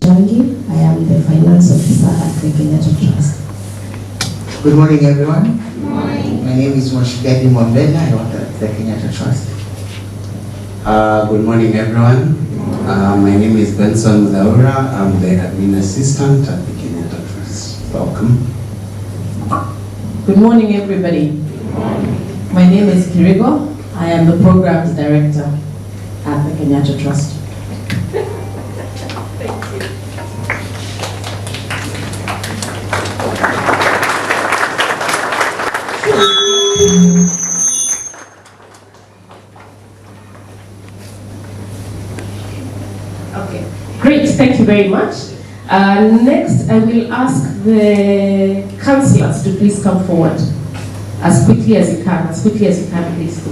Jangi. I am the finance officer at the Kenyatta Trust. Good morning, everyone. Good morning. My name is Moshigadi Mwambela. I work at the Kenyatta Trust. Good morning, everyone. My name is Benson Mudaura. I'm the admin assistant at the Kenyatta Trust. Welcome. Good morning, everybody. Good morning. My name is Kirigo. I am the programs director at the Kenyatta Trust. Okay, great, thank you very much. Next, I will ask the councillors to please come forward as quickly as you can, please.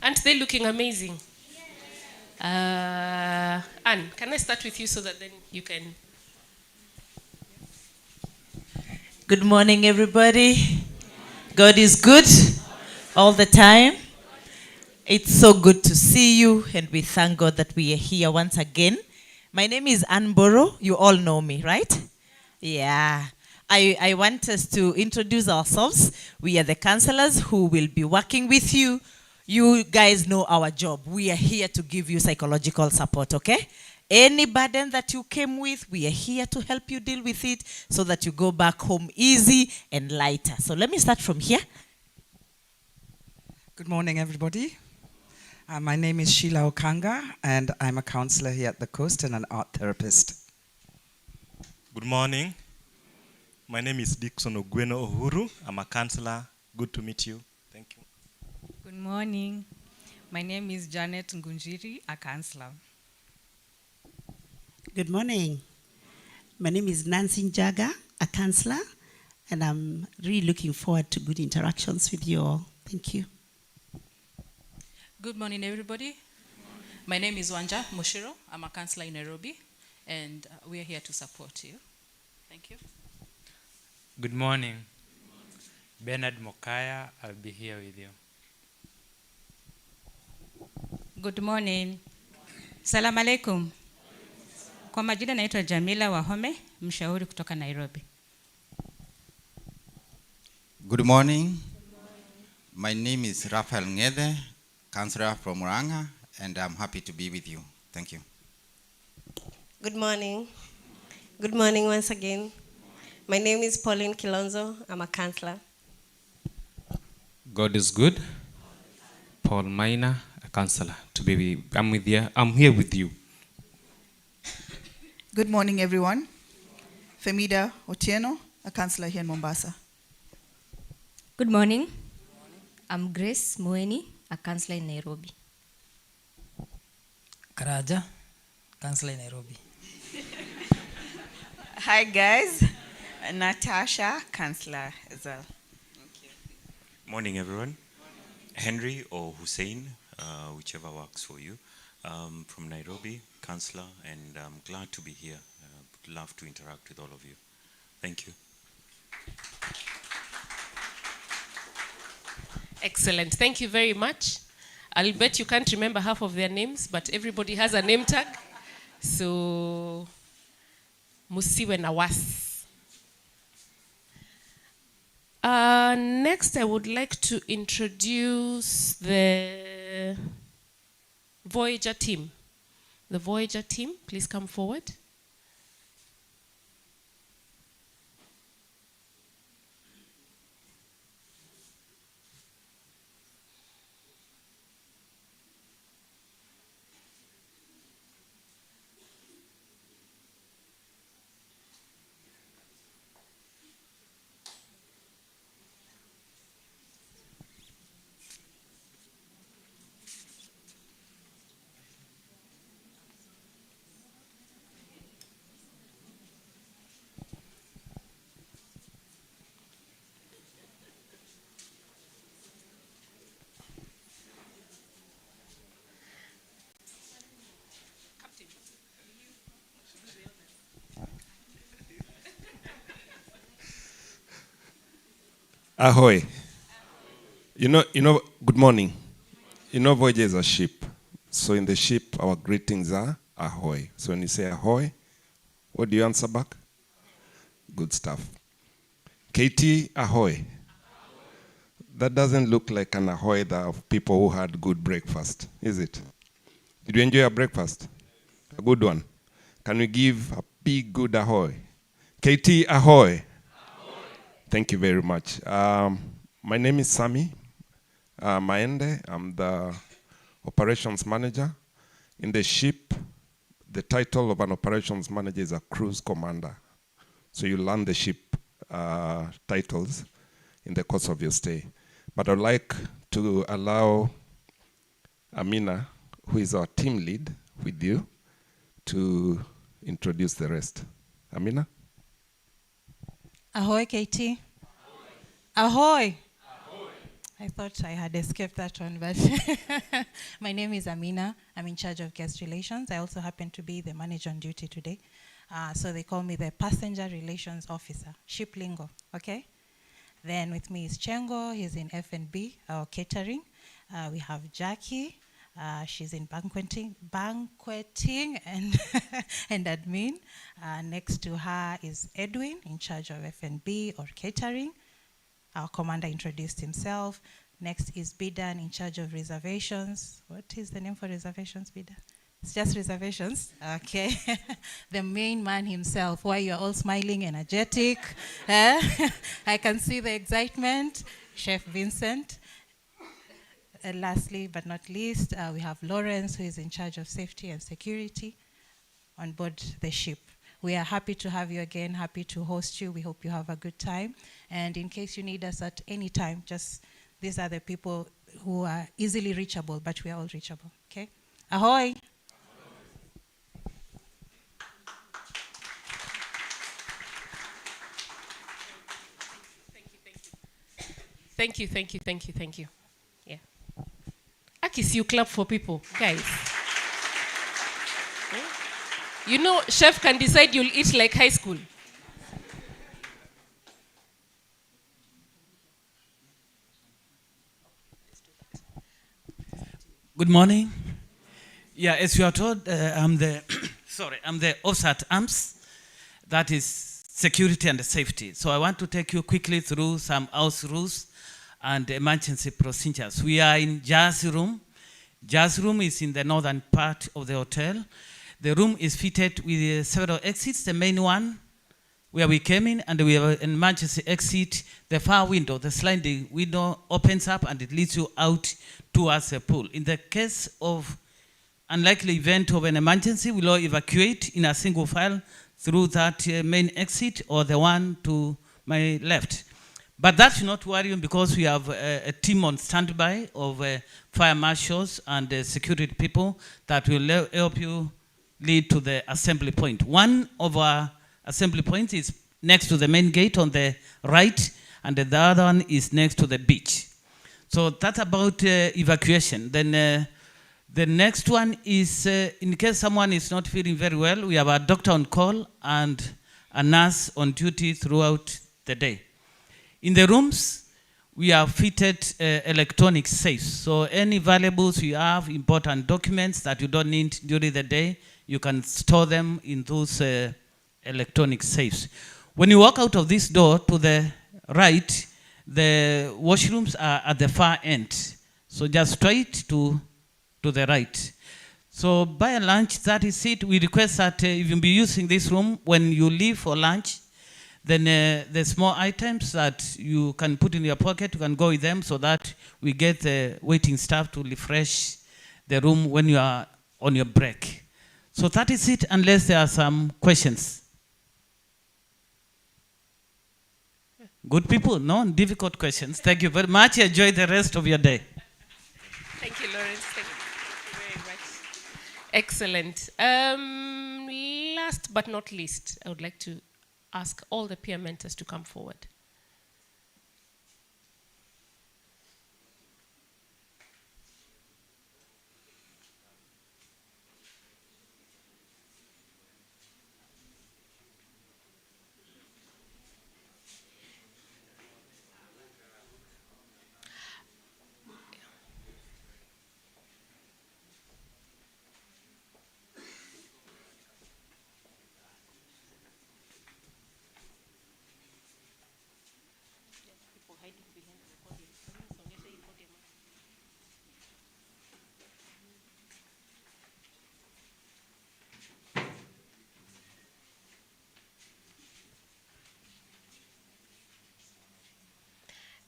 Aren't they looking amazing? Anne, can I start with you so that then you can... Good morning, everybody. God is good all the time. It's so good to see you, and we thank God that we are here once again. My name is Ann Boro. You all know me, right? Yeah. I want us to introduce ourselves. We are the counselors who will be working with you. You guys know our job. We are here to give you psychological support, okay? Any burden that you came with, we are here to help you deal with it so that you go back home easy and lighter. So let me start from here. Good morning, everybody. My name is Sheila Okanga, and I'm a counselor here at the Coast and an art therapist. Good morning. My name is Dixon Ogweno Uhuru. I'm a counselor. Good to meet you. Thank you. Good morning. My name is Janet Ngunjiri, a counselor. Good morning. My name is Nancy Njaga, a counselor, and I'm really looking forward to good interactions with you all. Thank you. Good morning, everybody. My name is Wanja Mushiro. I'm a counselor in Nairobi, and we are here to support you. Thank you. Good morning. Bernard Mokaya, I'll be here with you. Good morning. Salaam alaikum. Kwa majina naitwa Jamila Wahome, mshauri kutoka Nairobi. Good morning. My name is Raphael Ngede, counselor from Muranga, and I'm happy to be with you. Thank you. Good morning. Good morning once again. My name is Pauline Kilonzo. I'm a counselor. God is good. Paul Maina, a counselor. I'm here with you. Good morning, everyone. Femida Otieno, a counselor here in Mombasa. Good morning. I'm Grace Moeni, a counselor in Nairobi. Karaja, counselor in Nairobi. Hi, guys. Natasha, counselor as well. Morning, everyone. Henry or Hussein, whichever works for you, from Nairobi, counselor, and I'm glad to be here. Would love to interact with all of you. Thank you. Excellent. Thank you very much. I'll bet you can't remember half of their names, but everybody has a name tag. So, musiwe na wasi. Next, I would like to introduce the Voyager team. The Voyager team, please come forward. Ahoy. Good morning. Voyager is a ship. So in the ship, our greetings are ahoy. So when you say ahoy, what do you answer back? Good stuff. Katie, ahoy. That doesn't look like an ahoy of people who had good breakfast, is it? Did you enjoy your breakfast? A good one. Can we give a big good ahoy? Katie, ahoy. Thank you very much. My name is Sami Maende. I'm the operations manager. In the ship, the title of an operations manager is a cruise commander. So you learn the ship titles in the course of your stay. But I'd like to allow Amina, who is our team lead with you, to introduce the rest. Amina? Ahoy, Katie. Ahoy. I thought I had escaped that one, but my name is Amina. I'm in charge of guest relations. I also happen to be the manager on duty today. So they call me the passenger relations officer, ship lingo, okay? Then with me is Chengo, he's in F&B, our catering. We have Jackie, she's in banqueting and, and admin. Next to her is Edwin, in charge of F&B or catering. Our commander introduced himself. Next is Bidan, in charge of reservations. What is the name for reservations, Bidan? It's just reservations. Okay. The main man himself. Why you're all smiling, energetic. I can see the excitement. Chef Vincent. Lastly, but not least, we have Lawrence, who is in charge of safety and security on board the ship. We are happy to have you again, happy to host you. We hope you have a good time. And in case you need us at any time, these are the people who are easily reachable, but we are all reachable, okay? Ahoy! Thank you. Yeah. Akis, you clap for people, guys. You know, chef can decide you'll eat like high school. Good morning. Yeah, as you are told, I'm the I'm the officer at arms. That is security and safety. So I want to take you quickly through some house rules and emergency procedures. We are in Jazz Room. Jazz Room is in the northern part of the hotel. The room is fitted with several exits. The main one, where we came in, and we have an emergency exit. The far window, the sliding window opens up and it leads you out towards the pool. In the case of unlikely event of an emergency, we'll all evacuate in a single file through that main exit or the one to my left. But that should not worry you, because we have a team on standby of fire marshals and security people that will help you lead to the assembly point. One of our assembly points is next to the main gate on the right, and the other one is next to the beach. So that's about evacuation. Then the next one is in case someone is not feeling very well, we have a doctor on call and a nurse on duty throughout the day. In the rooms, we have fitted electronic safes. So any valuables you have, important documents that you don't need during the day, you can store them in those electronic safes. When you walk out of this door to the right, the washrooms are at the far end. So just straight to the right. So by and large, that is it. We request that if you'll be using this room, when you leave for lunch, then the small items that you can put in your pocket, you can go with them, so that we get the waiting staff to refresh the room when you are on your break. So that is it, unless there are some questions. Good people, no difficult questions. Thank you very much. Enjoy the rest of your day. Thank you, Lawrence. Thank you very much. Excellent. Last but not least, I would like to ask all the peer mentors to come forward.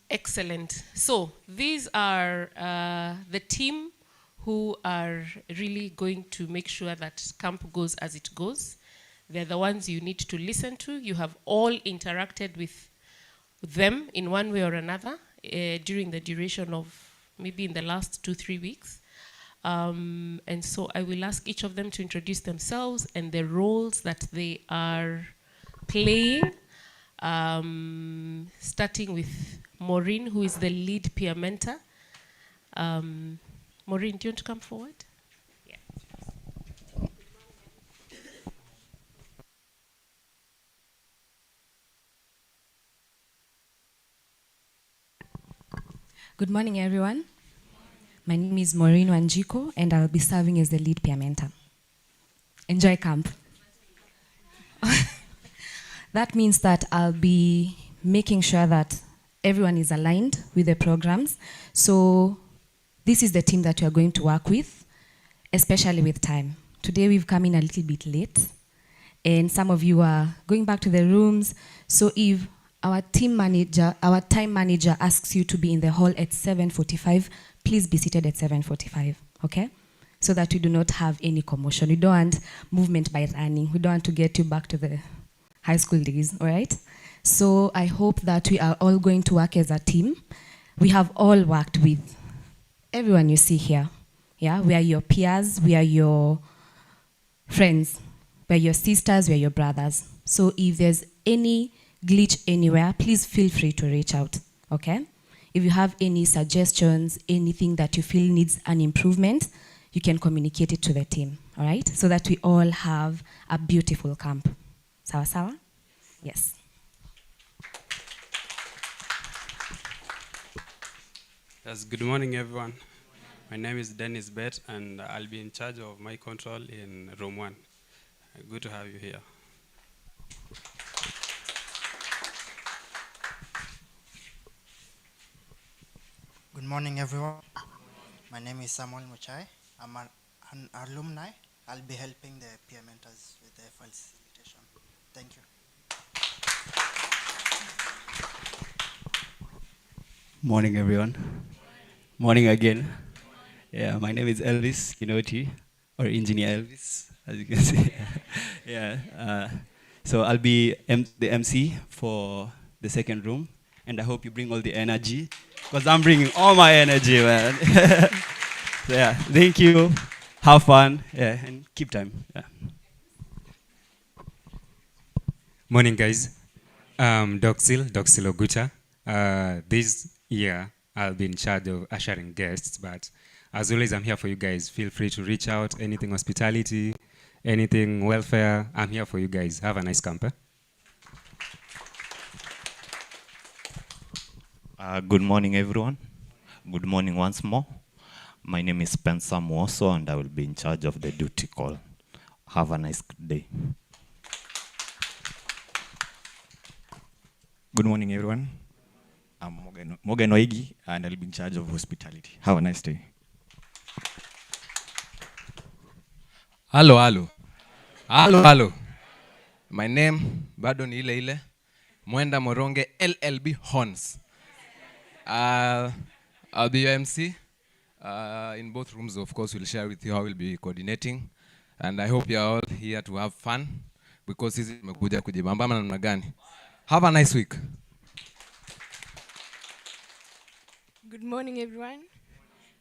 Excellent. So these are the team who are really going to make sure that camp goes as it goes. They're the ones you need to listen to. You have all interacted with them in one way or another during the duration of maybe in the last 2-3 weeks. And so I will ask each of them to introduce themselves and the roles that they are playing, starting with Maureen, who is the lead peer mentor. Maureen, do you want to come forward? Good morning, everyone. My name is Maureen Wanjiko, and I'll be serving as the lead peer mentor. Enjoy camp. That means that I'll be making sure that everyone is aligned with the programs. So this is the team that you are going to work with, especially with time. Today we've come in a little bit late, and some of you are going back to the rooms. So if our time manager asks you to be in the hall at 7:45, please be seated at 7:45, okay? So that we do not have any commotion. We don't want movement by running. We don't want to get you back to the high school days, all right? So I hope that we are all going to work as a team. We have all worked with everyone you see here. Yeah, we are your peers, we are your friends, we are your sisters, we are your brothers. So if there's any glitch anywhere, please feel free to reach out, okay? If you have any suggestions, anything that you feel needs an improvement, you can communicate it to the team, all right? So that we all have a beautiful camp. Sawa sawa? Yes. Yes, good morning, everyone. My name is Dennis Bett, and I'll be in charge of my control in room 1. Good to have you here. Good morning, everyone. My name is Samuel Muchai. I'm an alumni. I'll be helping the peer mentors with the facilitation. Thank you. Morning, everyone. Morning again. Yeah, my name is Elvis Kinoti, or Engineer Elvis, as you can see. Yeah. So I'll be the MC for the second room, and I hope you bring all the energy, because I'm bringing all my energy, man. So yeah, thank you. Have fun, yeah, and keep time. Yeah. Morning, guys. Doxil Ogucha. This year, I'll be in charge of ushering guests, but as always, I'm here for you guys. Feel free to reach out. Anything hospitality, anything welfare, I'm here for you guys. Have a nice camp. Good morning, everyone. Good morning once more. My name is Spencer Mwoso, and I will be in charge of the duty call. Have a nice day. Good morning, everyone. I'm Morgan Oigi, and I'll be in charge of hospitality. Have a nice day. Hello. My name, bado ni ile. Mwenda Moronge, LLB Horns. I'll be your MC. In both rooms, of course, we'll share with you how we'll be coordinating. And I hope you're all here to have fun, because this is tumekuja kujibamba namna gani. Have a nice week. Good morning, everyone.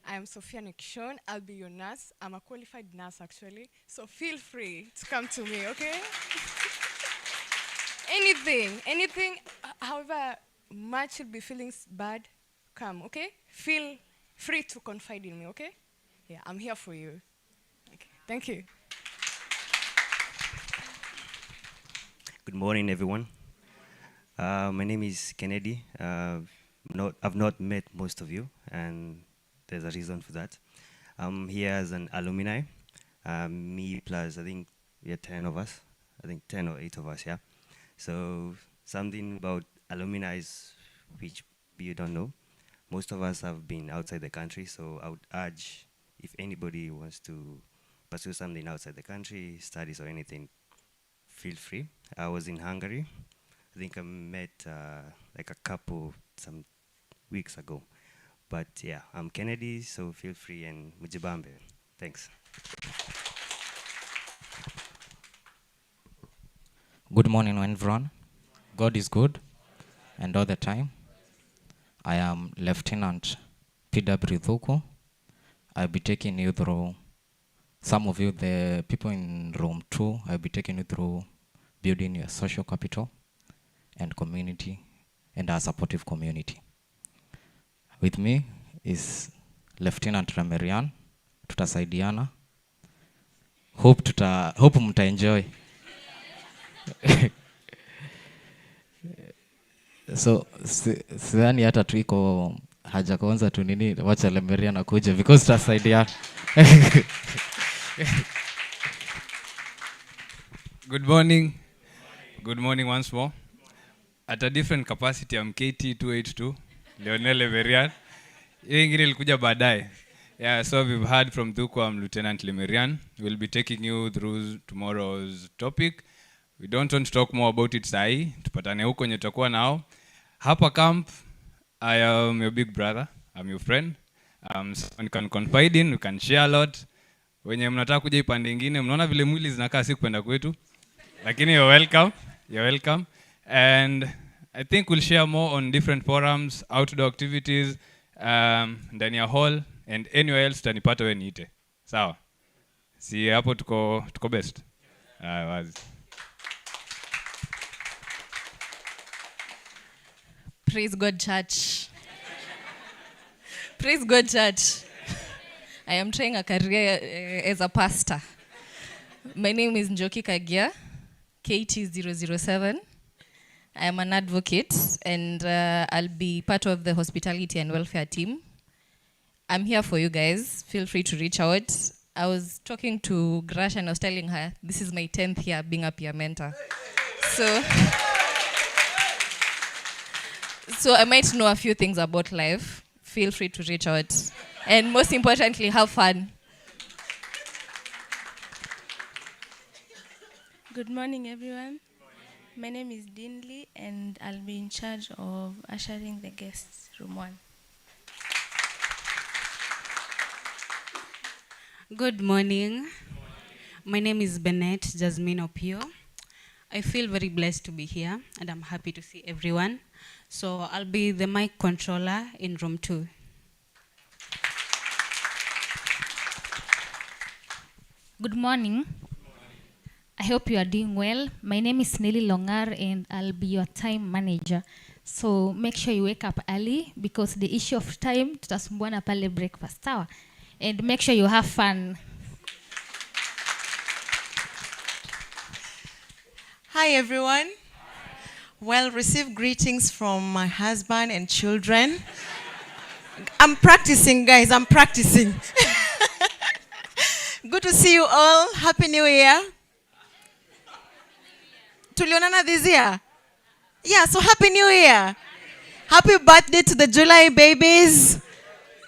I am Sophia Nikishon. I'll be your nurse. I'm a qualified nurse, actually. So feel free to come to me, okay? anything, however much you'll be feeling bad, come, okay? Feel free to confide in me, okay? Yeah, I'm here for you. Okay, thank you. Good morning, everyone. My name is Kennedy. I've not met most of you, and there's a reason for that. I'm here as an alumni. Me plus, I think we are 10 of us. I think 10 or 8 of us, yeah. So something about alumni which you don't know. Most of us have been outside the country, so I would urge if anybody wants to pursue something outside the country, studies or anything, feel free. I was in Hungary. I think I met like a couple weeks ago. But yeah, I'm Kennedy, so feel free and mujibambe. Thanks. Good morning, everyone. God is good, and all the time. I am Lieutenant P.W. Thuku. I'll be taking you through, some of you, the people in room 2, I'll be taking you through building your social capital and community, and a supportive community. With me is Lieutenant Ramerian. Tutasaidiana. Hope mta enjoy. So sidhani hata tuiko haja kwanza tu nini, wacha Lemerian akuje because tutasaidiana. Good morning. Good morning once more. At a different capacity, I'm KT282, Leonel Lemerian. Hiyo ingine ilikuja baadaye. Yeah, so we've heard from Thuku, I'm Lieutenant Lemerian. We'll be taking you through tomorrow's topic. We don't want to talk more about it sahi. Tupatane huko nye tutakuwa nao. Hapa camp, I am your big brother. I'm your friend. So you can confide in, you can share a lot. Wenye mnataka kuja ipande ingine, mnaona vile mwili zinakaa si kupenda kwetu. Lakini you're welcome. You're welcome. And I think we'll share more on different forums, outdoor activities, ndani ya hall, and anywhere else tanipata we niite. Sawa. Si hapo tuko best. Wazi. Praise God, church. Praise God, church. I am trying a career as a pastor. My name is Njoki Kagia, KT007. I am an advocate, and I'll be part of the hospitality and welfare team. I'm here for you guys. Feel free to reach out. I was talking to Grash and I was telling her, this is my 10th year being a peer mentor. So I might know a few things about life. Feel free to reach out. And most importantly, have fun. Good morning, everyone. My name is Dinley, and I'll be in charge of ushering the guests, room 1. Good morning. My name is Bennett Jasmine Opio. I feel very blessed to be here, and I'm happy to see everyone. So I'll be the mic controller in room 2. Good morning. I hope you are doing well. My name is Nelly Longar, and I'll be your time manager. So make sure you wake up early because the issue of time, tutasumbuana pale breakfast hour. And make sure you have fun. Hi, everyone. Well, receive greetings from my husband and children. I'm practicing, guys. I'm practicing. Good to see you all. Happy New Year. Tulionana this year? Yeah, so Happy New Year. Happy birthday to the July babies.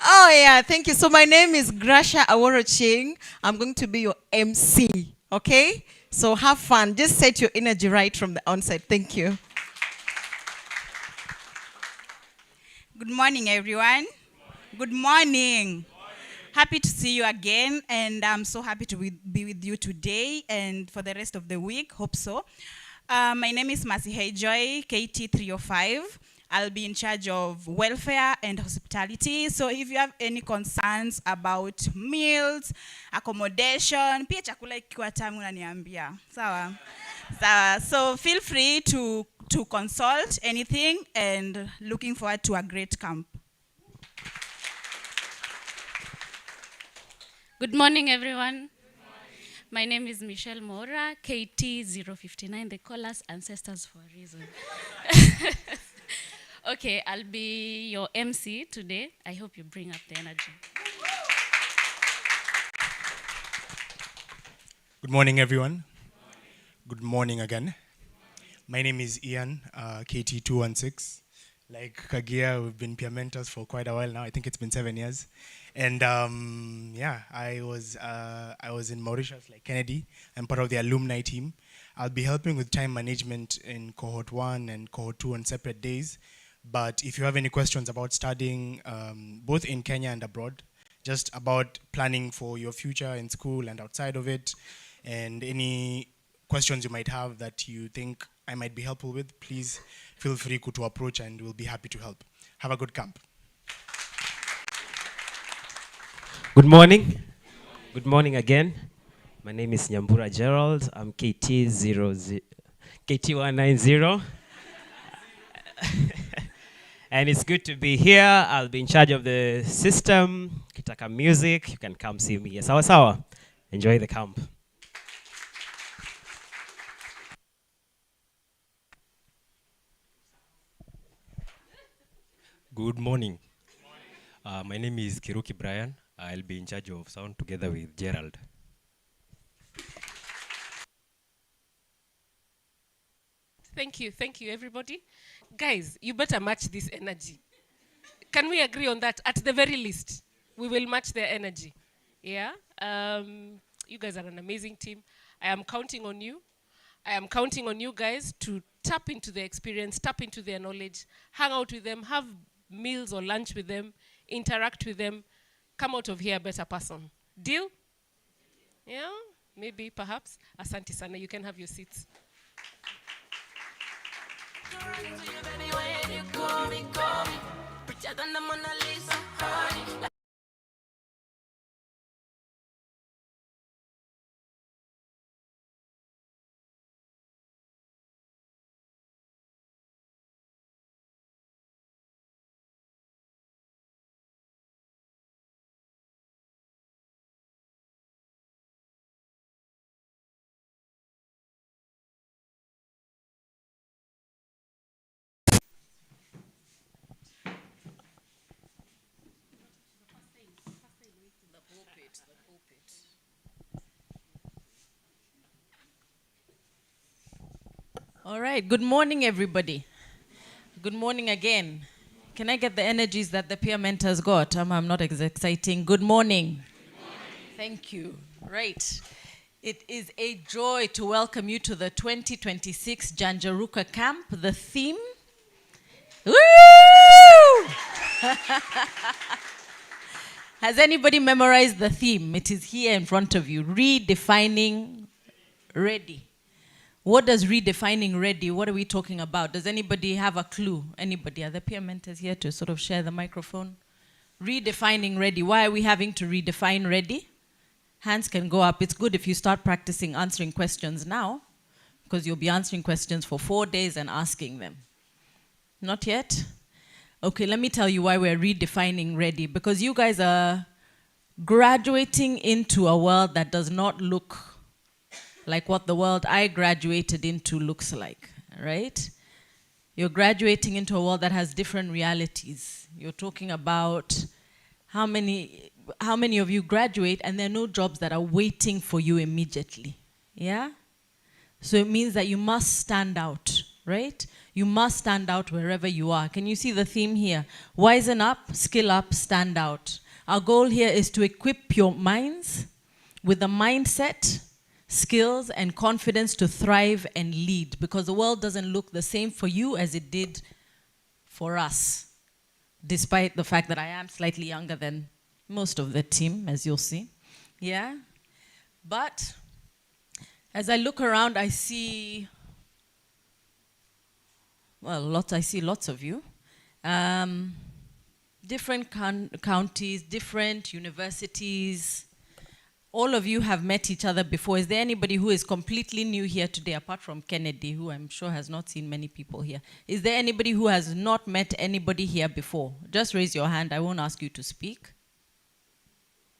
Oh, yeah, thank you. So my name is Gracia Aworoching. I'm going to be your MC, okay? So have fun. Just set your energy right from the onset. Thank you. Good morning, everyone. Good morning. Happy to see you again, and I'm so happy to be with you today and for the rest of the week. Hope so. My name is Mercy Joy, KT305. I'll be in charge of welfare and hospitality. So if you have any concerns about meals, accommodation, pia chakula ikiwa tamu unaniambia. Sawa? Sawa. So feel free to consult anything, and looking forward to a great camp. Good morning, everyone. My name is Michelle Mora, KT059. They call us ancestors for a reason. Okay, I'll be your MC today. I hope you bring up the energy. Good morning, everyone. Good morning again. My name is Ian, KT216. Like Kagia, we've been peer mentors for quite a while now. I think it's been 7 years. And yeah, I was in Mauritius like Kennedy. I'm part of the alumni team. I'll be helping with time management in cohort 1 and cohort 2 on separate days. But if you have any questions about studying, both in Kenya and abroad, just about planning for your future in school and outside of it, and any questions you might have that you think I might be helpful with, please feel free to approach and we'll be happy to help. Have a good camp. Good morning. Good morning again. My name is Nyambura Gerald. I'm KT190. And it's good to be here. I'll be in charge of the system. Kitaka music, you can come see me. Sawa sawa. Enjoy the camp. Good morning. My name is Kiruki Brian. I'll be in charge of sound together with Gerald. Thank you, everybody. Guys, you better match this energy. Can we agree on that? At the very least, we will match their energy. Yeah? You guys are an amazing team. I am counting on you. I am counting on you guys to tap into their experience, tap into their knowledge, hang out with them, have meals or lunch with them, interact with them, come out of here a better person. Deal? Yeah? Maybe, perhaps. Asante sana, you can have your seats. All right. Good morning, everybody. Good morning again. Can I get the energies that the peer mentors got? I'm not exciting. Good morning. Thank you. Right. It is a joy to welcome you to the 2026 Janjarukaad camp. The theme. Woo! Has anybody memorized the theme? It is here in front of you. Redefining ready. What does redefining ready, what are we talking about? Does anybody have a clue? Anybody? Are the peer mentors here to sort of share the microphone? Redefining ready. Why are we having to redefine ready? Hands can go up. It's good if you start practicing answering questions now, because you'll be answering questions for 4 days and asking them. Not yet? Okay, let me tell you why we're redefining ready. Because you guys are graduating into a world that does not look like what the world I graduated into looks like, right? You're graduating into a world that has different realities. You're talking about how many of you graduate and there are no jobs that are waiting for you immediately, yeah? So it means that you must stand out, right? You must stand out wherever you are. Can you see the theme here? Wisen up, skill up, stand out. Our goal here is to equip your minds with the mindset, skills, and confidence to thrive and lead, because the world doesn't look the same for you as it did for us, despite the fact that I am slightly younger than most of the team, as you'll see. Yeah? But as I look around, I see, well, I see lots of you. Different counties, different universities. All of you have met each other before. Is there anybody who is completely new here today, apart from Kennedy, who I'm sure has not seen many people here? Is there anybody who has not met anybody here before? Just raise your hand. I won't ask you to speak.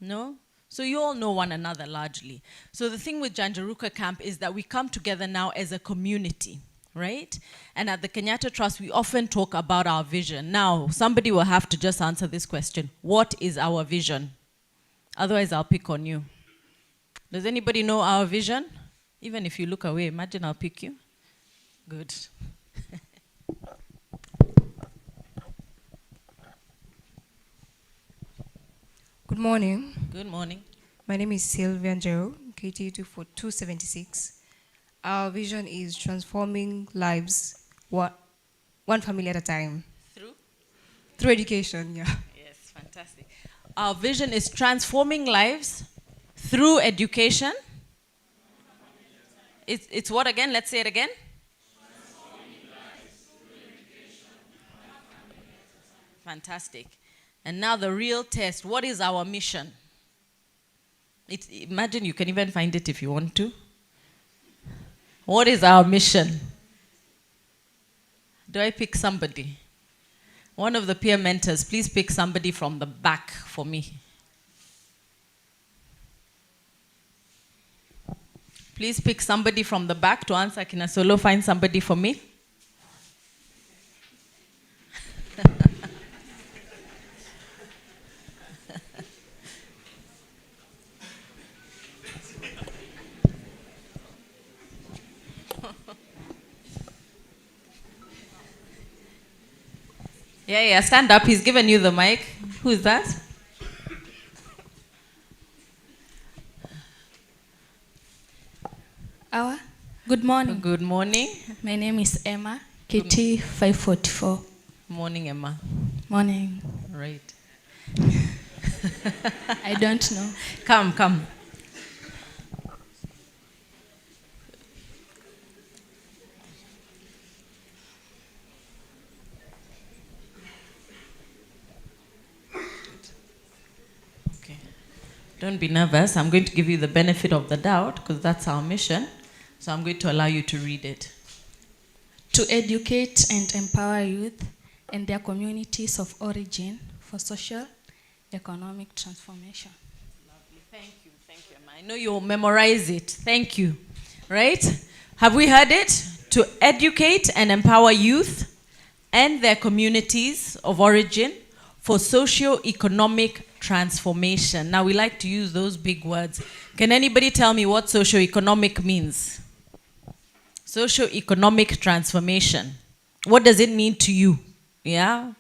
No? So you all know one another largely. So the thing with Janjarukaad camp is that we come together now as a community, right? And at the Kenyatta Trust, we often talk about our vision. Now, somebody will have to just answer this question. What is our vision? Otherwise, I'll pick on you. Does anybody know our vision? Even if you look away, imagine I'll pick you. Good. Good morning. Good morning. My name is Sylvia Njero, KT276. Our vision is transforming lives one family at a time. Through? Through education, yeah. Yes, fantastic. Our vision is transforming lives through education. It's what again? Let's say it again. Fantastic. And now the real test. What is our mission? Imagine you can even find it if you want to. What is our mission? Do I pick somebody? One of the peer mentors, please pick somebody from the back for me. Please pick somebody from the back to answer. Kinasolo, find somebody for me. Yeah, stand up. He's given you the mic. Who is that? Good morning. Good morning. My name is Emma, KT 544. Morning, Emma. Morning. Right. I don't know. Come. Okay. Don't be nervous. I'm going to give you the benefit of the doubt because that's our mission. So I'm going to allow you to read it. To educate and empower youth and their communities of origin for social, economic transformation. Lovely. Thank you, Emma. I know you'll memorize it. Thank you. Right? Have we heard it? To educate and empower youth and their communities of origin for socio-economic transformation. Now, we like to use those big words. Can anybody tell me what socio-economic means? Socio-economic transformation. What does it mean to you? Yeah?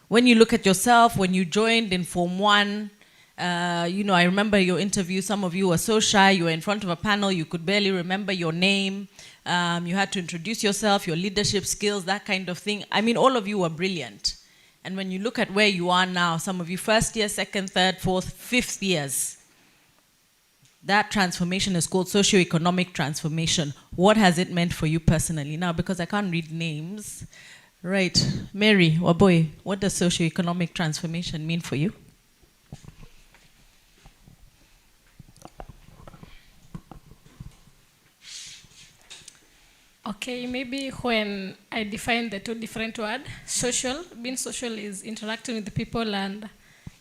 When you look at yourself, when you joined in Form 1, I remember your interview, some of you were so shy, you were in front of a panel, you could barely remember your name, you had to introduce yourself, your leadership skills, that kind of thing. I mean, all of you were brilliant. And when you look at where you are now, some of you first year, second, third, fourth, fifth years, that transformation is called socio-economic transformation. What has it meant for you personally? Now, because I can't read names, right, Mary, Waboy, what does socio-economic transformation mean for you? Okay, maybe when I define the two different words, social, being social is interacting with the people and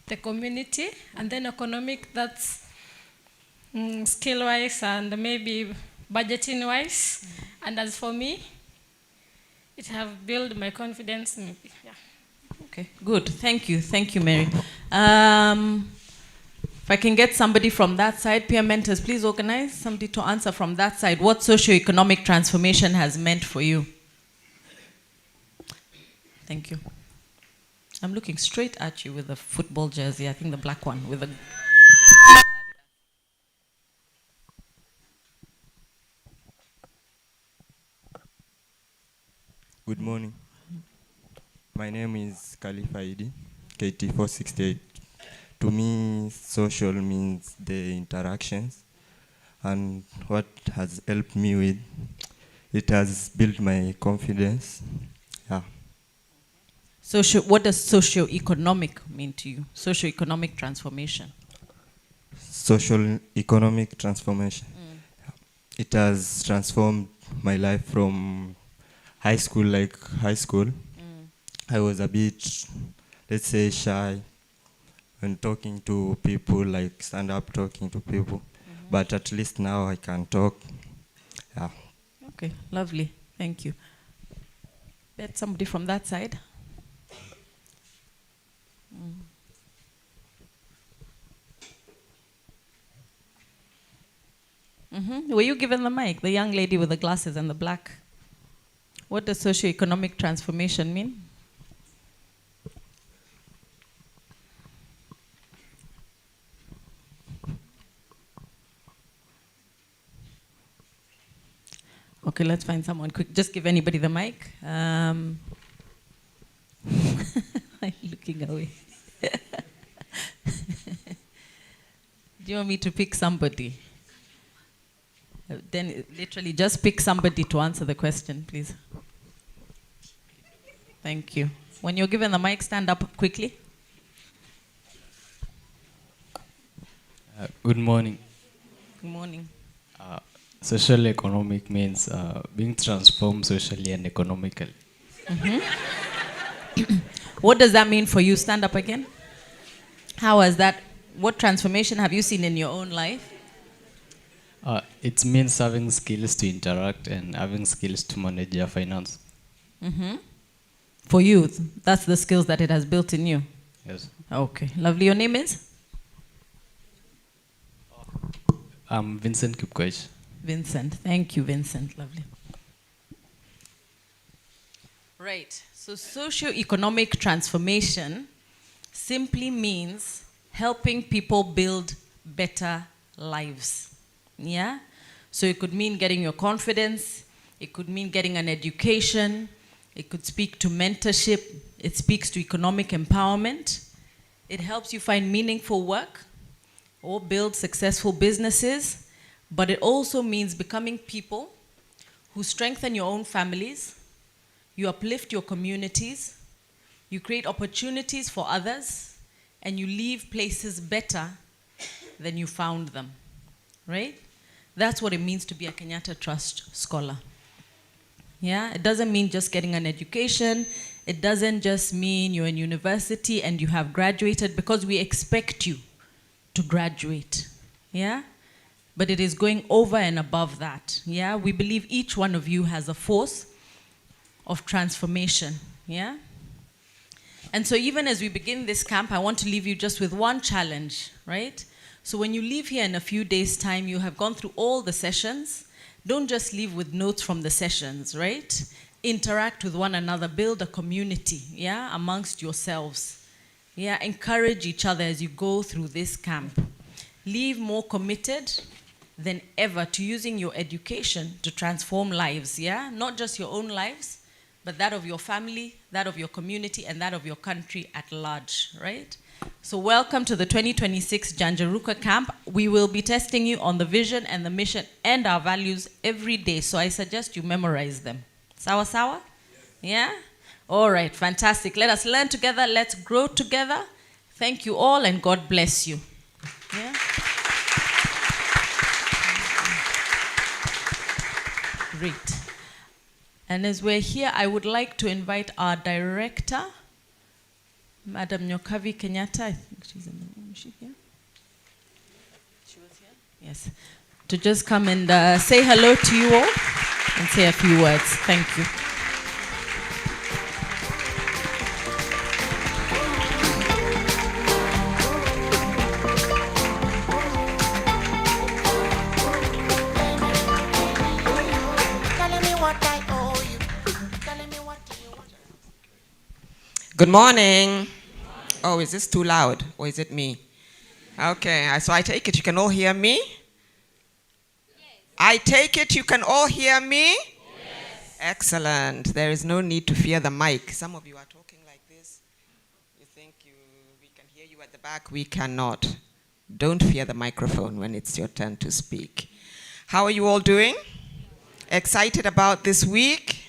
the community, and then economic, that's skill-wise and maybe budgeting-wise. And as for me, it have built my confidence, maybe, yeah. Okay, good. Thank you, Mary. If I can get somebody from that side, peer mentors, please organize somebody to answer from that side. What socio-economic transformation has meant for you? Thank you. I'm looking straight at you with the football jersey, I think the black one, with the... Good morning. My name is Khalifa Idi, KT468. To me, social means the interactions, and what has helped me with, it has built my confidence. Yeah. What does socio-economic mean to you? Socio-economic transformation. Social economic transformation. It has transformed my life from high school. I was a bit, let's say, shy when talking to people, like stand up talking to people. But at least now I can talk. Yeah. Okay, lovely. Thank you. Get somebody from that side. Were you given the mic? The young lady with the glasses and the black. What does socio-economic transformation mean? Okay, let's find someone quick. Just give anybody the mic. Look. looking away. Do you want me to pick somebody? Then literally just pick somebody to answer the question, please. Thank you. When you're given the mic, stand up quickly. Good morning. Good morning. Social economic means being transformed socially and economically. What does that mean for you? Stand up again. How has that, what transformation have you seen in your own life? It means having skills to interact and having skills to manage your finance. For you, that's the skills that it has built in you? Yes. Okay, lovely. Your name is? I'm Vincent Kipkoech. Vincent. Thank you, Vincent. Lovely. Right. So socio-economic transformation simply means helping people build better lives. Yeah? So it could mean getting your confidence. It could mean getting an education. It could speak to mentorship. It speaks to economic empowerment. It helps you find meaningful work or build successful businesses. But it also means becoming people who strengthen your own families, you uplift your communities, you create opportunities for others, and you leave places better than you found them, right? That's what it means to be a Kenyatta Trust scholar. Yeah, it doesn't mean just getting an education. It doesn't just mean you're in university and you have graduated, because we expect you to graduate, yeah? But it is going over and above that, yeah? We believe each one of you has a force of transformation, yeah? And so even as we begin this camp, I want to leave you just with one challenge, right? So when you leave here in a few days' time, you have gone through all the sessions. Don't just leave with notes from the sessions, right? Interact with one another, build a community, yeah, amongst yourselves. Yeah, encourage each other as you go through this camp. Leave more committed than ever to using your education to transform lives, yeah? Not just your own lives, but that of your family, that of your community, and that of your country at large, right? So welcome to the 2026 Janjarukaad camp. We will be testing you on the vision and the mission and our values every day. So I suggest you memorize them. Sawa sawa? Yeah? All right, fantastic. Let us learn together. Let's grow together. Thank you all, and God bless you. Yeah? Great. And as we're here, I would like to invite our director, Madam Nyokavi Kenyatta. I think she's in the room. Is she here? She was here? Yes. To just come and say hello to you all and say a few words. Thank you. Good morning. Oh, is this too loud or is it me? Okay, so I take it you can all hear me? Yes. I take it you can all hear me? Yes. Excellent. There is no need to fear the mic. Some of you are talking like this. You think we can hear you at the back. We cannot. Don't fear the microphone when it's your turn to speak. How are you all doing? Excited about this week?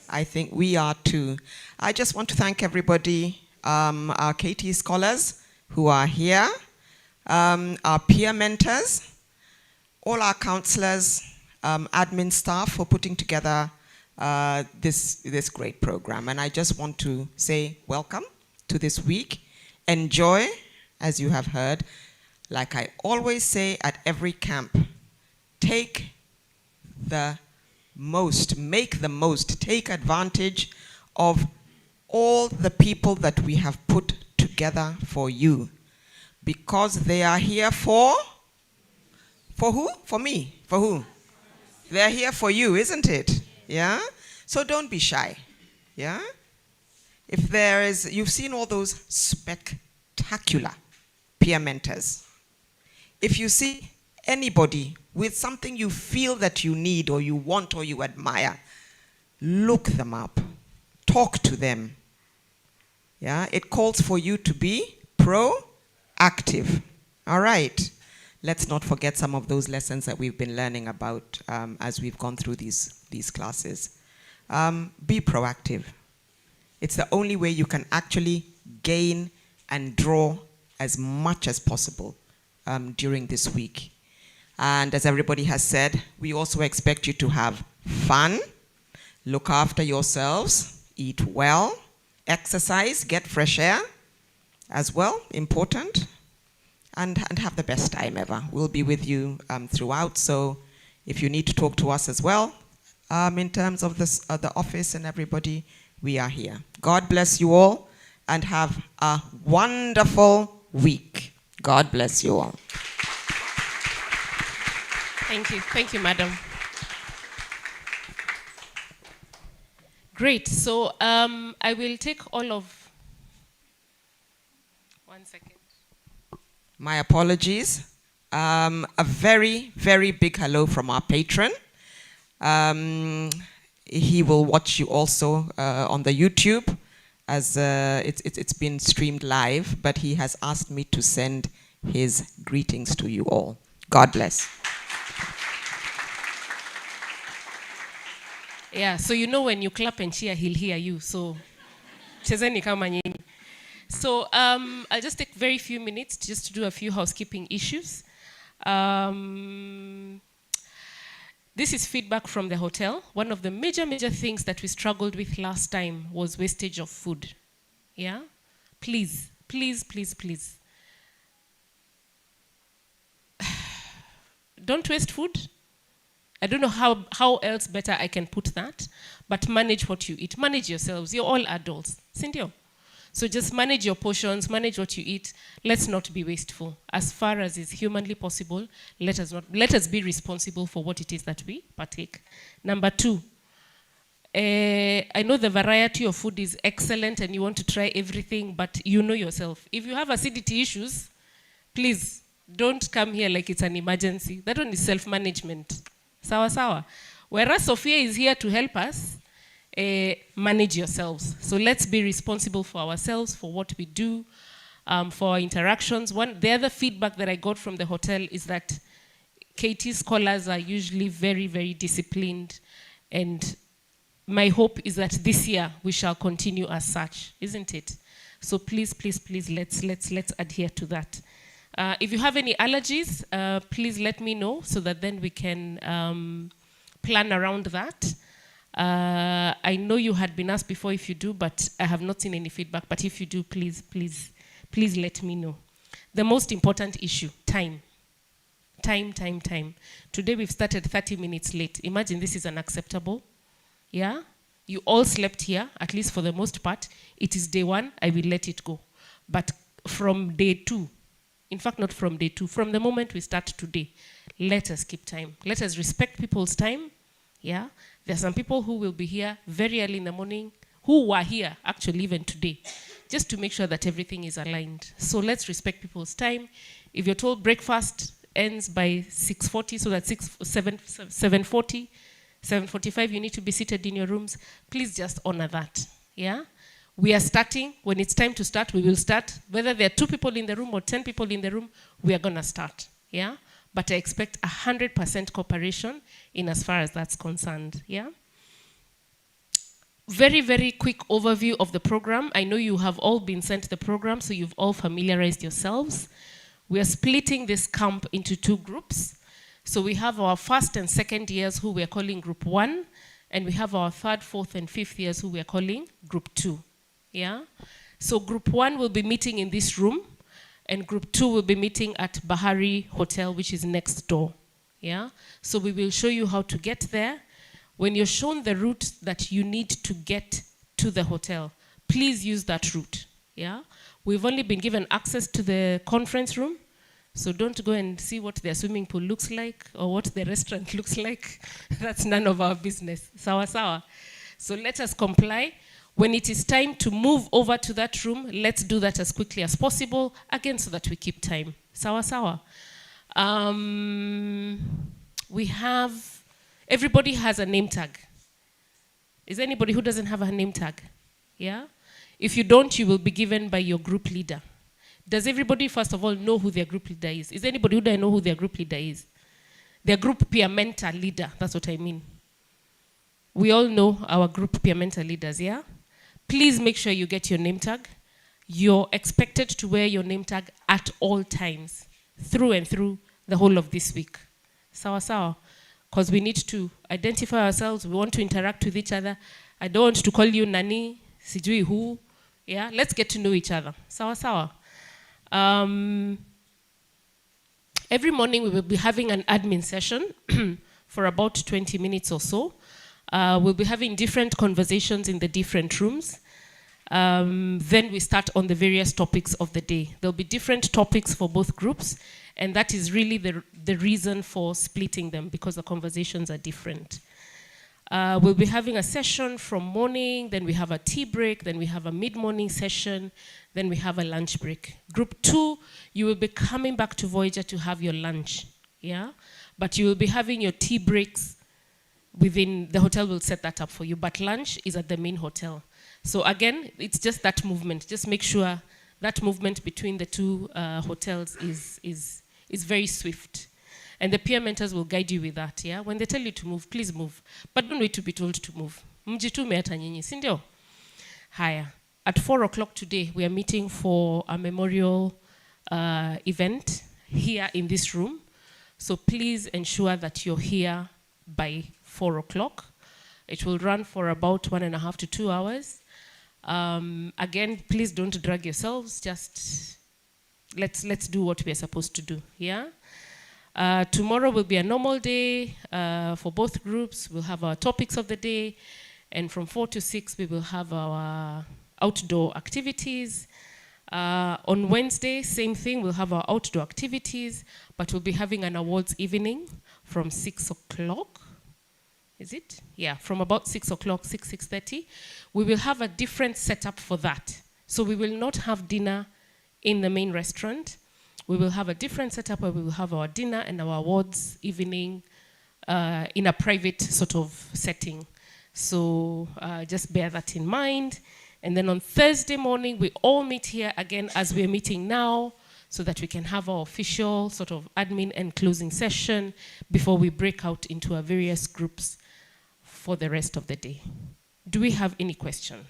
I think we are too. I just want to thank everybody, our KT scholars who are here, our peer mentors, all our counselors, admin staff for putting together this great program. And I just want to say welcome to this week. Enjoy, as you have heard. Like I always say at every camp, take the most, make the most, take advantage of all the people that we have put together for you, because they are here for who? For me. For who? They're here for you, isn't it? Yeah? So don't be shy. Yeah? If there is, you've seen all those spectacular peer mentors. If you see anybody with something you feel that you need or you want or you admire, look them up. Talk to them. Yeah, it calls for you to be proactive. All right. Let's not forget some of those lessons that we've been learning about as we've gone through these classes. Be proactive. It's the only way you can actually gain and draw as much as possible during this week. And as everybody has said, we also expect you to have fun, look after yourselves, eat well, exercise, get fresh air as well, important, and have the best time ever. We'll be with you throughout, so if you need to talk to us as well, in terms of this, the office and everybody, we are here. God bless you all, and have a wonderful week. God bless you all. Thank you, madam. Great, so I will take all of, 1 second. My apologies. A very, very big hello from our patron. He will watch you also on the YouTube, as it's been streamed live, but he has asked me to send his greetings to you all. God bless. Yeah, so you know when you clap and cheer, he'll hear you. So, chezeni kama nyinyi. So I'll just take very few minutes just to do a few housekeeping issues. This is feedback from the hotel. One of the major things that we struggled with last time was wastage of food. Yeah? Please, please, please, please. Don't waste food. I don't know how else better I can put that, but manage what you eat. Manage yourselves. You're all adults. Sindio? So just manage your portions, manage what you eat. Let's not be wasteful. As far as is humanly possible, let us be responsible for what it is that we partake. Number 2, I know the variety of food is excellent and you want to try everything, but you know yourself. If you have acidity issues, please don't come here like it's an emergency. That one is self-management. Sawa sawa. Whereas Sophia is here to help us, manage yourselves. So let's be responsible for ourselves, for what we do, for our interactions. The other feedback that I got from the hotel is that KT scholars are usually very, very disciplined, and my hope is that this year we shall continue as such, isn't it? So please, please, please, let's adhere to that. If you have any allergies, please let me know so that then we can plan around that. I know you had been asked before if you do, but I have not seen any feedback. But if you do, please, please, please let me know. The most important issue, time. Time. Today we've started 30 minutes late. Imagine this is unacceptable. Yeah? You all slept here, at least for the most part. It is day 1, I will let it go. But from day 2, in fact, not from day 2, from the moment we start today, let us keep time. Let us respect people's time. Yeah? There are some people who will be here very early in the morning, who were here actually even today, just to make sure that everything is aligned. So let's respect people's time. If you're told breakfast ends by 6:40, so that's 7:40, 7:45, you need to be seated in your rooms, please just honor that. Yeah? We are starting. When it's time to start, we will start. Whether there are 2 people in the room or 10 people in the room, we are going to start. Yeah? But I expect 100% cooperation in as far as that's concerned. Yeah? Very, very quick overview of the program. I know you have all been sent the program, so you've all familiarized yourselves. We are splitting this camp into 2 groups. So we have our 1st and 2nd years who we are calling Group 1, and we have our 3rd, 4th, and 5th years who we are calling Group 2. Yeah? So Group 1 will be meeting in this room, and Group 2 will be meeting at Bahari Hotel, which is next door. Yeah? So we will show you how to get there. When you're shown the route that you need to get to the hotel, please use that route. Yeah? We've only been given access to the conference room, so don't go and see what their swimming pool looks like or what the restaurant looks like. That's none of our business. Sawa sawa. So let us comply. When it is time to move over to that room, let's do that as quickly as possible, again, so that we keep time. Sawa sawa. Everybody has a name tag. Is there anybody who doesn't have a name tag? Yeah? If you don't, you will be given by your group leader. Does everybody, first of all, know who their group leader is? Is anybody who doesn't know who their group leader is? Their group peer mentor leader, that's what I mean. We all know our group peer mentor leaders, yeah? Please make sure you get your name tag. You're expected to wear your name tag at all times, through and through the whole of this week. Sawa sawa. Because we need to identify ourselves, we want to interact with each other. I don't want to call you Nani, sijui who. Yeah, let's get to know each other. Sawa sawa. Every morning we will be having an admin session for about 20 minutes or so. We'll be having different conversations in the different rooms. Then we start on the various topics of the day. There'll be different topics for both groups, and that is really the reason for splitting them, because the conversations are different. We'll be having a session from morning, then we have a tea break, then we have a mid-morning session, then we have a lunch break. Group 2, you will be coming back to Voyager to have your lunch, yeah? But you will be having your tea breaks within, the hotel will set that up for you, but lunch is at the main hotel. So again, it's just that movement. Just make sure that movement between the two hotels is very swift. And the peer mentors will guide you with that, yeah? When they tell you to move, please move. But don't wait to be told to move. Mjitume hata nyinyi, si ndio? Haya. At 4 o'clock today, we are meeting for a memorial event here in this room. So please ensure that you're here by 4 o'clock. It will run for about 1.5 to 2 hours. Again, please don't drag yourselves. Just let's do what we are supposed to do, yeah? Tomorrow will be a normal day for both groups. We'll have our topics of the day, and from 4 to 6 we will have our outdoor activities. On Wednesday, same thing, we'll have our outdoor activities, but we'll be having an awards evening from 6 o'clock. Is it? Yeah, from about 6 o'clock, 6:30. We will have a different setup for that. So we will not have dinner in the main restaurant. We will have a different setup where we will have our dinner and our awards evening in a private sort of setting. So just bear that in mind. And then on Thursday morning, we all meet here again as we're meeting now, so that we can have our official sort of admin and closing session before we break out into our various groups for the rest of the day. Do we have any question?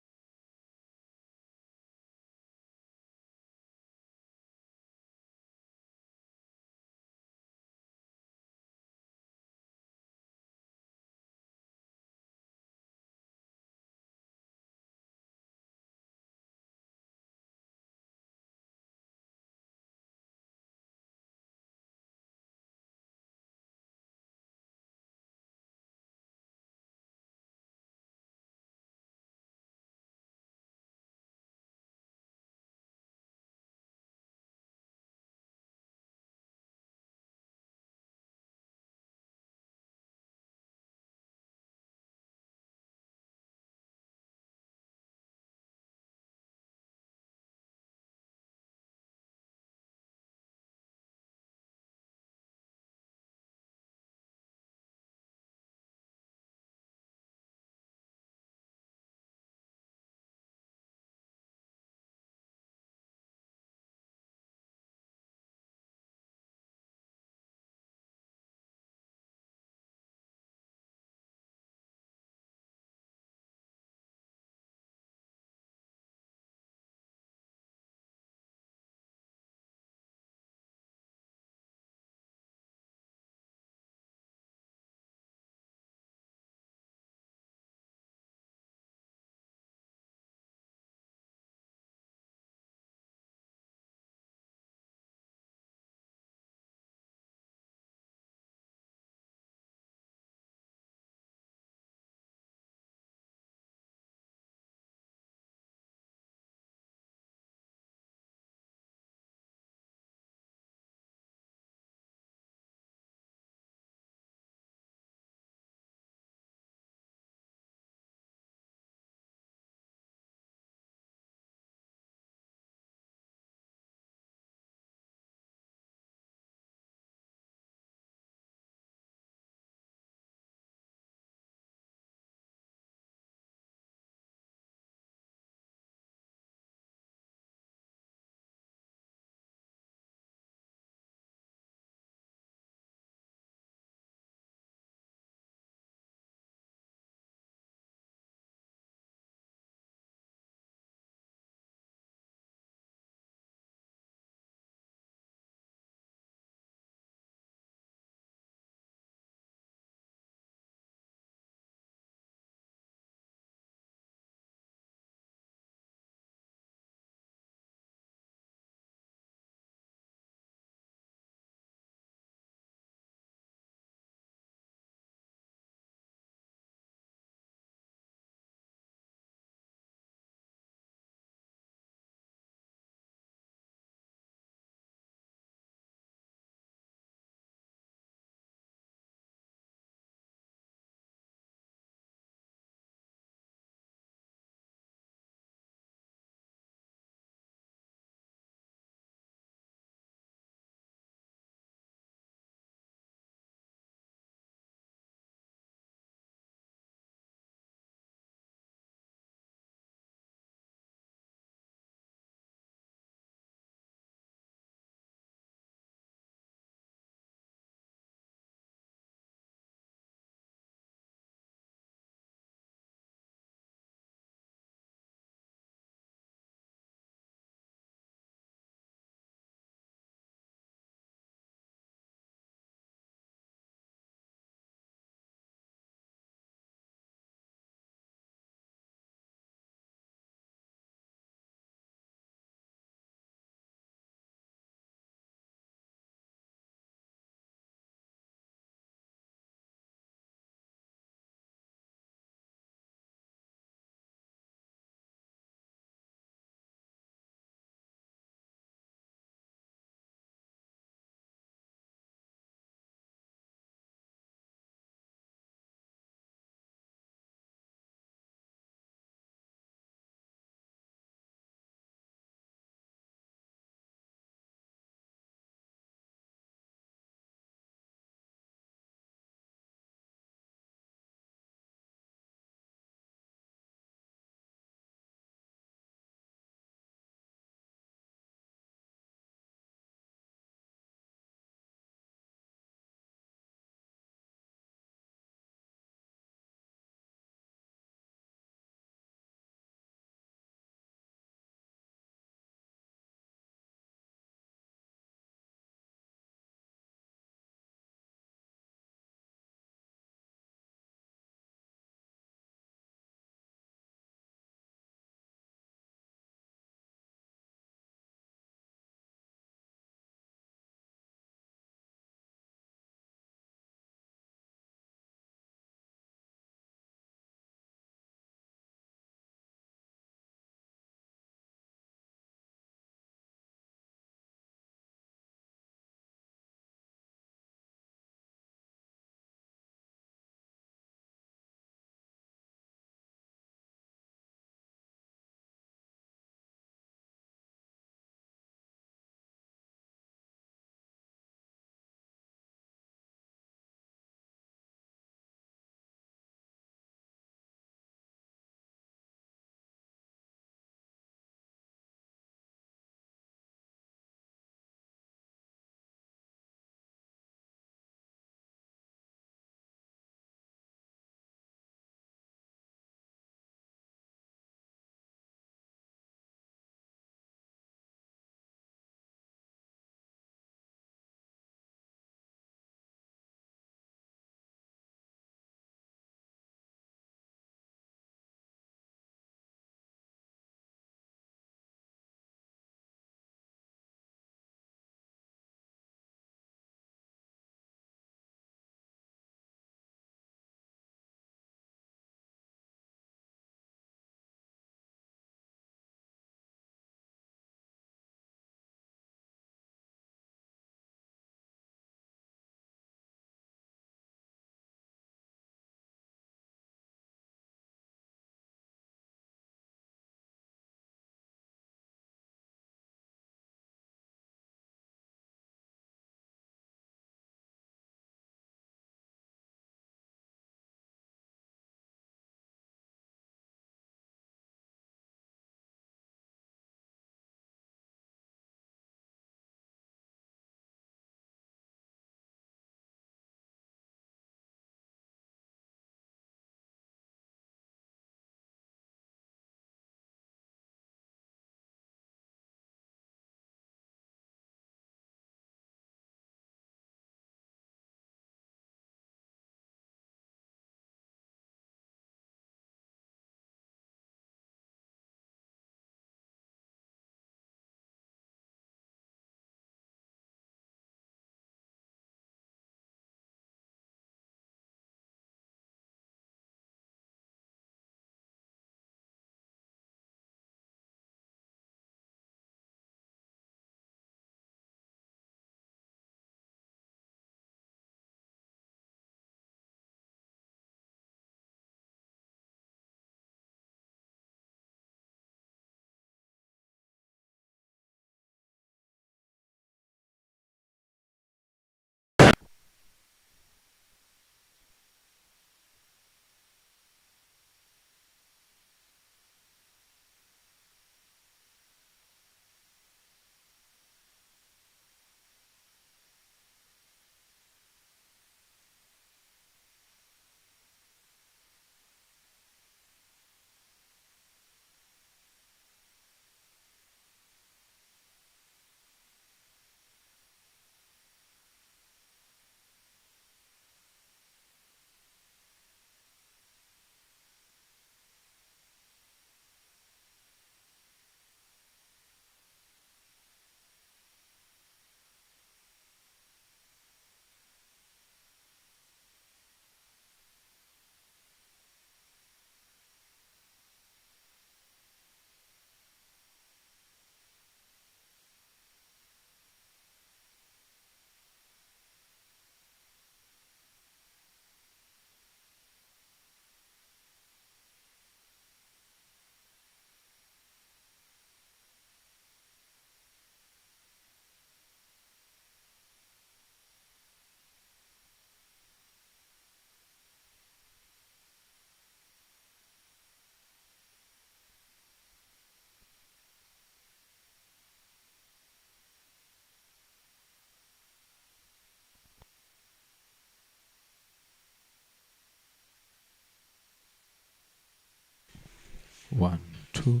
1, 2.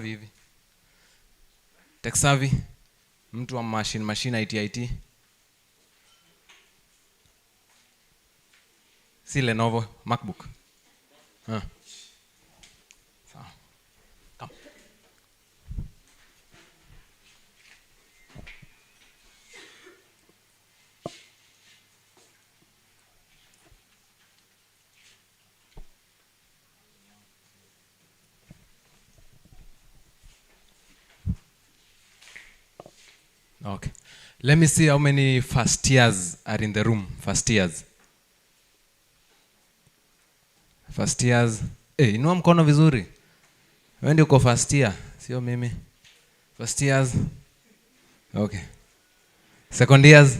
Hivi. Tech savvy, mtu wa machine IT. Si Lenovo, MacBook. Sawa. Come. Okay. Let me see how many first years are in the room. First years. First years. Inua mkono vizuri. Wewe ndio uko first year, sio mimi. First years. Okay. Second years.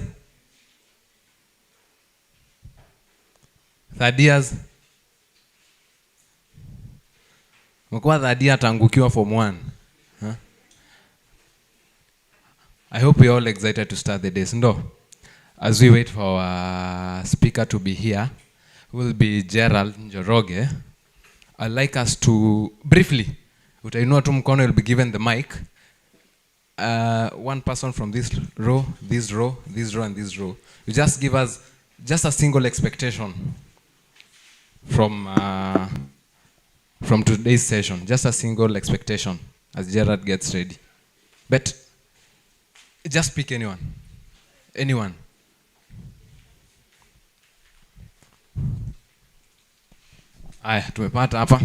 Third years. Mkwa third year tangukiwa form 1. Huh? I hope we're all excited to start the days. No. As we wait for our speaker to be here, will be Gerald Njoroge. I'd like us to briefly, utainua tu mkono, will be given the mic. One person from this row, this row, this row, and this row. You just give us just a single expectation from today's session. Just a single expectation as Gerald gets ready. But just pick anyone. Anyone. Aya, tumepata hapa.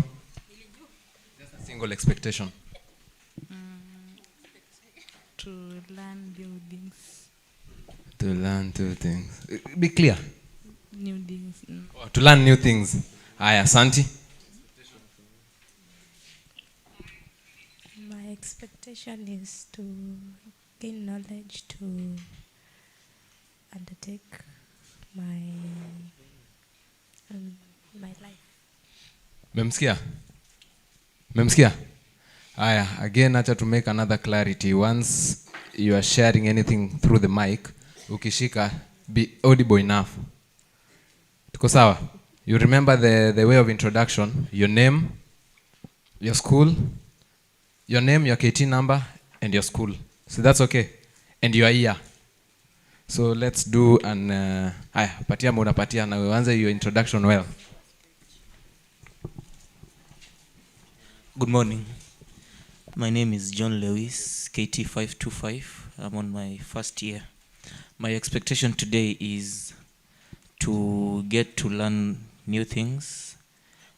Just a single expectation. To learn new things. To learn two things. Be clear. New things. Oh, to learn new things. Aya, Santi. My expectation is to gain knowledge to undertake my life. Memsikia? Memsikia? Aya, again, acha to make another clarity. Once you are sharing anything through the mic, ukishika, be audible enough. Tuko sawa? You remember the way of introduction, your name, your school, your name, your KT number, and your school. So that's okay. And your year. So let's do an, patia muna patia, na uanze your introduction well. Good morning. My name is John Lewis, KT 525. I'm on my first year. My expectation today is to get to learn new things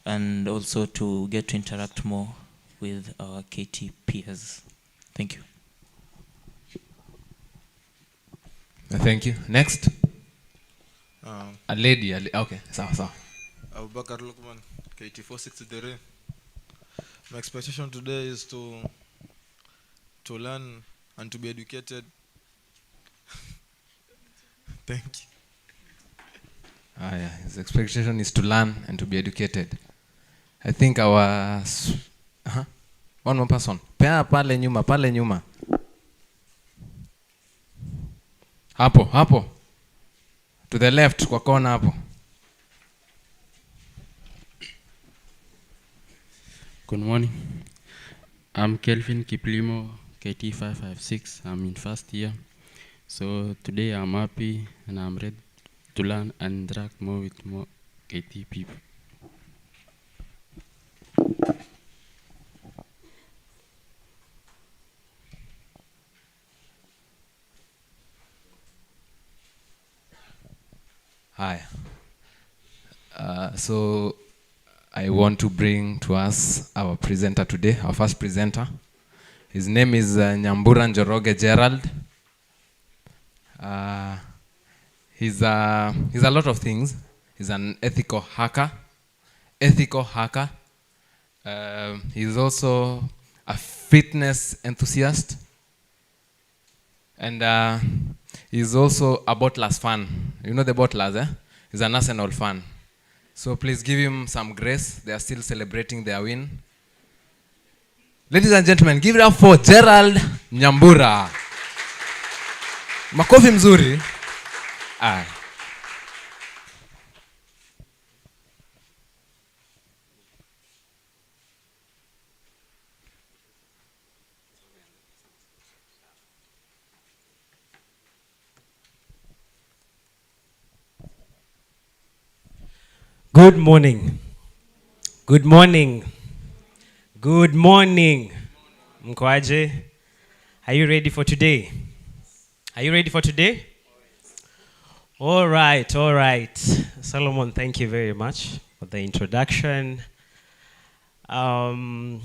and also to get to interact more with our KT peers. Thank you. Thank you. Next. A lady. Okay, sawa. Abubakar Lukman, KT 463. My expectation today is to learn and to be educated. Thank you. His expectation is to learn and to be educated. I think our one more person. Pale nyuma. Hapo. To the left kwa kona hapo. Good morning. I'm Kelvin Kiplimo, KT 556. I'm in first year. So today I'm happy and I'm ready to learn and interact more with more KT people. Hi. So I want to bring to us our presenter today, our first presenter. His name is Janjarukaad Gerald. He's a lot of things. He's an ethical hacker. He's also a fitness enthusiast. And he's also a bottlers fan. You know the bottlers, eh? He's an Arsenal fan. So please give him some grace. They are still celebrating their win. Ladies and gentlemen, give it up for Gerald Nyambura. Makofi mzuri. Good morning. Good morning. Good morning. Mkwaje? Are you ready for today? Are you ready for today? All right, all right. Solomon, thank you very much for the introduction. I'd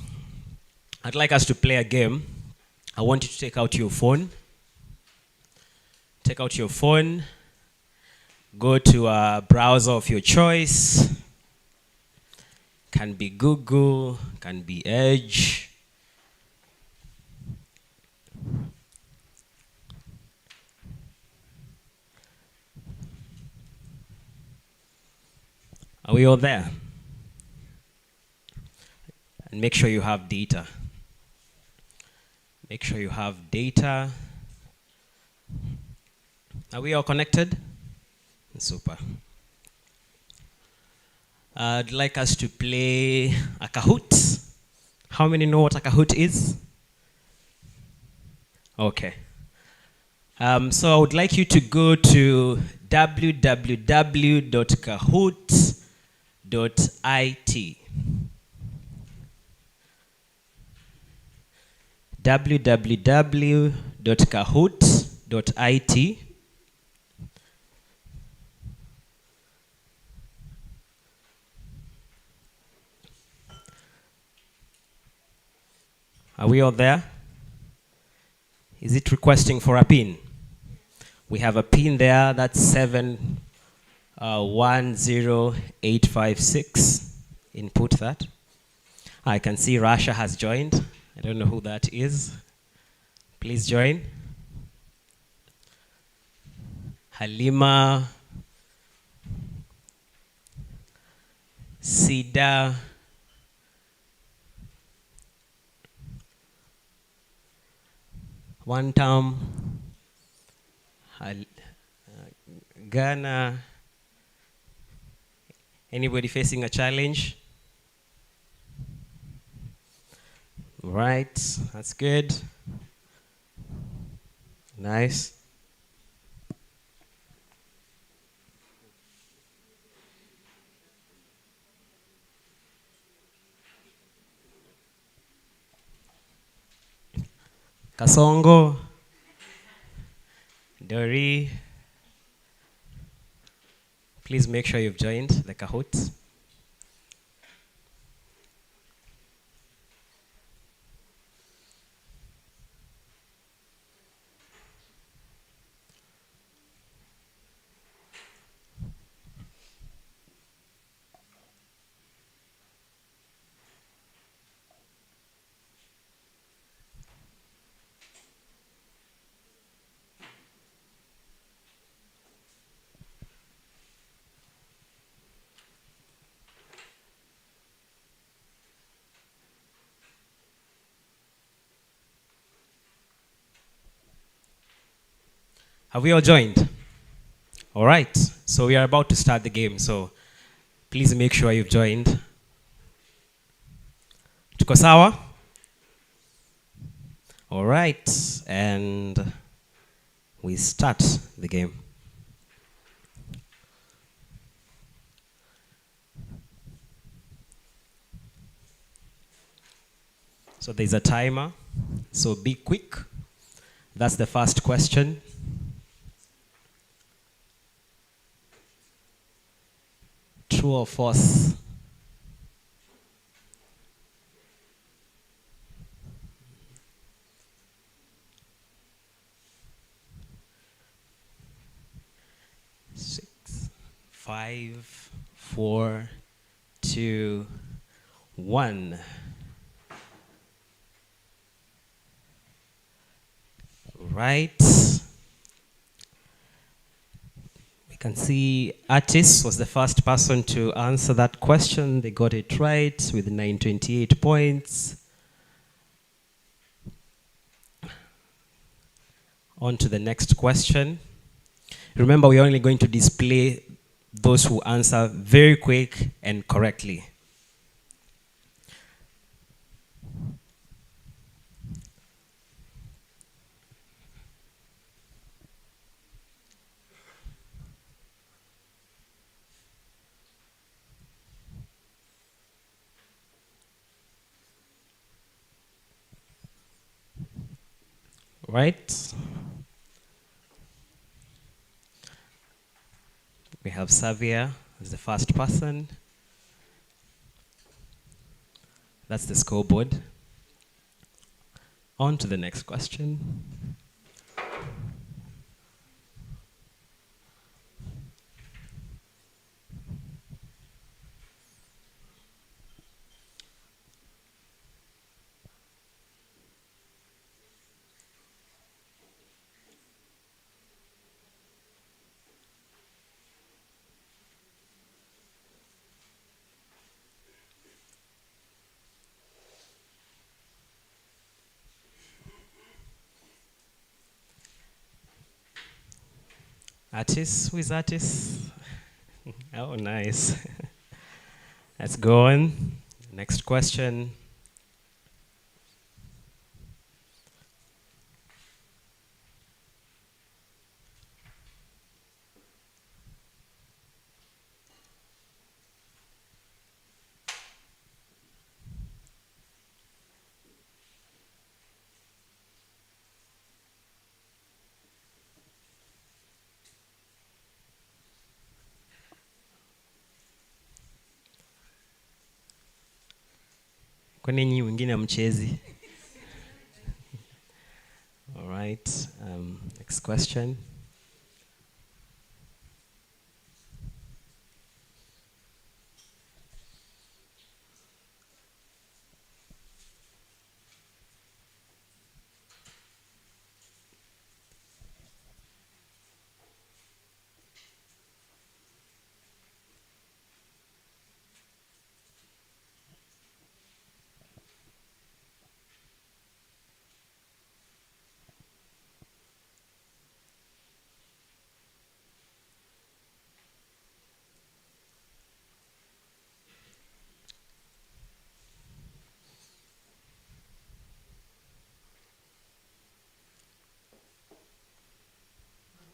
like us to play a game. I want you to take out your phone. Take out your phone. Go to a browser of your choice. Can be Google, can be Edge. Are we all there? And make sure you have data. Make sure you have data. Are we all connected? Super. I'd like us to play a Kahoot. How many know what a Kahoot is? Okay. So I would like you to go to www.kahoot.it. www.kahoot.it. Are we all there? Is it requesting for a pin? We have a pin there, that's 710856. Input that. I can see Russia has joined. I don't know who that is. Please join. Halima, Sida, One Tam, Ghana. Anybody facing a challenge? Right, that's good. Nice. Kasongo, Dori, please make sure you've joined the Kahoot. Have we all joined? All right, so we are about to start the game, so please make sure you've joined. Tuko sawa? All right, and we start the game. So there's a timer, so be quick. That's the first question. True or false? Six, 5, 4, 2, 1. Right. We can see Artis was the first person to answer that question. They got it right with 928 points. On to the next question. Remember, we're only going to display those who answer very quick and correctly. Right? We have Xavier as the first person. That's the scoreboard. On to the next question. Artist, who is artist? Oh, nice. Let's go on. Next question. Kwani nyinyi wengine mchezi? All right. Next question.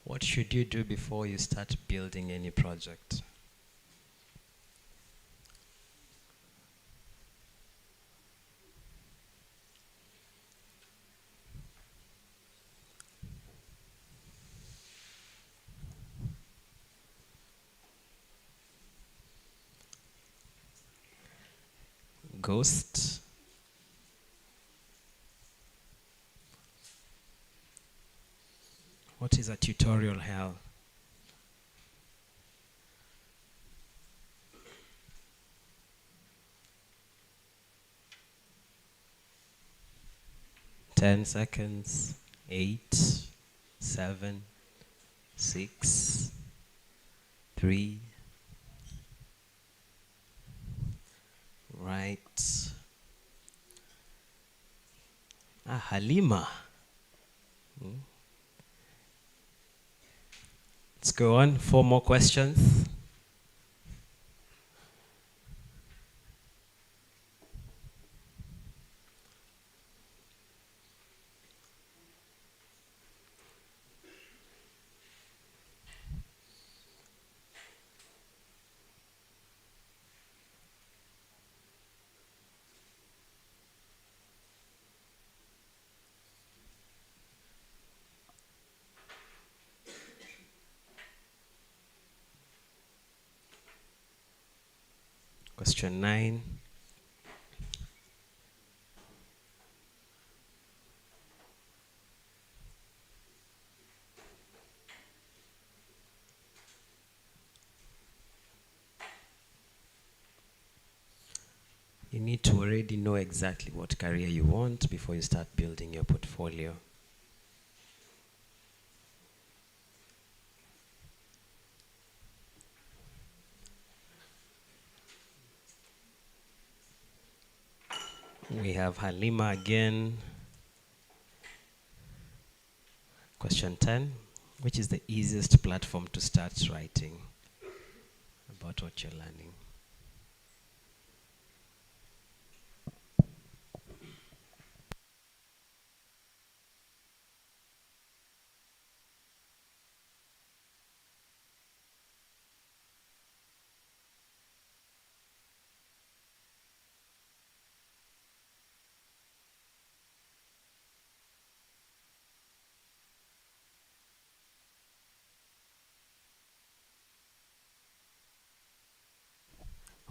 What should you do before you start building any project? Ghost. What is a tutorial hell? Ten seconds. 8, 7, 6, 3. Right. Halima. Let's go on. 4 more questions. Question 9. You need to already know exactly what career you want before you start building your portfolio. We have Halima again. Question 10. Which is the easiest platform to start writing about what you're learning?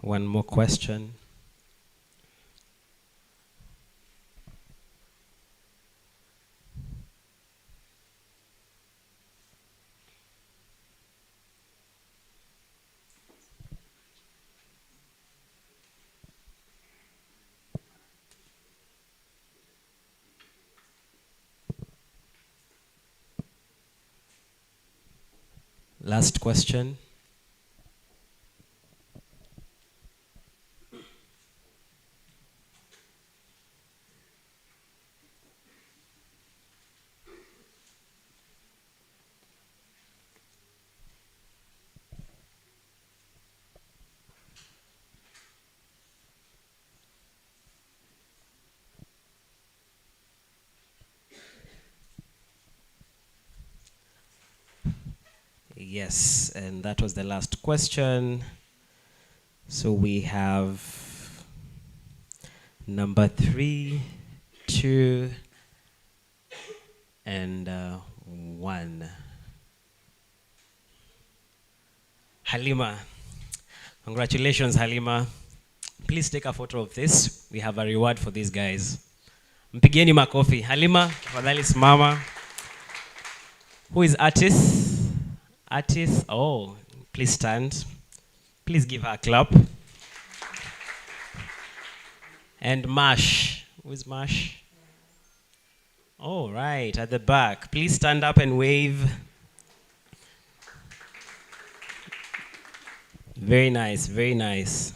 one more question. Last question. Yes, and that was the last question. So we have number 3, 2, and 1. Halima. Congratulations, Halima. Please take a photo of this. We have a reward for these guys. Mpigieni makofi. Halima, tafadhali simama. Who is Artis? Artis, oh, please stand. Please give her a clap. And Mash. Who is Mash? Oh, right, at the back. Please stand up and wave. Very nice, very nice.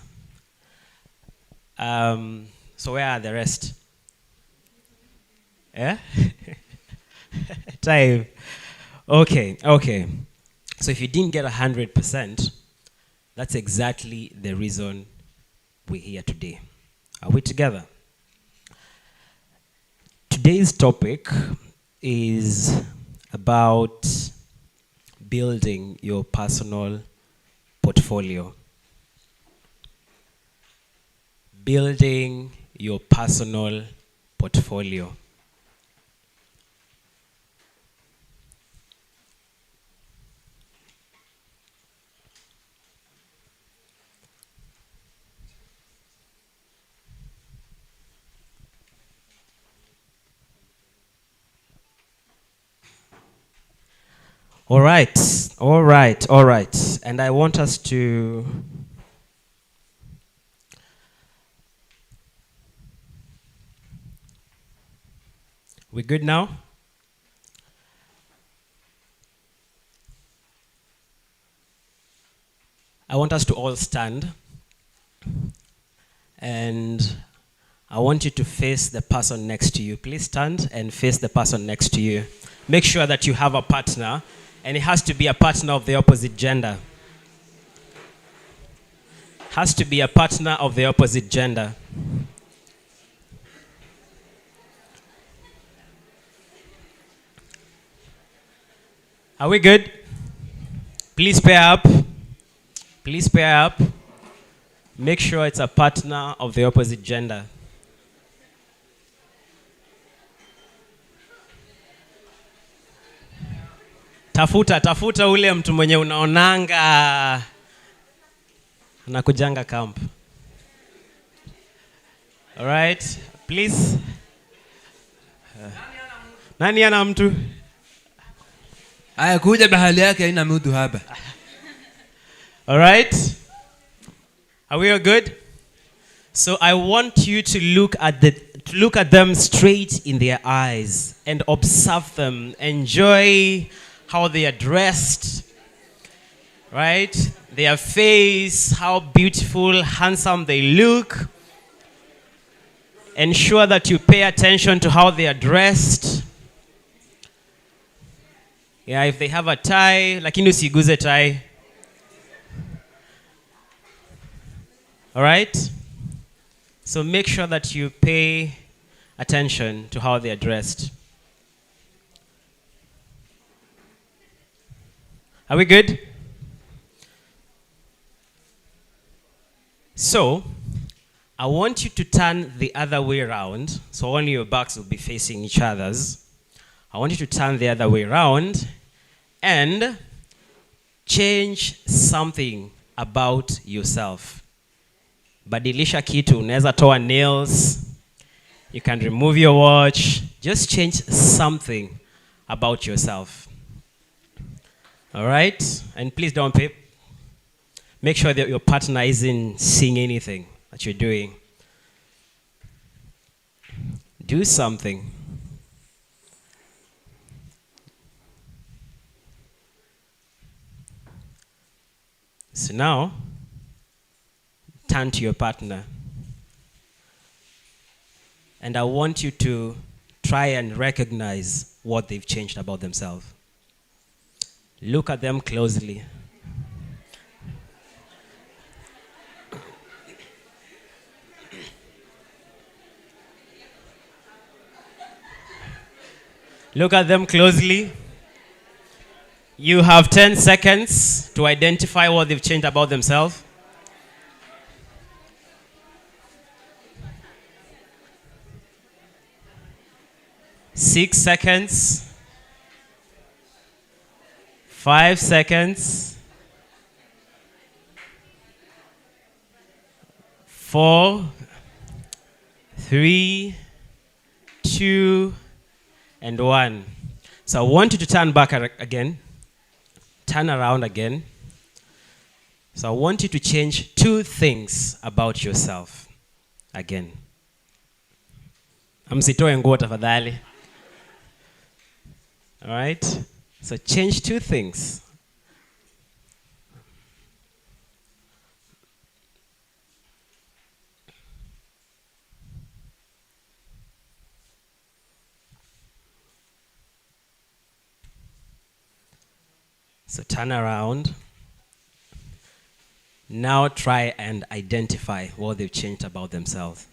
So where are the rest? Yeah? Time. Okay, okay. So if you didn't get 100%, that's exactly the reason we're here today. Are we together? Today's topic is about building your personal portfolio. Building your personal portfolio. All right, all right, all right. And I want us to we good now? I want us to all stand. And I want you to face the person next to you. Please stand and face the person next to you. Make sure that you have a partner, and it has to be a partner of the opposite gender. Has to be a partner of the opposite gender. Are we good? Please pair up. Please pair up. Make sure it's a partner of the opposite gender. Tafuta ule mtu mwenye unaonanga anakujanga camp. All right, please. Nani ana mtu? Aya kuja bahali yake haina mtu hapa. All right. Are we all good? So I want you to look at them straight in their eyes and observe them. Enjoy how they are dressed, right? Their face, how beautiful, handsome they look. Ensure that you pay attention to how they are dressed. Yeah, if they have a tie, lakini usiguze tie. All right? So make sure that you pay attention to how they are dressed. Are we good? So, I want you to turn the other way around. So only your backs will be facing each other's. I want you to turn the other way around and change something about yourself. Badilisha kitu, unaweza toa nails. You can remove your watch. Just change something about yourself. All right? And please don't pay. Make sure that your partner isn't seeing anything that you're doing. Do something. So now, turn to your partner. And I want you to try and recognize what they've changed about themselves. Look at them closely. Look at them closely. You have 10 seconds to identify what they've changed about themselves. 6 seconds. 5 seconds. 4, 3, 2, and 1. So I want you to turn back again. Turn around again. So I want you to change 2 things about yourself again. Msitoe nguo tafadhali. All right? So change 2 things. So turn around. Now try and identify what they've changed about themselves.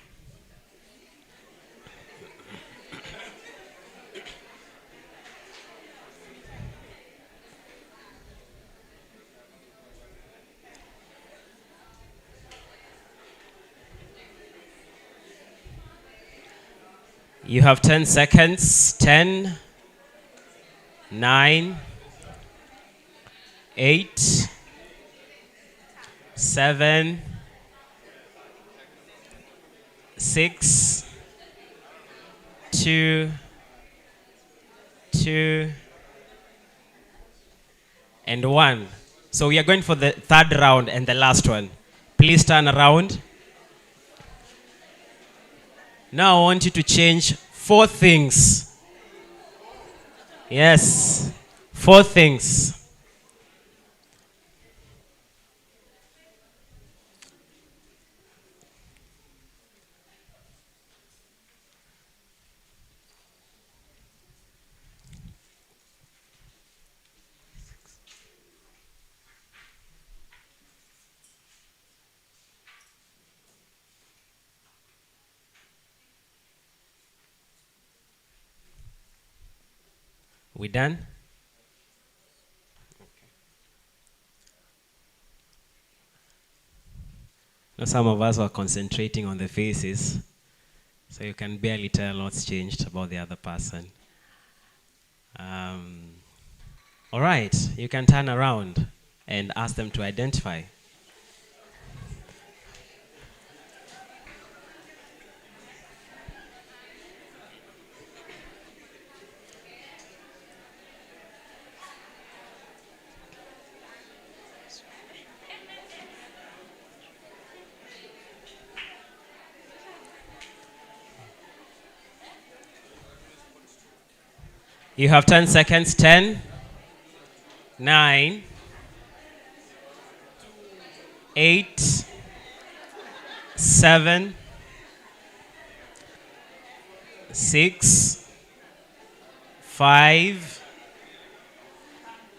You have 10 seconds. 10, 9, 8, 7, 6, 2, and 1. So we are going for the 3rd round and the last one. Please turn around. Now I want you to change 4 things. Yes, 4 things. We done? Now some of us are concentrating on the faces, so you can barely tell what's changed about the other person. All right, you can turn around and ask them to identify. You have 10 seconds. 10, 9, 8, 7, 6, 5,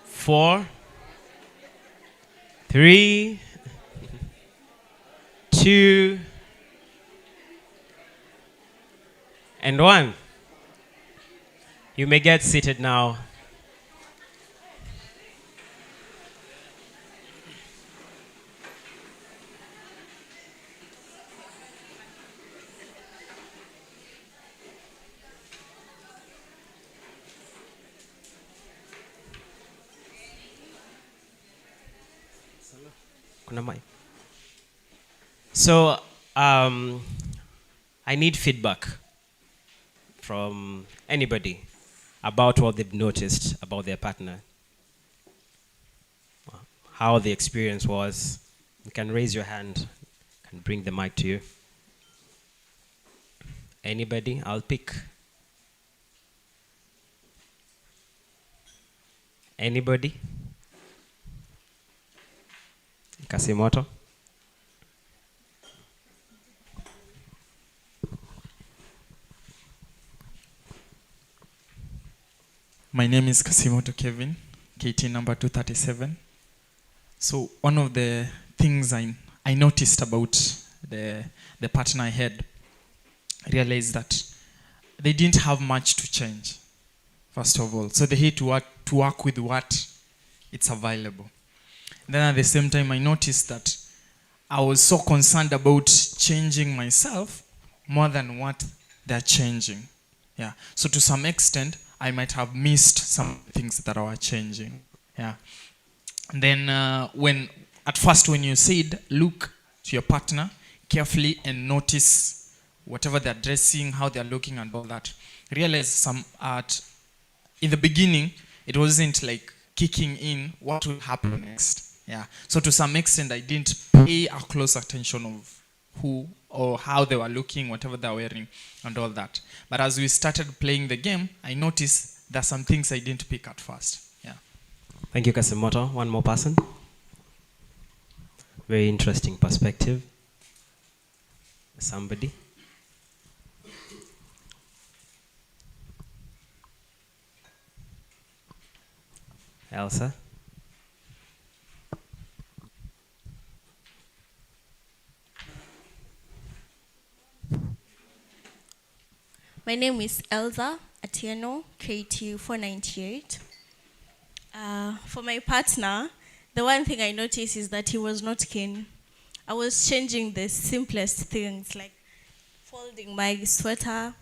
4, 3, 2, and 1. You may get seated now. So I need feedback from anybody about what they've noticed about their partner, how the experience was. You can raise your hand, I can bring the mic to you. Anybody? I'll pick. Anybody? Kasimoto? My name is Kasimoto Kevin, KT number 237. So one of the things I noticed about the partner I had, I realized that they didn't have much to change, first of all. So they had to work with what it's available. Then at the same time, I noticed that I was so concerned about changing myself more than what they're changing. Yeah. So to some extent, I might have missed some things that are changing. Yeah. And then at first when you said, look to your partner carefully and notice whatever they're dressing, how they're looking and all that. Realize in the beginning, it wasn't like kicking in what will happen next. Yeah. So to some extent, I didn't pay a close attention of who or how they were looking, whatever they're wearing and all that. But as we started playing the game, I noticed there are some things I didn't pick at first. Yeah. Thank you, Kasimoto. One more person. Very interesting perspective. Somebody. Elsa. My name is Elsa Atieno, KT 498. For my partner, the one thing I noticed is that he was not keen. I was changing the simplest things, like folding my sweater,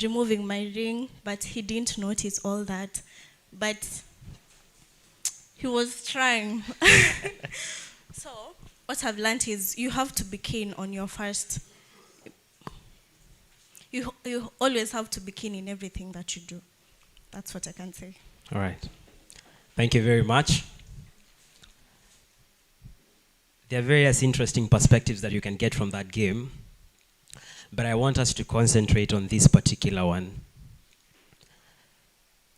removing my ring, but he didn't notice all that. But he was trying. So what I've learned is you have to be keen on your first. You always have to be keen in everything that you do. That's what I can say. All right. Thank you very much. There are various interesting perspectives that you can get from that game, but I want us to concentrate on this particular one.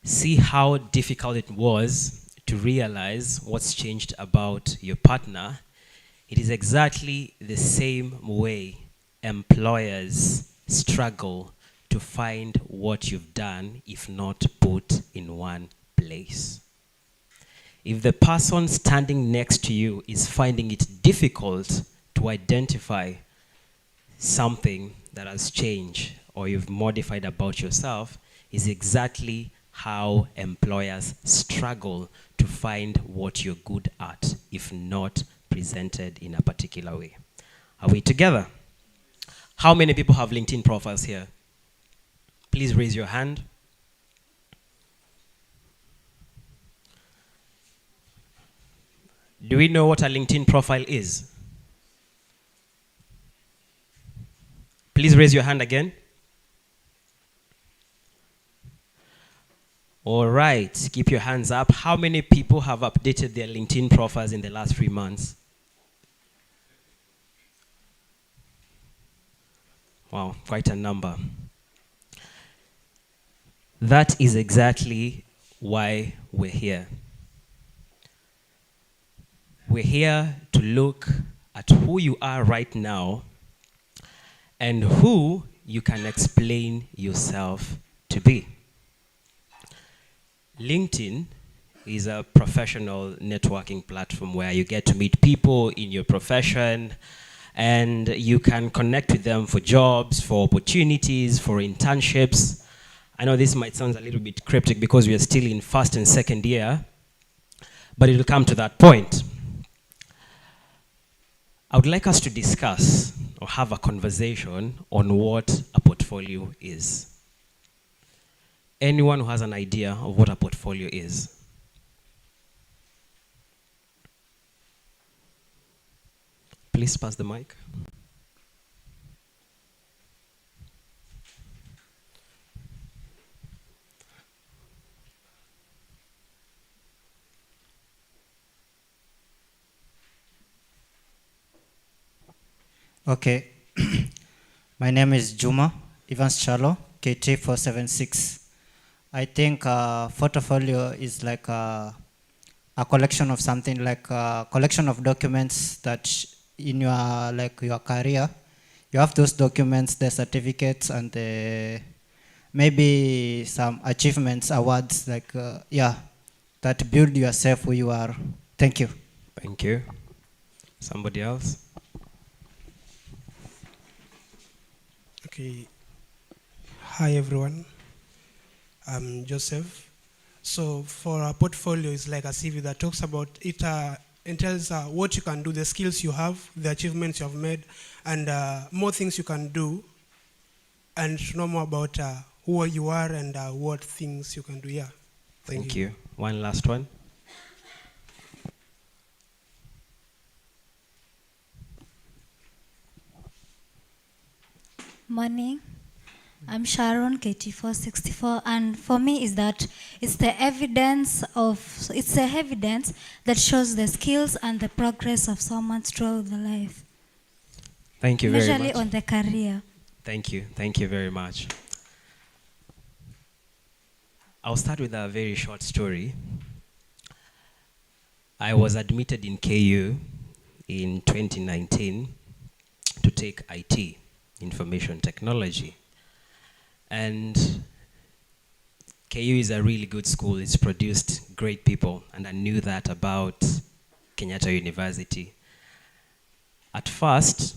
See how difficult it was to realize what's changed about your partner. It is exactly the same way employers struggle to find what you've done if not put in one place. If the person standing next to you is finding it difficult to identify something that has changed or you've modified about yourself, is exactly how employers struggle to find what you're good at if not presented in a particular way. Are we together? How many people have LinkedIn profiles here? Please raise your hand. Do we know what a LinkedIn profile is? Please raise your hand again. All right, keep your hands up. How many people have updated their LinkedIn profiles in the last 3 months? Wow, quite a number. That is exactly why we're here. We're here to look at who you are right now and who you can explain yourself to be. LinkedIn is a professional networking platform where you get to meet people in your profession and you can connect with them for jobs, for opportunities, for internships. I know this might sound a little bit cryptic because we are still in first and second year, but it will come to that point. I would like us to discuss or have a conversation on what a portfolio is. Anyone who has an idea of what a portfolio is? Please pass the mic. Okay. My name is Juma Evans Chalo, KT476. I think portfolio is like a collection of something, like a collection of documents that in your like your career, you have those documents, the certificates, and the maybe some achievements, awards, like yeah, that build yourself who you are. Thank you. Thank you. Somebody else? Okay. Hi, everyone. I'm Joseph. So for our portfolio, it's like a CV that talks about it. It tells what you can do, the skills you have, the achievements you have made, and more things you can do, and to know more about who you are and what things you can do. Yeah. Thank you. One last one. Morning. I'm Sharon, KT464, and for me is that it's the evidence that shows the skills and the progress of someone throughout the life. Thank you very much. Usually on the career. Thank you. Thank you very much. I'll start with a very short story. I was admitted in KU in 2019 to take IT, Information Technology. And KU is a really good school. It's produced great people, and I knew that about Kenyatta University. At first,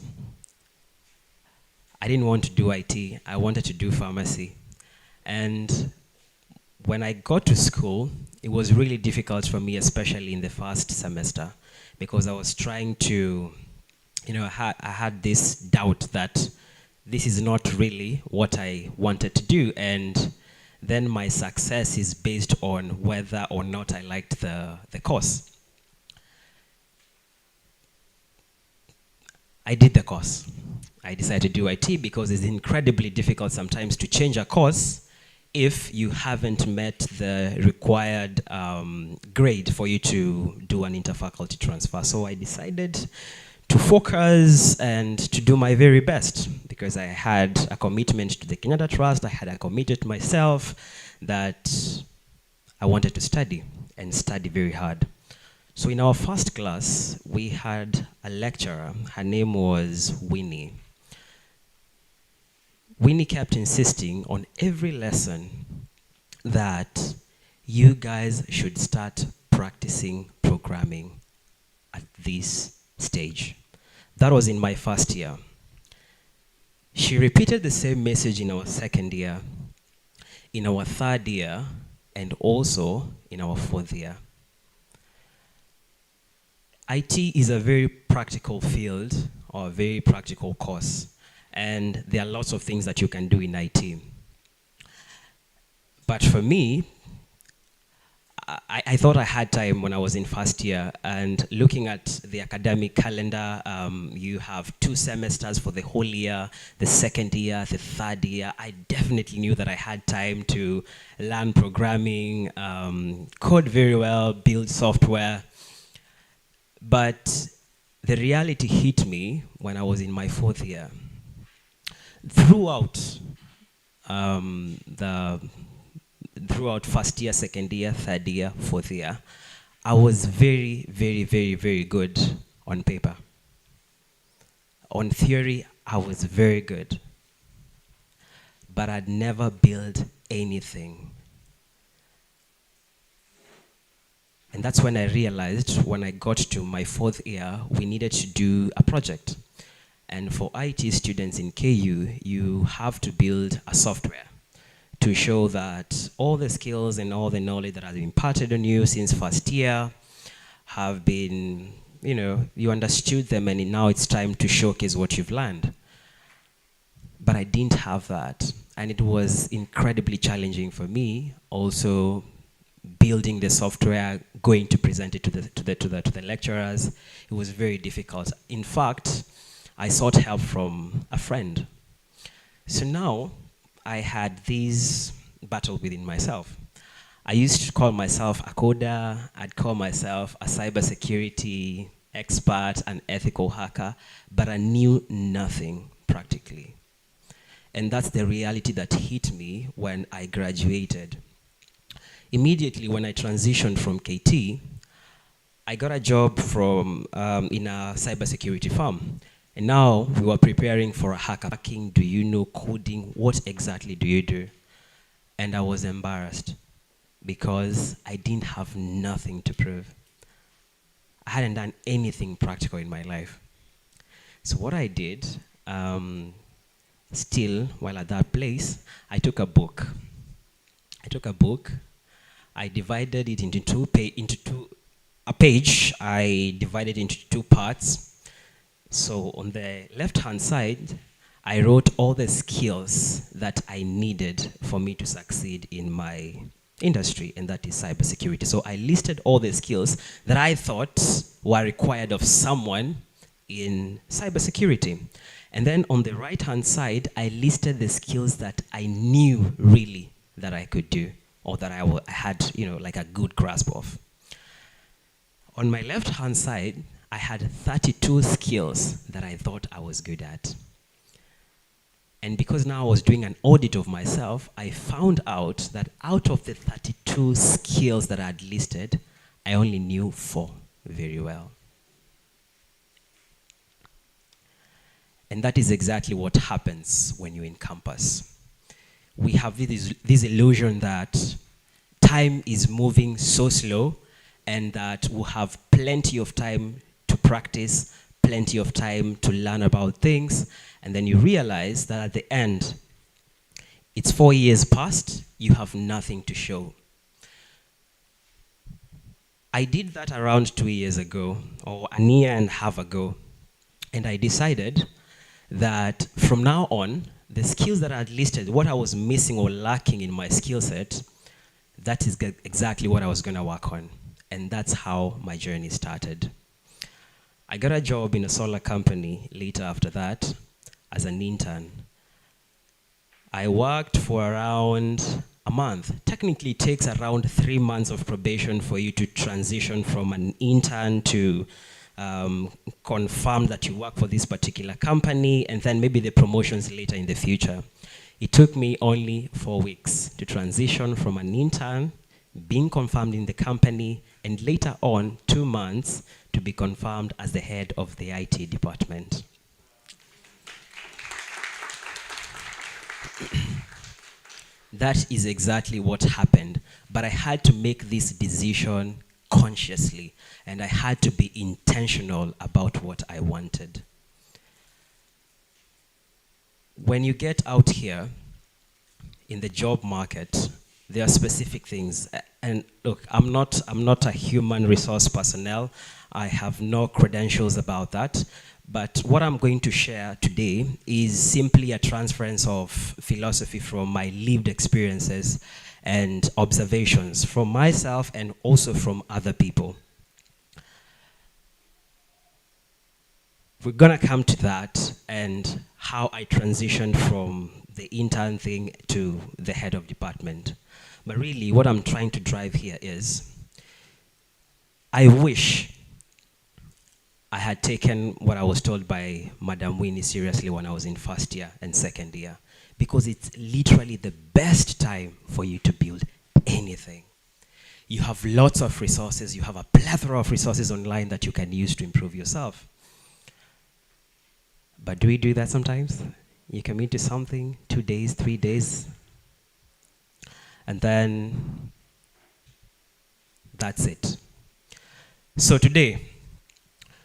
I didn't want to do IT. I wanted to do pharmacy. And when I got to school, it was really difficult for me, especially in the first semester, because I was trying to, I had this doubt that this is not really what I wanted to do. And then my success is based on whether or not I liked the course. I did the course. I decided to do IT because it's incredibly difficult sometimes to change a course if you haven't met the required grade for you to do an interfaculty transfer. So I decided to focus and to do my very best because I had a commitment to the Kenyatta Trust. I had a commitment to myself that I wanted to study and study very hard. So in our first class, we had a lecturer. Her name was Winnie. Winnie kept insisting on every lesson that you guys should start practicing programming at this stage. That was in my first year. She repeated the same message in our second year, in our third year, and also in our fourth year. IT is a very practical field or a very practical course, and there are lots of things that you can do in IT. But for me, I thought I had time when I was in first year, and looking at the academic calendar, you have 2 semesters for the whole year, the second year, the third year. I definitely knew that I had time to learn programming, code very well, build software. But the reality hit me when I was in my fourth year. Throughout throughout first year, second year, third year, fourth year, I was very, very, very, very good on paper. On theory, I was very good. But I'd never built anything. And that's when I realized, when I got to my fourth year, we needed to do a project. And for IT students in KU, you have to build a software to show that all the skills and all the knowledge that has been imparted on you since first year have been, you understood them, and now it's time to showcase what you've learned. But I didn't have that. And it was incredibly challenging for me, also building the software, going to present it to the lecturers. It was very difficult. In fact, I sought help from a friend. So now I had this battle within myself. I used to call myself a coder. I'd call myself a cybersecurity expert, an ethical hacker, but I knew nothing practically. And that's the reality that hit me when I graduated. Immediately when I transitioned from KT, I got a job in a cybersecurity firm. And now we were preparing for a hacking. Do you know coding? What exactly do you do? And I was embarrassed because I didn't have nothing to prove. I hadn't done anything practical in my life. So what I did, still while at that place, I took a book. I divided it into a page. I divided it into two parts. So on the left-hand side, I wrote all the skills that I needed for me to succeed in my industry, and that is cybersecurity. So I listed all the skills that I thought were required of someone in cybersecurity. And then on the right-hand side, I listed the skills that I knew really that I could do, or that I had, like a good grasp of. On my left-hand side, I had 32 skills that I thought I was good at. And because now I was doing an audit of myself, I found out that out of the 32 skills that I had listed, I only knew 4 very well. And that is exactly what happens when you're in campus. We have this illusion that time is moving so slow and that we'll have plenty of time to practice, plenty of time to learn about things, and then you realize that at the end, it's 4 years past, you have nothing to show. I did that around 2 years ago, or a year and a half ago, and I decided that from now on, the skills that I had listed, what I was missing or lacking in my skill set, that is exactly what I was going to work on. And that's how my journey started. I got a job in a solar company later after that as an intern. I worked for around a month. Technically, it takes around 3 months of probation for you to transition from an intern to confirm that you work for this particular company, and then maybe the promotions later in the future. It took me only 4 weeks to transition from an intern, being confirmed in the company, and later on 2 months to be confirmed as the head of the IT department. That is exactly what happened, but I had to make this decision consciously, and I had to be intentional about what I wanted. When you get out here in the job market, there are specific things. And look, I'm not a human resource personnel. I have no credentials about that. But what I'm going to share today is simply a transference of philosophy from my lived experiences and observations from myself and also from other people. We're gonna come to that and how I transitioned from the intern thing to the head of department. But really, what I'm trying to drive here is, I wish I had taken what I was told by Madam Winnie seriously when I was in first year and second year, because it's literally the best time for you to build anything. You have lots of resources, you have a plethora of resources online that you can use to improve yourself. But do we do that sometimes? You commit to something, 2 days, 3 days, and then that's it. So today,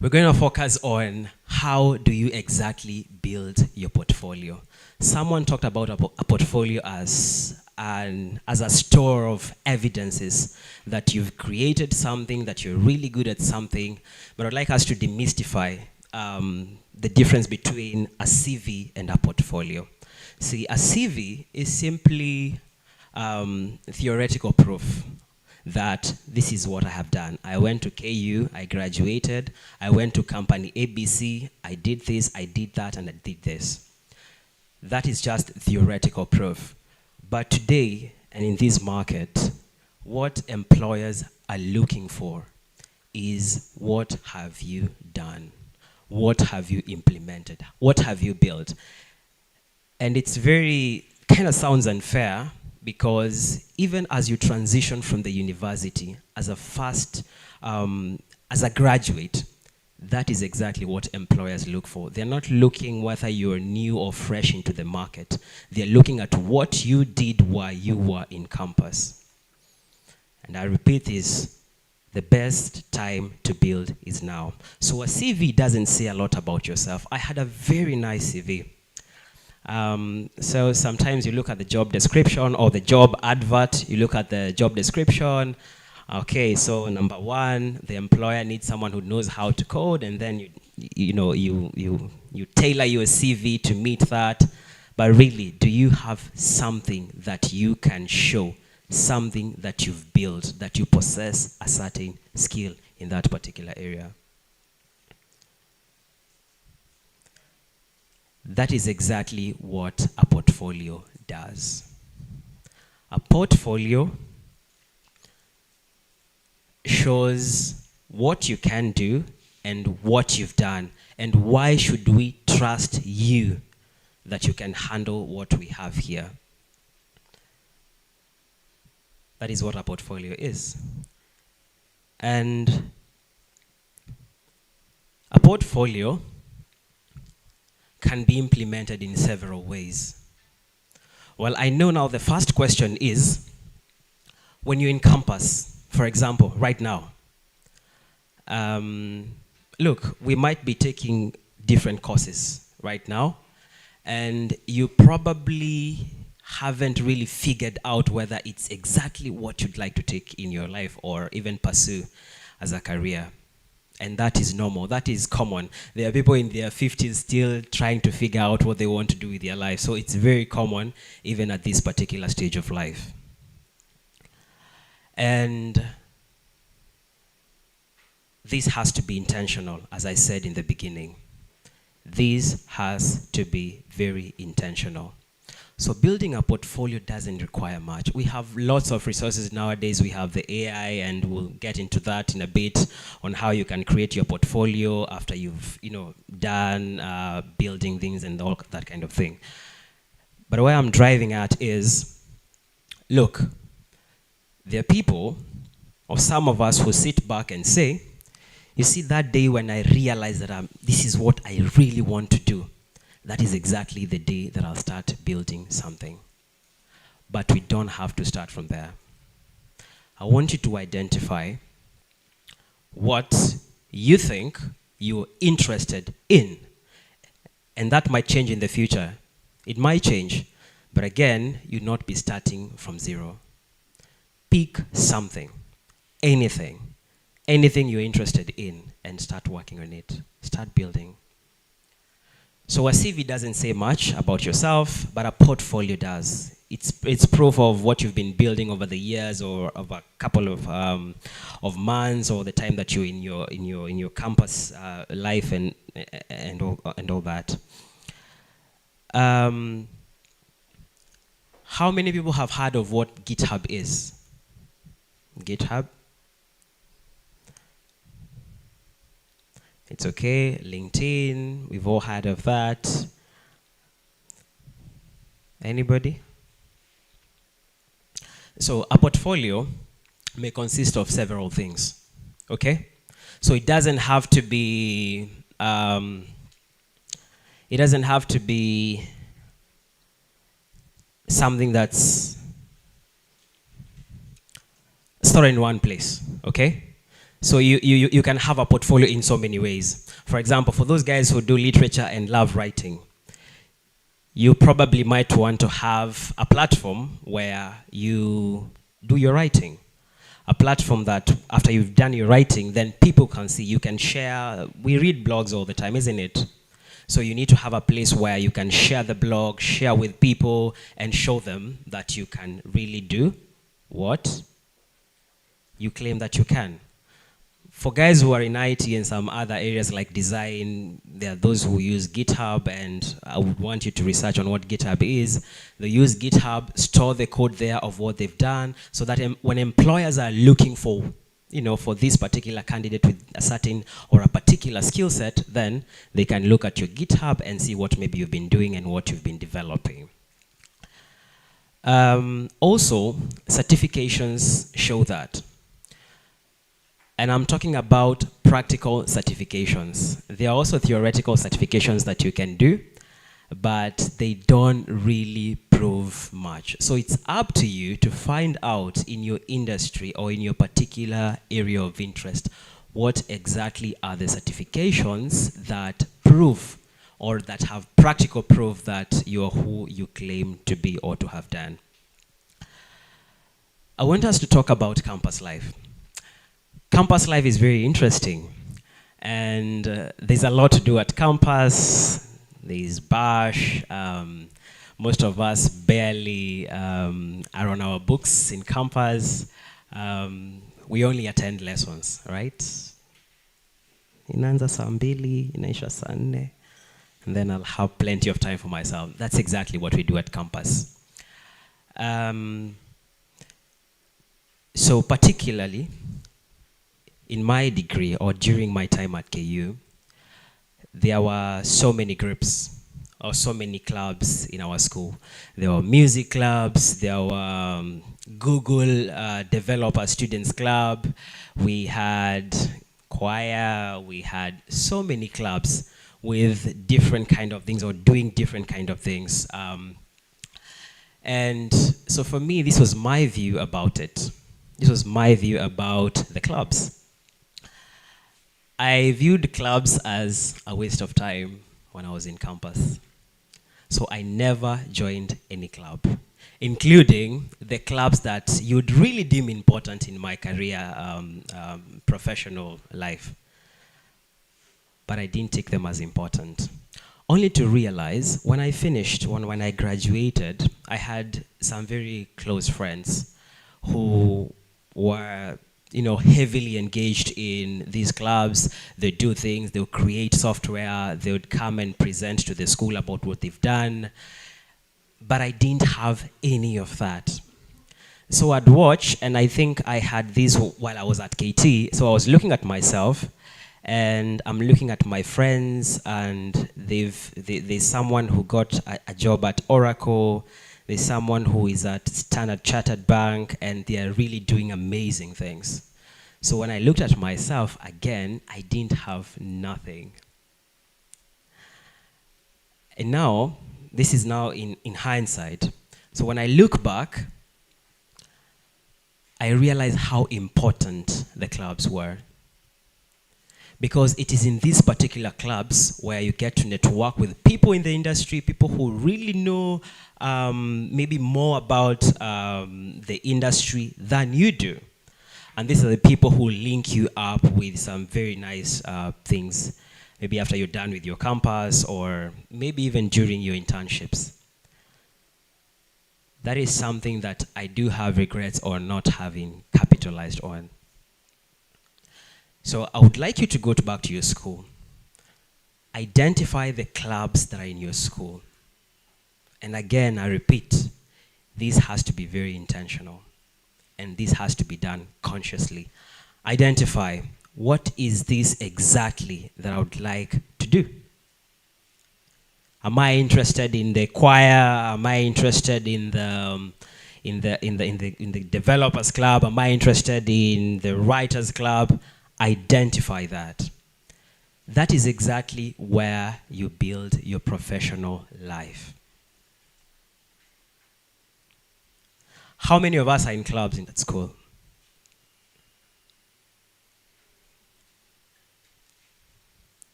we're going to focus on how do you exactly build your portfolio. Someone talked about a portfolio as a store of evidences that you've created something, that you're really good at something, but I'd like us to demystify the difference between a CV and a portfolio. See, a CV is simply theoretical proof that this is what I have done. I went to KU, I graduated, I went to company ABC, I did this, I did that, and I did this. That is just theoretical proof. But today, and in this market, what employers are looking for is what have you done? What have you implemented? What have you built? And it's very, kind of sounds unfair because even as you transition from the university as a as a graduate, that is exactly what employers look for. They're not looking whether you're new or fresh into the market. They're looking at what you did while you were in campus. And I repeat this, the best time to build is now. So a CV doesn't say a lot about yourself. I had a very nice CV. So sometimes you look at the job description or the job advert, you look at the job description. Okay, so number one, the employer needs someone who knows how to code, and then you tailor your CV to meet that. But really, do you have something that you can show, something that you've built, that you possess a certain skill in that particular area? That is exactly what a portfolio does. A portfolio shows what you can do and what you've done, and why should we trust you that you can handle what we have here. That is what a portfolio is. And a portfolio can be implemented in several ways. Well, I know now the first question is, when you're in campus, for example, right now, look, we might be taking different courses right now, and you probably haven't really figured out whether it's exactly what you'd like to take in your life or even pursue as a career. And that is normal, that is common. There are people in their 50s still trying to figure out what they want to do with their life. So it's very common, even at this particular stage of life. And this has to be intentional, as I said in the beginning. This has to be very intentional. So building a portfolio doesn't require much. We have lots of resources nowadays. We have the AI, and we'll get into that in a bit on how you can create your portfolio after you've done building things and all that kind of thing. But where I'm driving at is, look, there are people, or some of us, who sit back and say, you see, that day when I realize that this is what I really want to do, that is exactly the day that I'll start building something. But we don't have to start from there. I want you to identify what you think you're interested in. And that might change in the future. It might change. But again, you'll not be starting from zero. Pick something, anything you're interested in, and start working on it. Start building. So a CV doesn't say much about yourself, but a portfolio does. It's proof of what you've been building over the years, or of a couple of months, or the time that you're in your campus life and all that. How many people have heard of what GitHub is? GitHub? It's okay. LinkedIn, we've all heard of that. Anybody? So a portfolio may consist of several things, okay? So it doesn't have to be, something that's stored in one place, okay? So you can have a portfolio in so many ways. For example, for those guys who do literature and love writing, you probably might want to have a platform where you do your writing. A platform that after you've done your writing, then people can see, you can share. We read blogs all the time, isn't it? So you need to have a place where you can share the blog, share with people, and show them that you can really do what you claim that you can. For guys who are in IT and some other areas like design, there are those who use GitHub, and I would want you to research on what GitHub is. They use GitHub, store the code there of what they've done, so that when employers are looking for for this particular candidate with a certain or a particular skill set, then they can look at your GitHub and see what maybe you've been doing and what you've been developing. Also, certifications show that. And I'm talking about practical certifications. There are also theoretical certifications that you can do, but they don't really prove much. So it's up to you to find out in your industry or in your particular area of interest what exactly are the certifications that prove or that have practical proof that you're who you claim to be or to have done. I want us to talk about campus life. Campus life is very interesting, and there's a lot to do at campus. There's bash. Most of us barely are on our books in campus. We only attend lessons, right? Inaanza saa mbili, inaisha saa nne, and then I'll have plenty of time for myself. That's exactly what we do at campus. So particularly, in my degree or during my time at KU, there were so many groups or so many clubs in our school. There were music clubs, there were Google Developer Students Club, we had choir, we had so many clubs with different kind of things or doing different kind of things. And so for me, this was my view about it. This was my view about the clubs. I viewed clubs as a waste of time when I was in campus. So I never joined any club, including the clubs that you'd really deem important in my career, professional life. But I didn't take them as important. Only to realize when I finished, when I graduated, I had some very close friends who were heavily engaged in these clubs. They do things, they'll create software, they would come and present to the school about what they've done. But I didn't have any of that. So I'd watch, and I think I had this while I was at KT. So I was looking at myself, and I'm looking at my friends, and there's someone who got a job at Oracle. There's someone who is at Standard Chartered Bank, and they are really doing amazing things. So when I looked at myself, again, I didn't have nothing. And now, this is now in hindsight. So when I look back, I realize how important the clubs were. Because it is in these particular clubs where you get to network with people in the industry, people who really know maybe more about the industry than you do. And these are the people who link you up with some very nice things, maybe after you're done with your campus or maybe even during your internships. That is something that I do have regrets on not having capitalized on. So I would like you to go back to your school. Identify the clubs that are in your school. And again, I repeat, this has to be very intentional. And this has to be done consciously. Identify, what is this exactly that I would like to do? Am I interested in the choir? Am I interested in the developers club? Am I interested in the writers club? Identify that. That is exactly where you build your professional life. How many of us are in clubs in that school?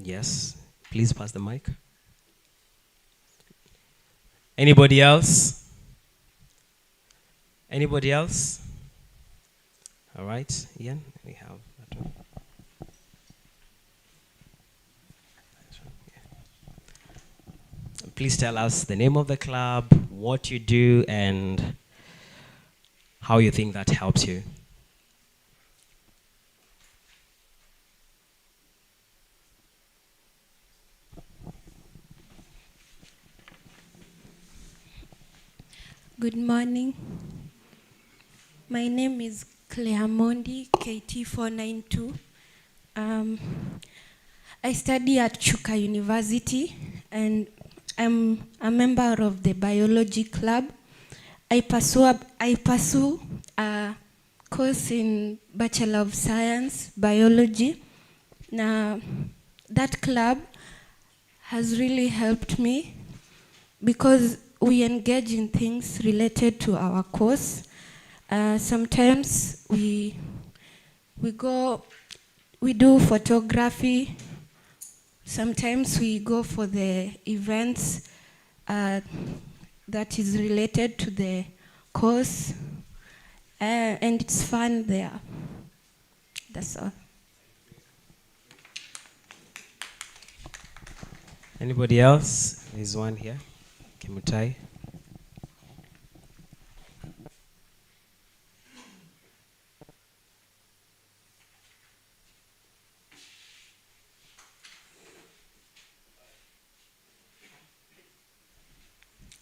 Yes, please pass the mic. Anybody else? Anybody else? All right, Ian, we have that one. Please tell us the name of the club, what you do, and how you think that helps you. Good morning. My name is Claire Mondi, KT492. I study at Chuka University and I'm a member of the biology club. I pursue a course in Bachelor of Science, Biology. Now, that club has really helped me because we engage in things related to our course. Sometimes we do photography. Sometimes we go for the events that is related to the course, and it's fun there. That's all. Anybody else? There's one here. Kimutai.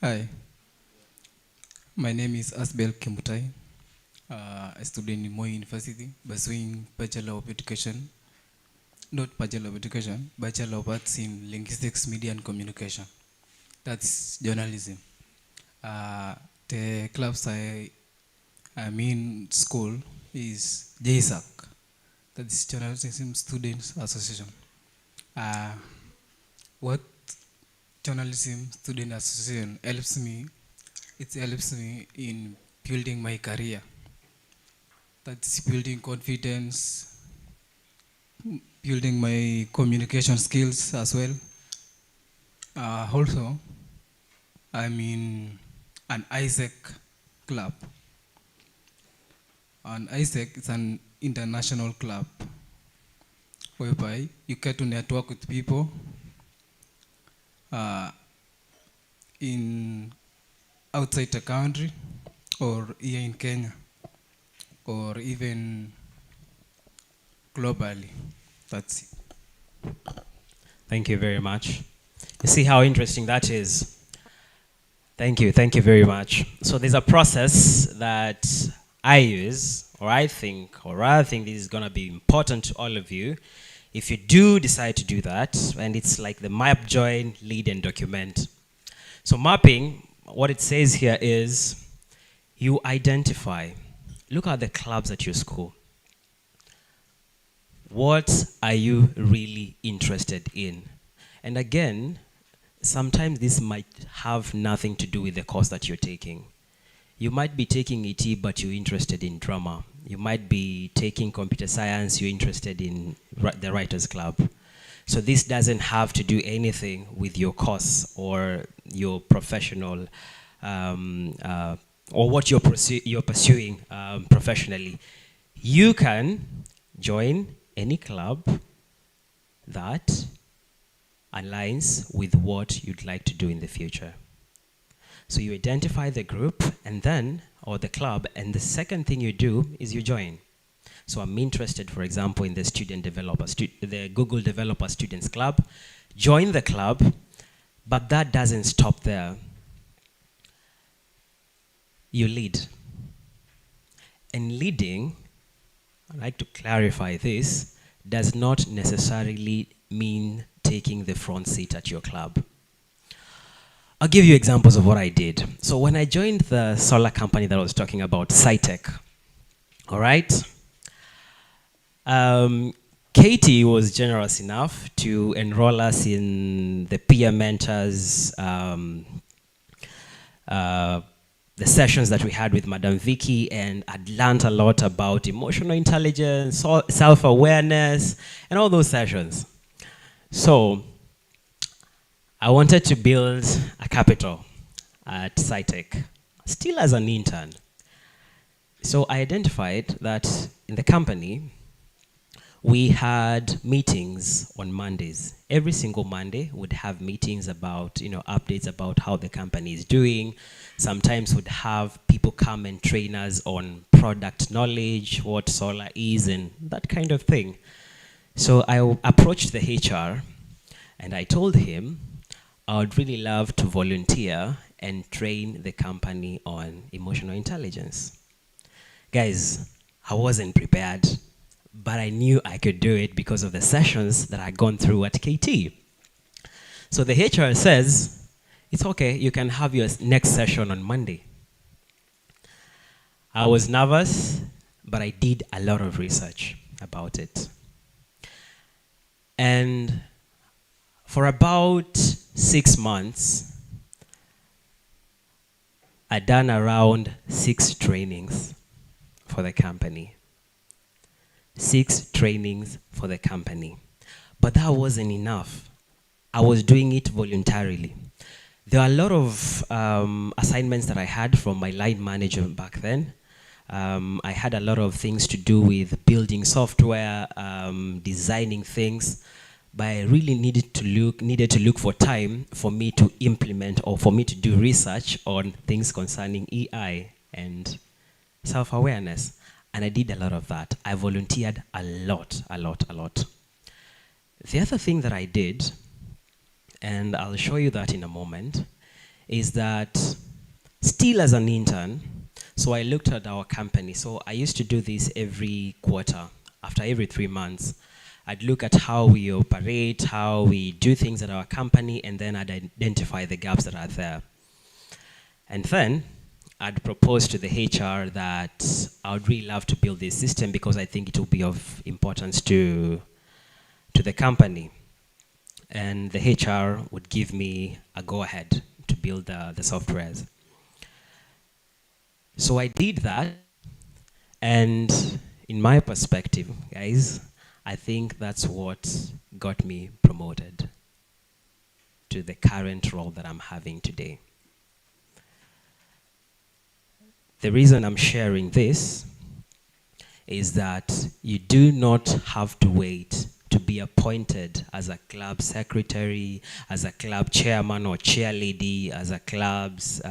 Hi, my name is Asbel Kimutai. I studied in Moi University, pursuing Bachelor of Education, not Bachelor of Education, Bachelor of Arts in Linguistics, Media and Communication. That's journalism. The clubs I'm in school is JSAC, that is Journalism Students Association. What Journalism Student Association helps me, it helps me in building my career. That's building confidence, building my communication skills as well. Also, I'm in an ISEC club. And ISEC is an international club whereby you get to network with people in outside the country or here in Kenya or even globally. That's it. Thank you very much. You see how interesting that is. Thank you very much. So there's a process that I use, or I think this is gonna be important to all of you if you do decide to do that, and it's like the map, join, lead, and document. So mapping, what it says here is you identify, look at the clubs at your school. What are you really interested in? And again, sometimes this might have nothing to do with the course that you're taking. You might be taking ET, but you're interested in drama. You might be taking computer science, you're interested in the Writers Club. So this doesn't have to do anything with your course or your professional, or what you're pursuing professionally. You can join any club that aligns with what you'd like to do in the future. So you identify the group and then, or the club, and the second thing you do is you join. So I'm interested, for example, in the the Google Developer Students Club. Join the club, but that doesn't stop there. You lead. And leading, I'd like to clarify this, does not necessarily mean taking the front seat at your club. I'll give you examples of what I did. So when I joined the solar company that I was talking about, SciTech, all right? Katie was generous enough to enroll us in the peer mentors, the sessions that we had with Madam Vicky, and I'd learned a lot about emotional intelligence, self-awareness, and all those sessions. So I wanted to build a capital at SciTech, still as an intern. So I identified that in the company, we had meetings on Mondays. Every single Monday would have meetings about, updates about how the company is doing. Sometimes would have people come and train us on product knowledge, what solar is, and that kind of thing. So I approached the HR and I told him I would really love to volunteer and train the company on emotional intelligence. Guys, I wasn't prepared, but I knew I could do it because of the sessions that I'd gone through at KT. So the HR says, it's okay, you can have your next session on Monday. I was nervous, but I did a lot of research about it. And for about 6 months, I'd done around 6 trainings for the company. 6 trainings for the company. But that wasn't enough. I was doing it voluntarily. There are a lot of assignments that I had from my line manager back then. I had a lot of things to do with building software, designing things, but I really needed to look for time for me to implement or for me to do research on things concerning EI and self-awareness. And I did a lot of that. I volunteered a lot. The other thing that I did, and I'll show you that in a moment, is that still as an intern, so I looked at our company. So I used to do this every quarter, after every 3 months. I'd look at how we operate, how we do things at our company, and then I'd identify the gaps that are there. And then I'd propose to the HR that I would really love to build this system because I think it will be of importance to the company. And the HR would give me a go-ahead to build the softwares. So I did that, and in my perspective, guys, I think that's what got me promoted to the current role that I'm having today. The reason I'm sharing this is that you do not have to wait to be appointed as a club secretary, as a club chairman or chairlady, as a club's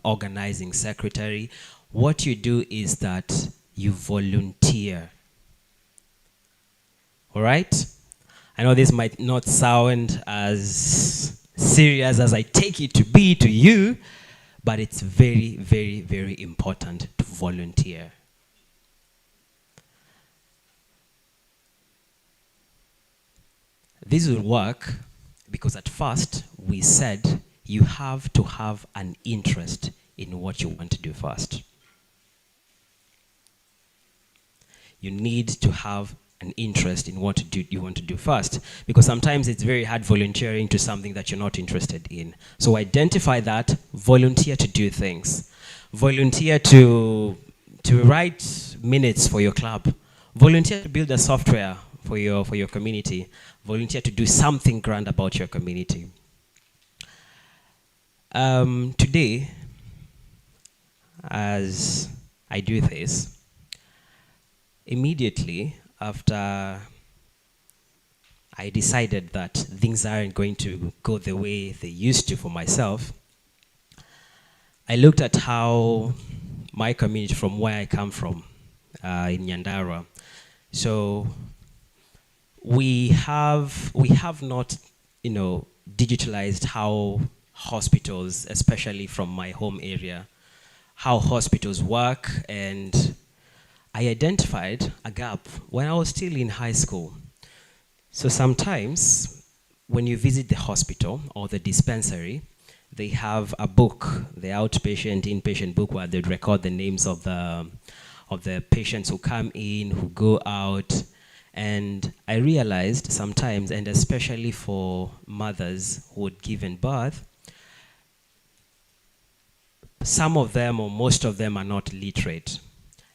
organizing secretary. What you do is that you volunteer. All right? I know this might not sound as serious as I take it to be to you, but it's very, very, very important to volunteer. This will work because at first we said you have to have an interest in what you want to do first. You need to have an interest in what you want to do first, because sometimes it's very hard volunteering to something that you're not interested in. So identify that, volunteer to do things. Volunteer to write minutes for your club. Volunteer to build a software for your community. Volunteer to do something grand about your community. Today, as I do this, immediately after I decided that things aren't going to go the way they used to for myself, I looked at how my community, from where I come from, in Nyandarua. So we have not, digitalized how hospitals, especially from my home area, how hospitals work, and I identified a gap when I was still in high school. So sometimes when you visit the hospital or the dispensary, they have a book, the outpatient, inpatient book, where they record the names of the patients who come in, who go out. And I realized sometimes, and especially for mothers who had given birth, some of them or most of them are not literate.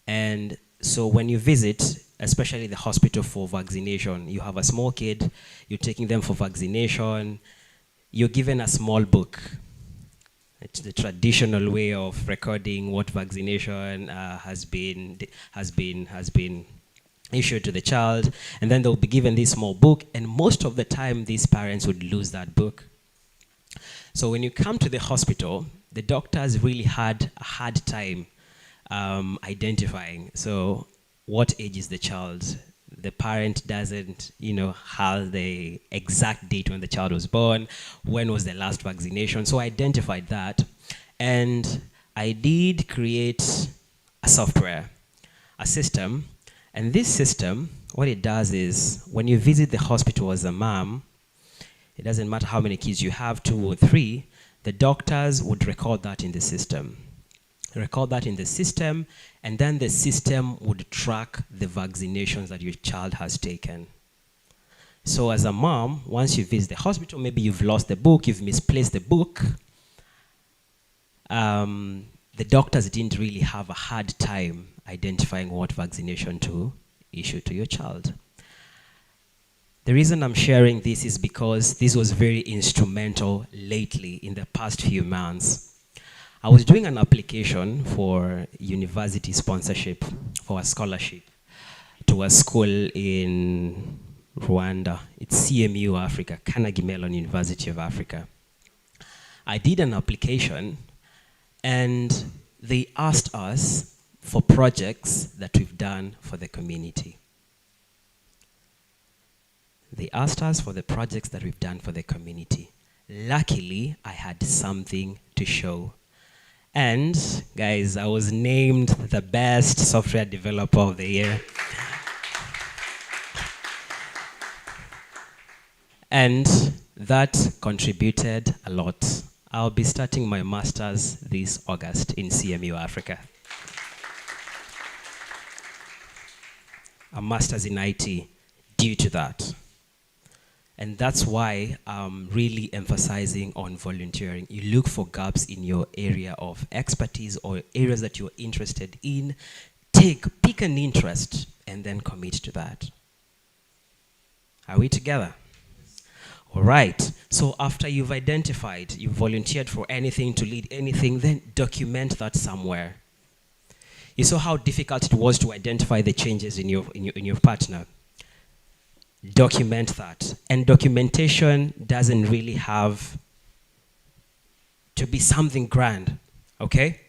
And so when you visit, especially the hospital for vaccination, you have a small kid, you're taking them for vaccination, you're given a small book. It's the traditional way of recording what vaccination has been issued to the child, and then they'll be given this small book, and most of the time these parents would lose that book. So when you come to the hospital, the doctors really had a hard time identifying. So what age is the child? The parent doesn't, have the exact date when the child was born, when was the last vaccination. So I identified that, and I did create a software. a system. And this system, what it does is, when you visit the hospital as a mom, it doesn't matter how many kids you have, 2 or 3, the doctors would record that in the system. Record that in the system, and then the system would track the vaccinations that your child has taken. So as a mom, once you visit the hospital, maybe you've lost the book, you've misplaced the book, the doctors didn't really have a hard time identifying what vaccination to issue to your child. The reason I'm sharing this is because this was very instrumental lately in the past few months. I was doing an application for university sponsorship for a scholarship to a school in Rwanda. It's CMU Africa, Carnegie Mellon University of Africa. I did an application and they asked us for projects that we've done for the community. They asked us for the projects that we've done for the community. Luckily, I had something to show. And guys, I was named the best software developer of the year. And that contributed a lot. I'll be starting my master's this August in CMU Africa. A master's in IT due to that. And that's why I'm really emphasizing on volunteering. You look for gaps in your area of expertise or areas that you're interested in. Pick an interest and then commit to that. Are we together? All right. So after you've identified, you've volunteered for anything, to lead anything, then document that somewhere. You saw how difficult it was to identify the changes in your partner. Document that. And documentation doesn't really have to be something grand, okay?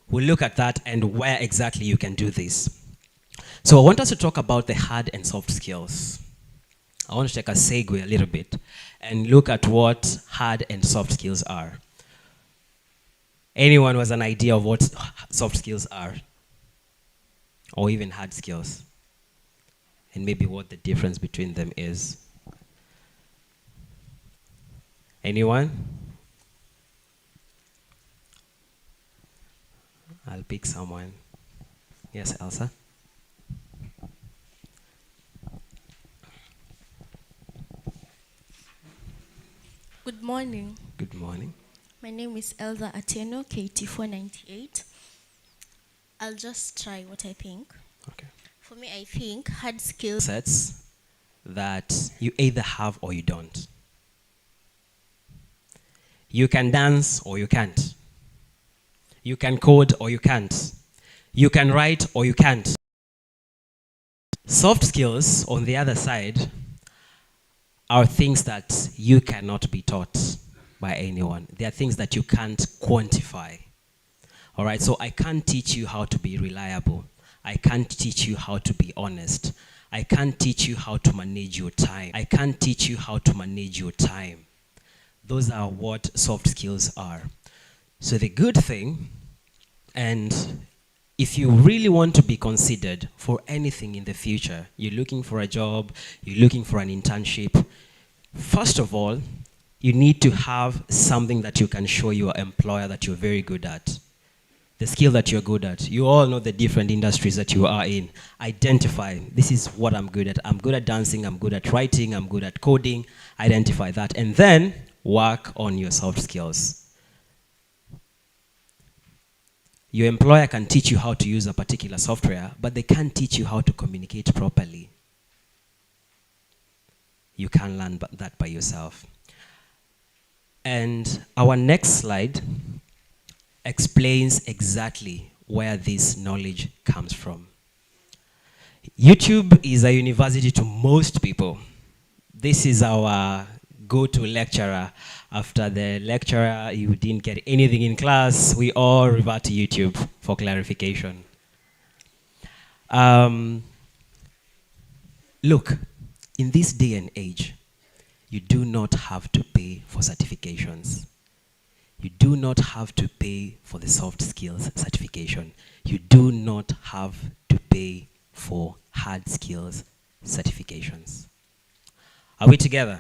We'll look at that and where exactly you can do this. So I want us to talk about the hard and soft skills. I want to take a segue a little bit and look at what hard and soft skills are. Anyone has an idea of what soft skills are? Or even hard skills? And maybe what the difference between them is. Anyone? I'll pick someone. Yes, Elsa? Good morning. Good morning. My name is Elza Atieno, KT498. I'll just try what I think. Okay. For me, I think hard skills. Sets that you either have or you don't. You can dance or you can't. You can code or you can't. You can write or you can't. Soft skills, on the other side, are things that you cannot be taught by anyone. They are things that you can't quantify. All right, so I can't teach you how to be reliable. I can't teach you how to be honest. I can't teach you how to manage your time. I can't teach you how to manage your time. Those are what soft skills are. So the good thing, and if you really want to be considered for anything in the future, you're looking for a job, you're looking for an internship, first of all, you need to have something that you can show your employer that you're very good at. The skill that you're good at. You all know the different industries that you are in. Identify, this is what I'm good at. I'm good at dancing, I'm good at writing, I'm good at coding. Identify that. And then work on your soft skills. Your employer can teach you how to use a particular software, but they can't teach you how to communicate properly. You can learn that by yourself. And our next slide explains exactly where this knowledge comes from. YouTube is a university to most people. This is our go-to lecturer. After the lecturer, you didn't get anything in class, we all revert to YouTube for clarification. Look, in this day and age, you do not have to pay for certifications. You do not have to pay for the soft skills certification. You do not have to pay for hard skills certifications. Are we together?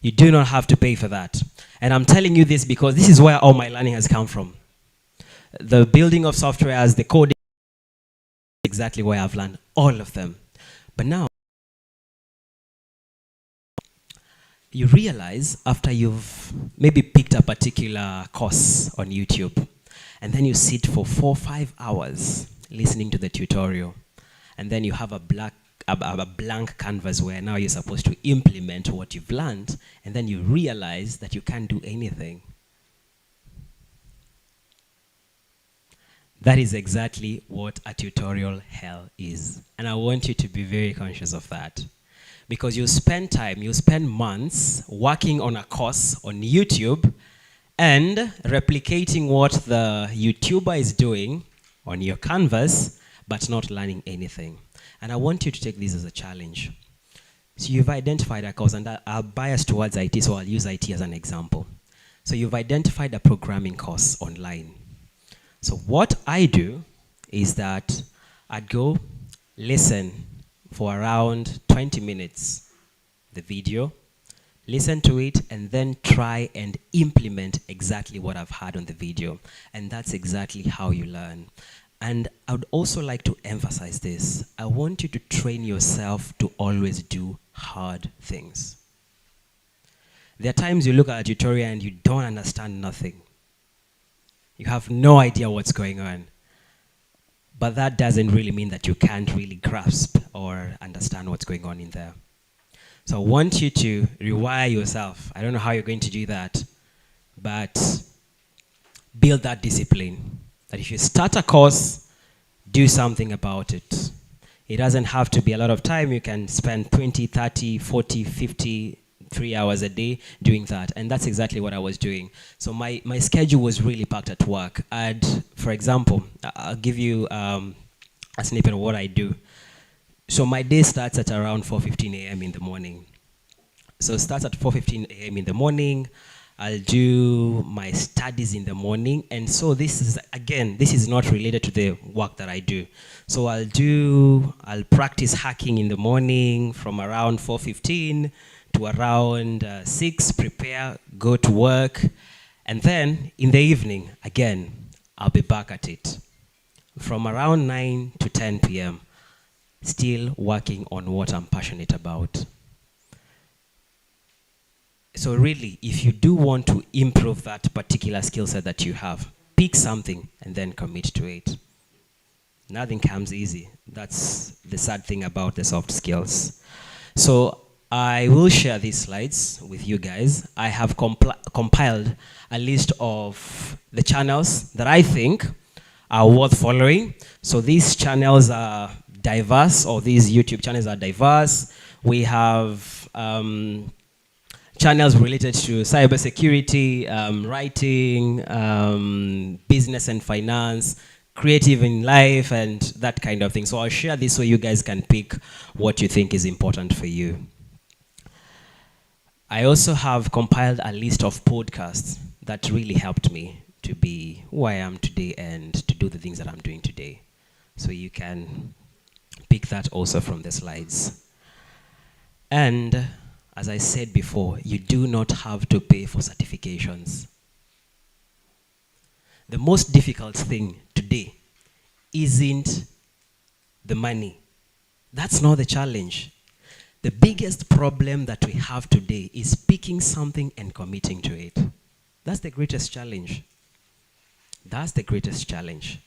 You do not have to pay for that. And I'm telling you this because this is where all my learning has come from. The building of software as the coding is exactly where I've learned all of them. But now, you realize after you've maybe picked a particular course on YouTube, and then you sit for 4 or 5 hours listening to the tutorial, and then you have a blank canvas where now you're supposed to implement what you've learned, and then you realize that you can't do anything. That is exactly what a tutorial hell is. And I want you to be very conscious of that. Because you spend time, you spend months working on a course on YouTube and replicating what the YouTuber is doing on your canvas, but not learning anything. And I want you to take this as a challenge. So you've identified a course, and I'll bias towards IT, so I'll use IT as an example. So you've identified a programming course online. So what I do is that I'd go listen for around 20 minutes, the video, listen to it, and then try and implement exactly what I've heard on the video. And that's exactly how you learn. And I would also like to emphasize this. I want you to train yourself to always do hard things. There are times you look at a tutorial and you don't understand nothing. You have no idea what's going on. But that doesn't really mean that you can't really grasp or understand what's going on in there. So I want you to rewire yourself. I don't know how you're going to do that, but build that discipline. That if you start a course, do something about it. It doesn't have to be a lot of time. You can spend 20, 30, 40, 50, 3 hours a day doing that. And that's exactly what I was doing. So my schedule was really packed at work. For example, I'll give you a snippet of what I do. So my day starts at around 4:15 a.m. in the morning. So it starts at 4:15 a.m. in the morning. I'll do my studies in the morning. And so this is not related to the work that I do. So I'll practice hacking in the morning from around 4:15 to around 6, prepare, go to work. And then in the evening, again, I'll be back at it. From around 9 to 10 p.m., still working on what I'm passionate about. So really, if you do want to improve that particular skill set that you have, pick something and then commit to it. Nothing comes easy. That's the sad thing about the soft skills. So I will share these slides with you guys. I have compiled a list of the channels that I think are worth following. So these channels are diverse, or these YouTube channels are diverse. We have channels related to cybersecurity, writing, business and finance, creative in life, and that kind of thing. So I'll share this so you guys can pick what you think is important for you. I also have compiled a list of podcasts that really helped me to be who I am today and to do the things that I'm doing today. So you can pick that also from the slides. And as I said before, you do not have to pay for certifications. The most difficult thing today isn't the money. That's not the challenge. The biggest problem that we have today is picking something and committing to it. That's the greatest challenge. That's the greatest challenge.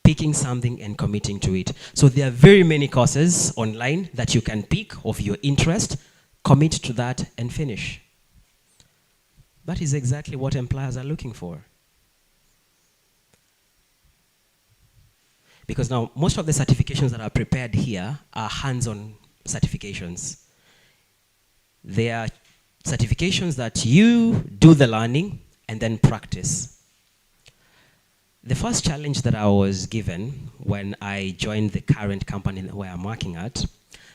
Picking something and committing to it. So there are very many courses online that you can pick of your interest, commit to that, and finish. That is exactly what employers are looking for. Because now, most of the certifications that are prepared here are hands-on certifications. They are certifications that you do the learning and then practice. The first challenge that I was given when I joined the current company where I'm working at,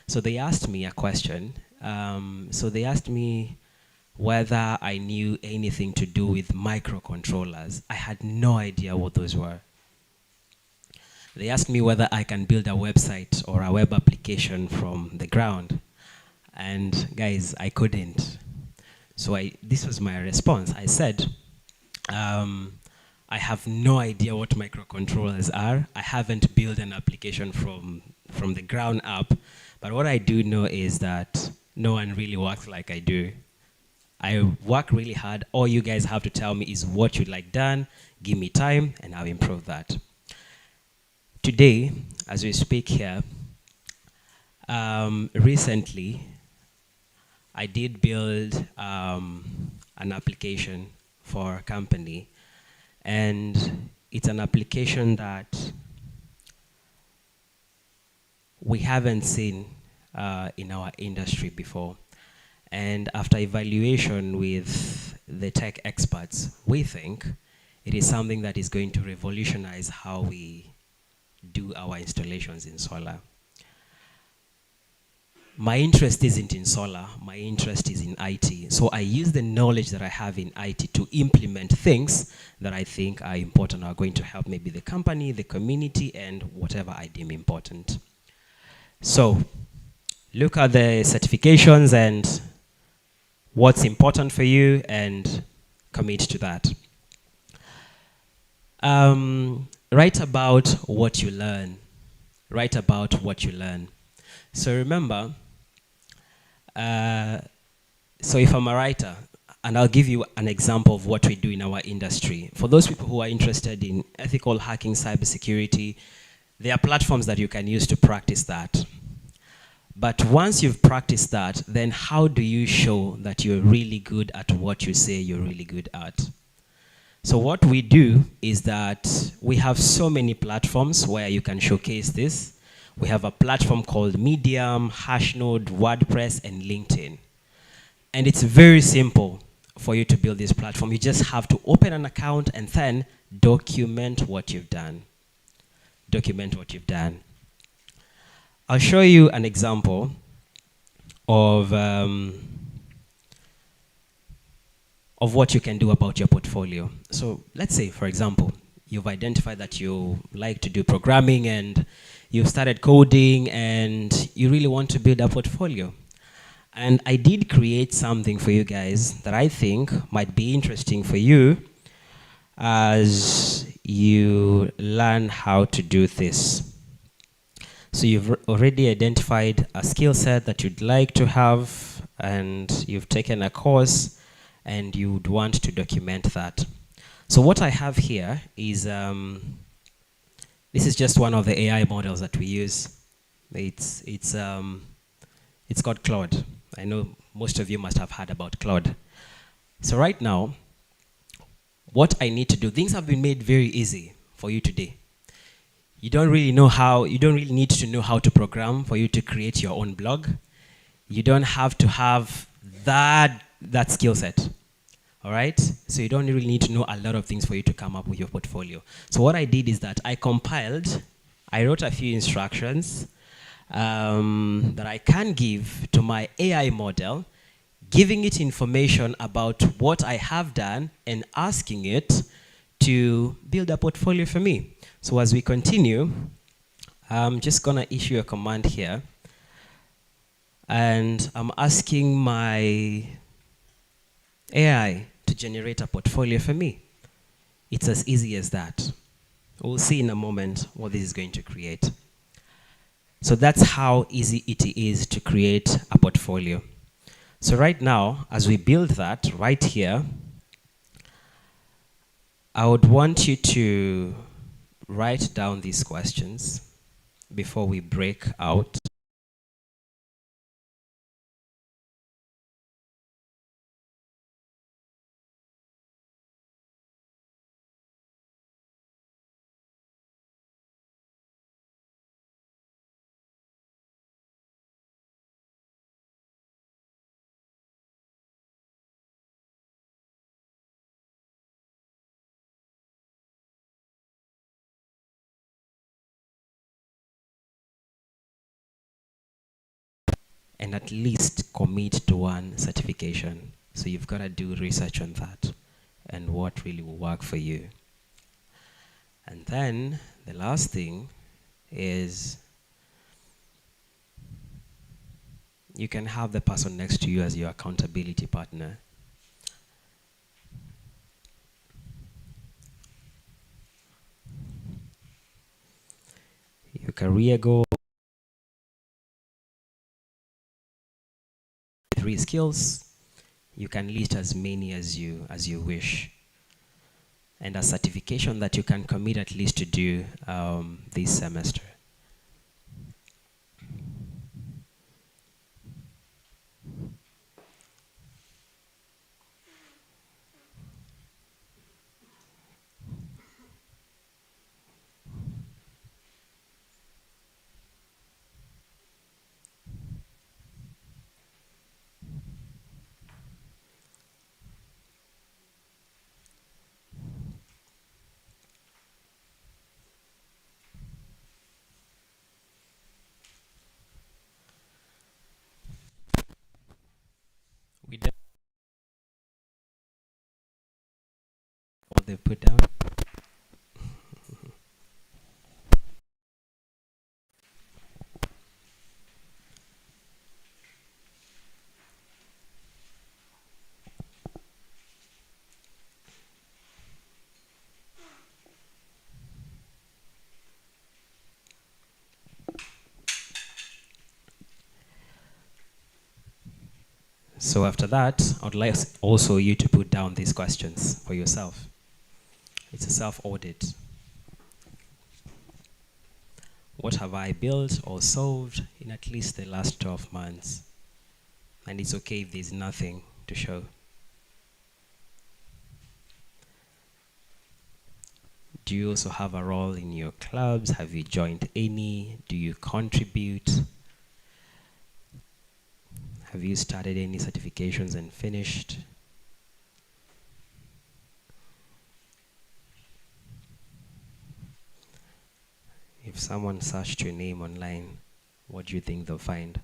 so they asked me a question. So they asked me, whether I knew anything to do with microcontrollers. I had no idea what those were. They asked me whether I can build a website or a web application from the ground. And guys, I couldn't. So this was my response. I said, I have no idea what microcontrollers are. I haven't built an application from the ground up. But what I do know is that no one really works like I do. I work really hard. All you guys have to tell me is what you'd like done. Give me time, and I'll improve that. Today, as we speak here, recently, I did build an application for a company, and it's an application that we haven't seen in our industry before. And after evaluation with the tech experts, we think it is something that is going to revolutionize how we do our installations in solar. My interest isn't in solar, my interest is in IT. So I use the knowledge that I have in IT to implement things that I think are important, are going to help maybe the company, the community, and whatever I deem important. So look at the certifications and what's important for you and commit to that. Write about what you learn. Write about what you learn. So remember, so if I'm a writer, and I'll give you an example of what we do in our industry. For those people who are interested in ethical hacking, cybersecurity, there are platforms that you can use to practice that. But once you've practiced that, then how do you show that you're really good at what you say you're really good at? So what we do is that we have so many platforms where you can showcase this. We have a platform called Medium, Hashnode, WordPress, and LinkedIn. And it's very simple for you to build this platform. You just have to open an account and then document what you've done. Document what you've done. I'll show you an example of what you can do about your portfolio. So let's say, for example, you've identified that you like to do programming and you've started coding and you really want to build a portfolio. And I did create something for you guys that I think might be interesting for you as you learn how to do this. So you've already identified a skill set that you'd like to have, and you've taken a course and you would want to document that. So what I have here is, this is just one of the AI models that we use. It's called Claude. I know most of you must have heard about Claude. So right now, what I need to do, things have been made very easy for you today. You don't really need to know how to program for you to create your own blog. You don't have to have that skill set. All right? So you don't really need to know a lot of things for you to come up with your portfolio. So what I did is that I wrote a few instructions that I can give to my AI model, giving it information about what I have done and asking it to build a portfolio for me. So as we continue, I'm just gonna issue a command here, and I'm asking my AI to generate a portfolio for me. It's as easy as that. We'll see in a moment what this is going to create. So that's how easy it is to create a portfolio. So right now, as we build that right here, I would want you to write down these questions before we break out. And at least commit to one certification. So you've got to do research on that and what really will work for you. And then the last thing is you can have the person next to you as your accountability partner. Your career goal, 3 skills. You can list as many as you wish. And a certification that you can commit at least to do this semester. We done what they put down. So after that, I would like also you to put down these questions for yourself. It's a self-audit. What have I built or solved in at least the last 12 months? And it's okay if there's nothing to show. Do you also have a role in your clubs? Have you joined any? Do you contribute? Have you started any certifications and finished? If someone searched your name online, what do you think they'll find?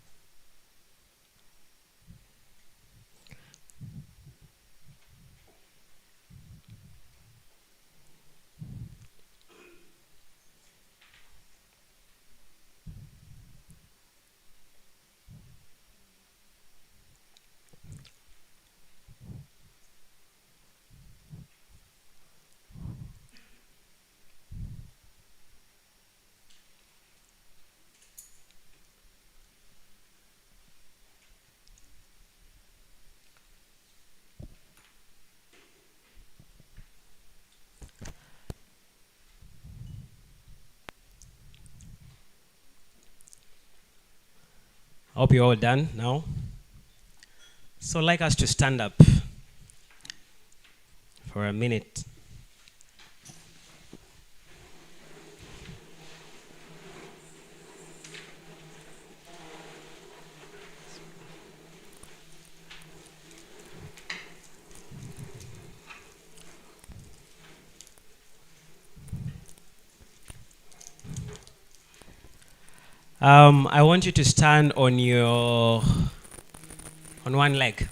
I hope you're all done now. So I'd like us to stand up for a minute. I want you to stand on one leg.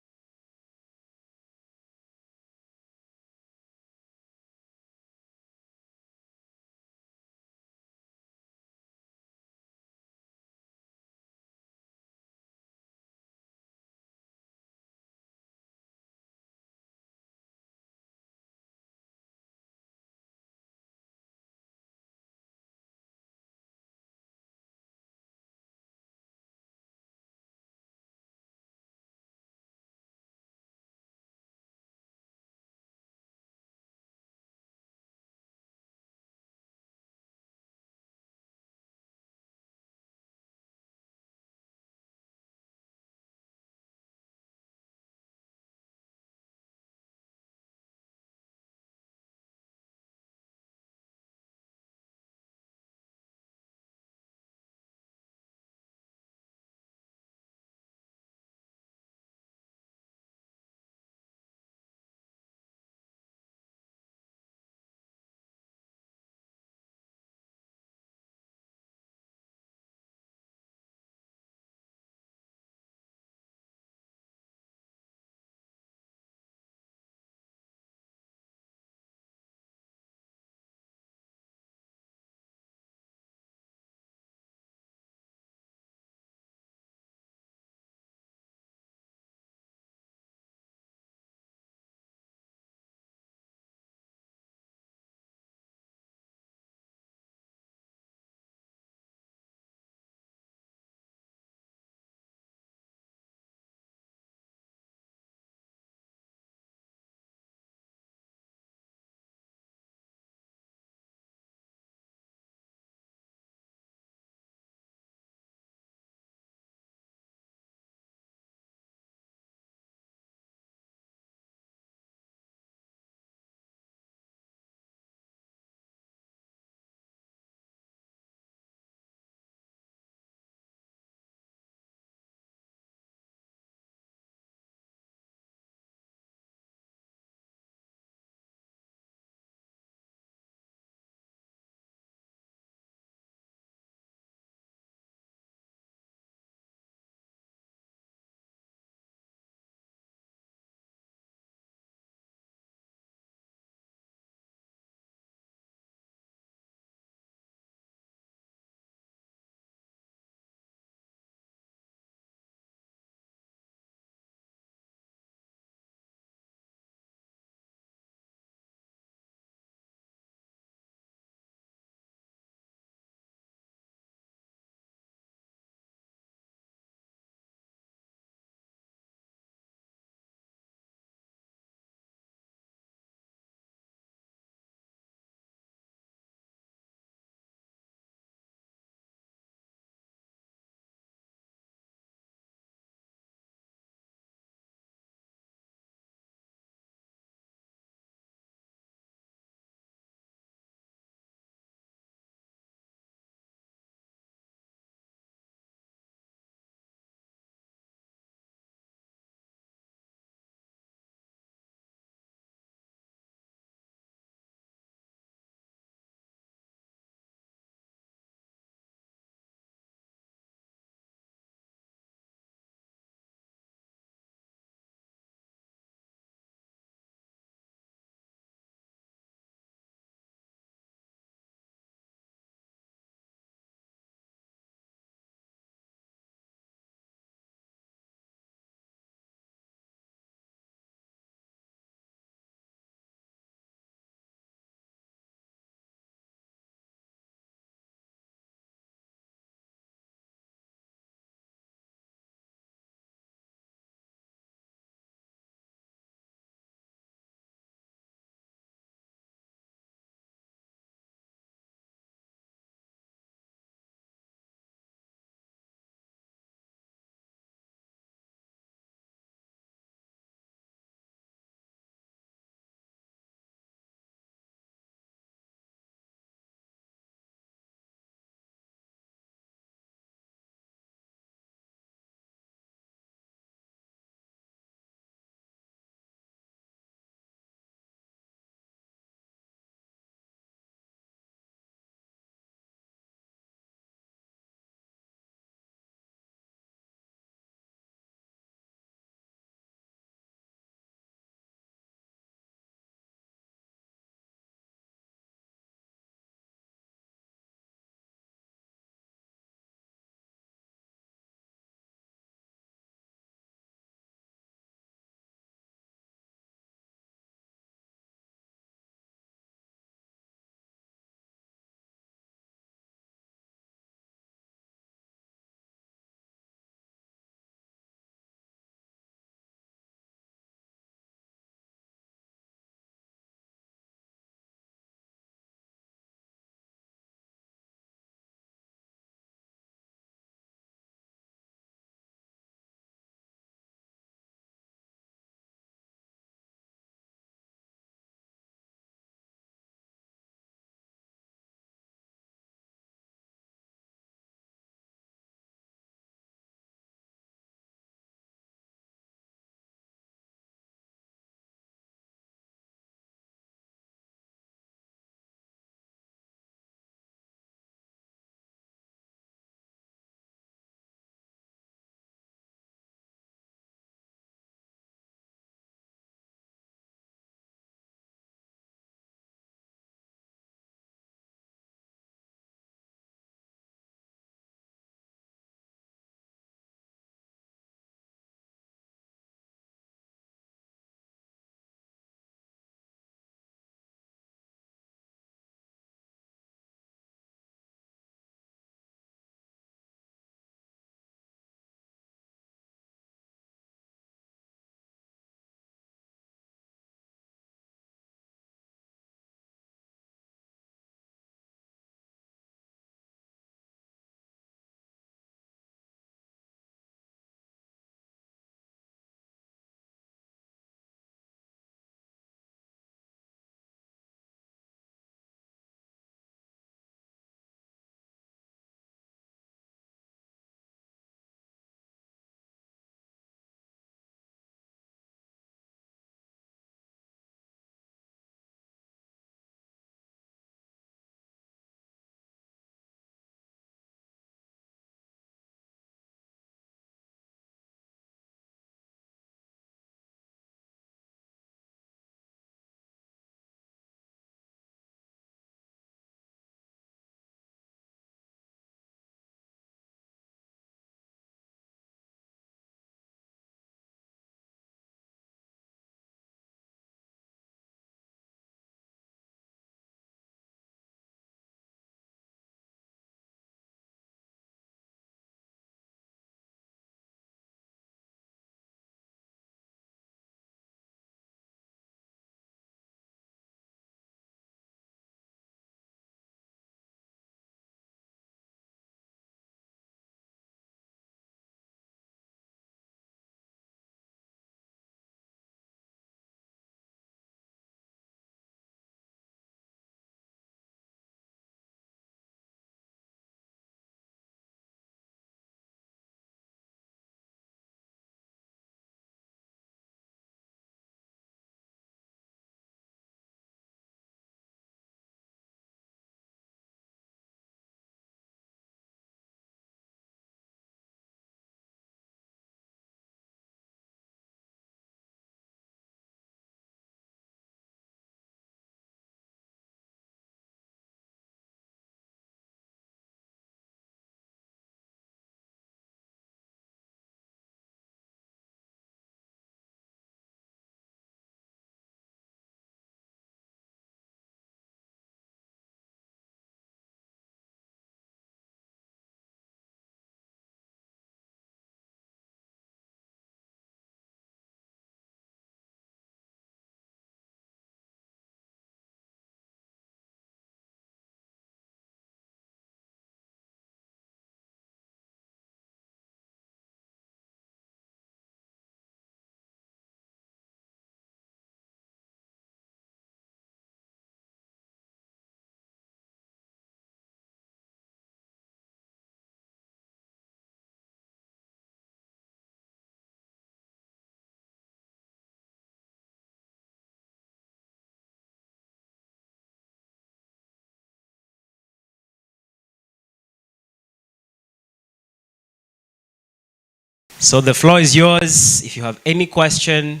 So the floor is yours. If you have any question,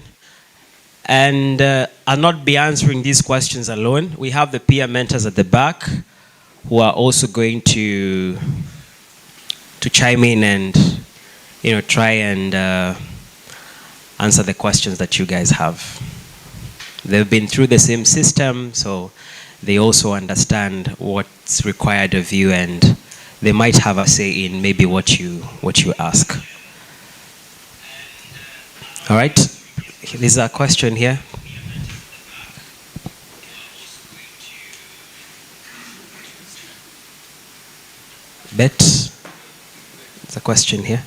and I'll not be answering these questions alone. We have the peer mentors at the back who are also going to chime in and try and answer the questions that you guys have. They've been through the same system, so they also understand what's required of you, and they might have a say in maybe what you ask. All right, there's a question here. Bet, there's a question here.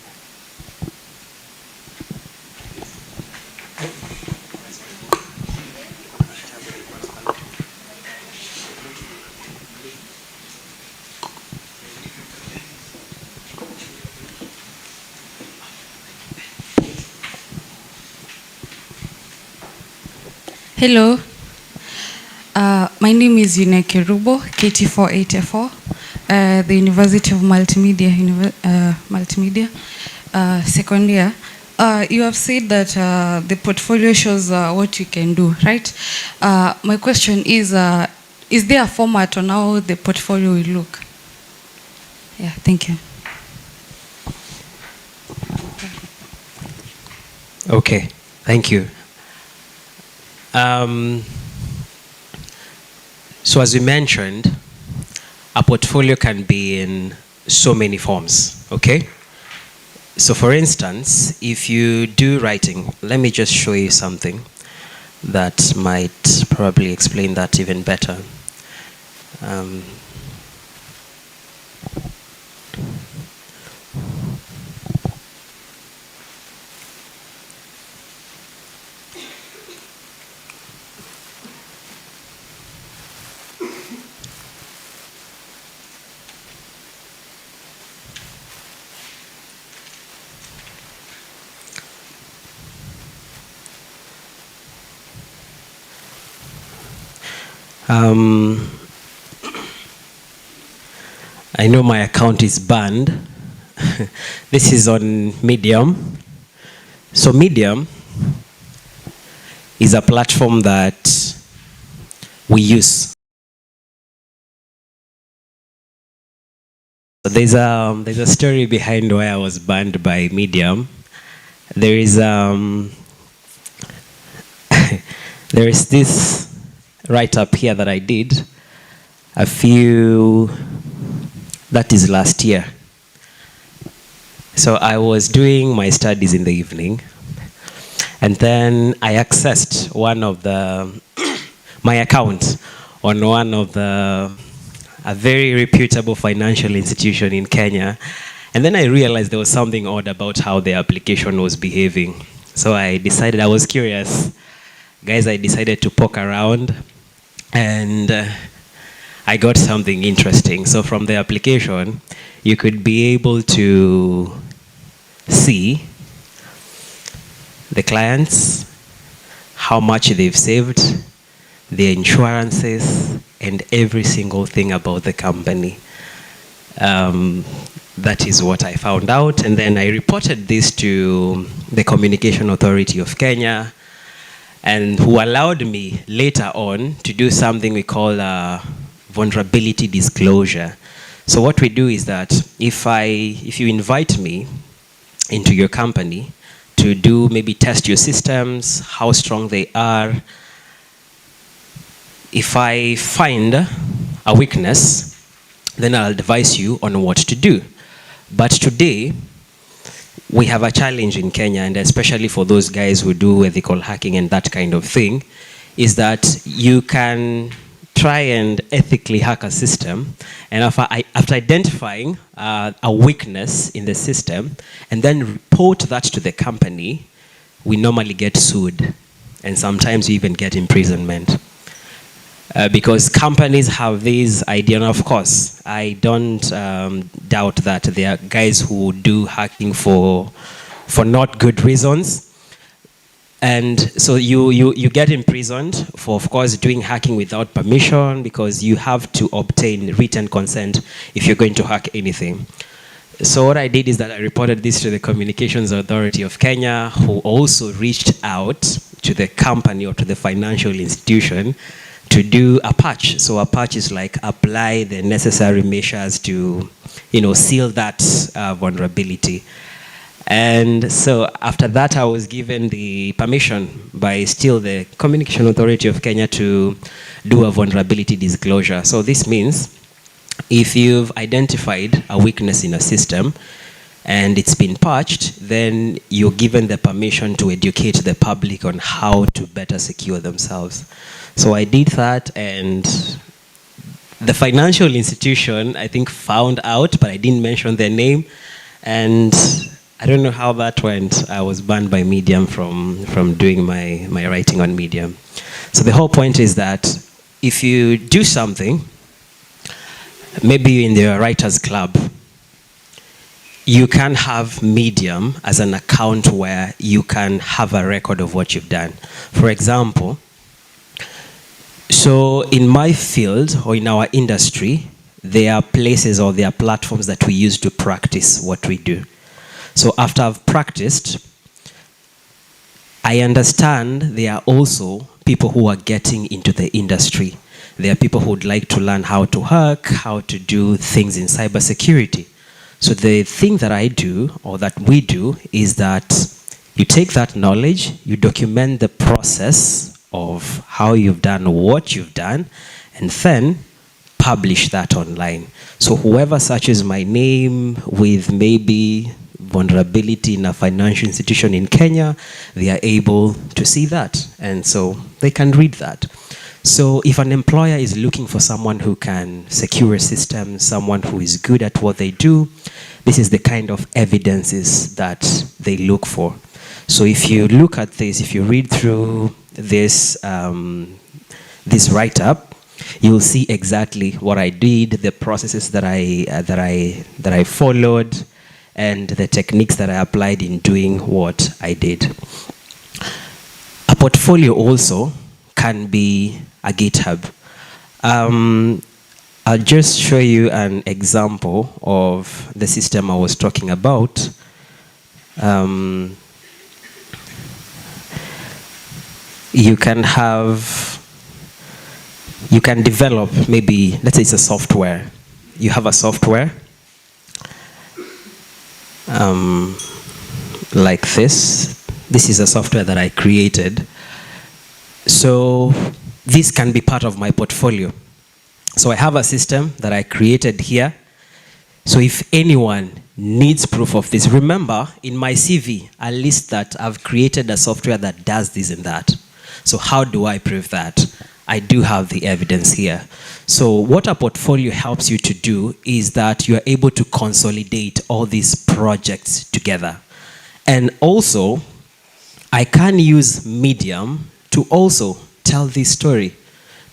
Hello. My name is Yuneke Rubo, KT484, the University of Multimedia, second year. You have said that the portfolio shows what you can do, right? My question is there a format on how the portfolio will look? Yeah, thank you. Okay, thank you. So as we mentioned, a portfolio can be in so many forms, okay? So for instance, if you do writing, let me just show you something that might probably explain that even better. I know my account is banned. This is on Medium. So Medium is a platform that we use. There's a story behind why I was banned by Medium. There is there is this write-up here that I did that is last year. So I was doing my studies in the evening, and then I accessed one of my account on one of a very reputable financial institution in Kenya, and then I realized there was something odd about how the application was behaving. So I was curious. Guys, I decided to poke around, and I got something interesting. So from the application, you could be able to see the clients, how much they've saved, their insurances, and every single thing about the company. That is what I found out. And then I reported this to the Communication Authority of Kenya, and who allowed me later on to do something we call vulnerability disclosure. So what we do is that if you invite me into your company to do maybe test your systems, how strong they are, if I find a weakness, then I'll advise you on what to do. But today, we have a challenge in Kenya, and especially for those guys who do ethical hacking and that kind of thing, is that you can try and ethically hack a system, and after identifying a weakness in the system and then report that to the company, we normally get sued, and sometimes we even get imprisonment. Because companies have this idea, and of course, I don't doubt that there are guys who do hacking for not good reasons. And so you get imprisoned for, of course, doing hacking without permission, because you have to obtain written consent if you're going to hack anything. So what I did is that I reported this to the Communications Authority of Kenya, who also reached out to the company or to the financial institution to do a patch. So a patch is like apply the necessary measures to, seal that vulnerability. And so after that, I was given the permission by still the Communication Authority of Kenya to do a vulnerability disclosure. So this means if you've identified a weakness in a system and it's been patched, then you're given the permission to educate the public on how to better secure themselves. So I did that, and the financial institution, I think, found out, but I didn't mention their name. And I don't know how that went. I was banned by Medium from doing my writing on Medium. So the whole point is that if you do something, maybe you're in the writers club, you can have Medium as an account where you can have a record of what you've done. For example, so in my field or in our industry, there are places or there are platforms that we use to practice what we do. So after I've practiced, I understand there are also people who are getting into the industry. There are people who would like to learn how to hack, how to do things in cybersecurity. So the thing that I do, or that we do, is that you take that knowledge, you document the process of how you've done what you've done, and then publish that online. So whoever searches my name with maybe vulnerability in a financial institution in Kenya, they are able to see that. And so they can read that. So if an employer is looking for someone who can secure a system, someone who is good at what they do, this is the kind of evidences that they look for. So if you look at this, if you read through this, this write-up, you'll see exactly what I did, the processes that I followed, and the techniques that I applied in doing what I did. A portfolio also can be a GitHub. I'll just show you an example of the system I was talking about. You can develop, maybe, let's say it's a software. You have a software like this. This is a software that I created. So this can be part of my portfolio. So I have a system that I created here. So if anyone needs proof of this, remember in my CV, I list that I've created a software that does this and that. So how do I prove that? I do have the evidence here. So what a portfolio helps you to do is that you're able to consolidate all these projects together. And also, I can use Medium to also tell this story.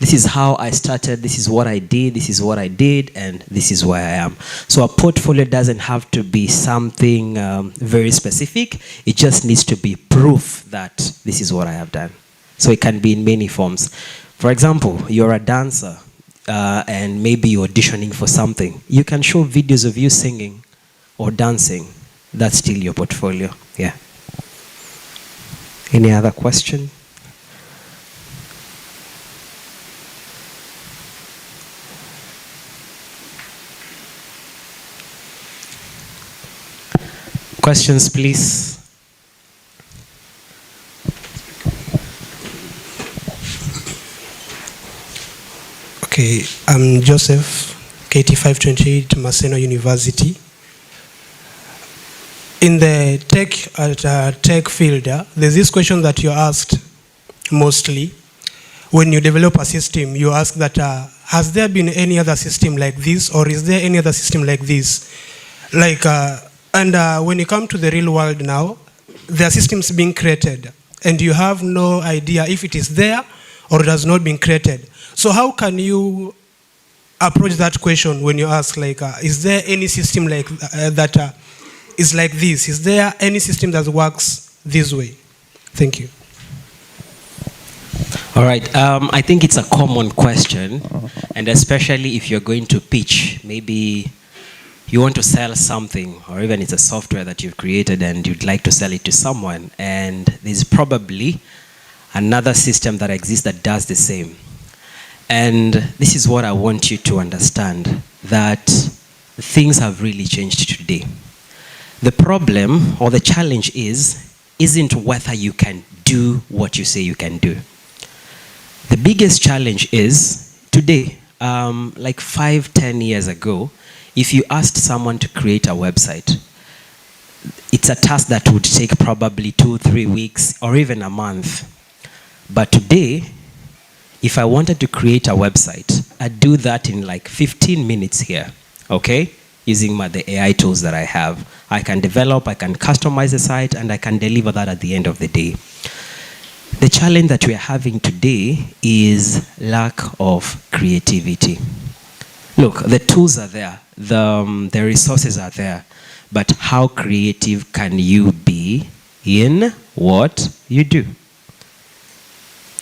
This is how I started, this is what I did, this is what I did, and this is where I am. So a portfolio doesn't have to be something very specific. It just needs to be proof that this is what I have done. So it can be in many forms. For example, you're a dancer and maybe you're auditioning for something. You can show videos of you singing or dancing. That's still your portfolio. Yeah. Any other question? Questions, please. Okay, I'm Joseph, KT528, Maseno University. In the tech field, there's this question that you asked mostly. When you develop a system, you ask that, has there been any other system like this, or is there any other system like this? And when you come to the real world now, there are systems being created, and you have no idea if it is there or it has not been created. So how can you approach that question when you ask, is there any system like that is like this? Is there any system that works this way? Thank you. All right. I think it's a common question, and especially if you're going to pitch, maybe you want to sell something, or even it's a software that you've created and you'd like to sell it to someone, and there's probably another system that exists that does the same. And this is what I want you to understand, that things have really changed today. The problem or the challenge isn't whether you can do what you say you can do. The biggest challenge is today, like 5-10 years ago, if you asked someone to create a website, it's a task that would take probably 2-3 weeks or even a month. But today, if I wanted to create a website, I'd do that in like 15 minutes here, okay? Using the AI tools that I have. I can develop, I can customize the site, and I can deliver that at the end of the day. The challenge that we are having today is lack of creativity. Look, the tools are there, the resources are there, but how creative can you be in what you do?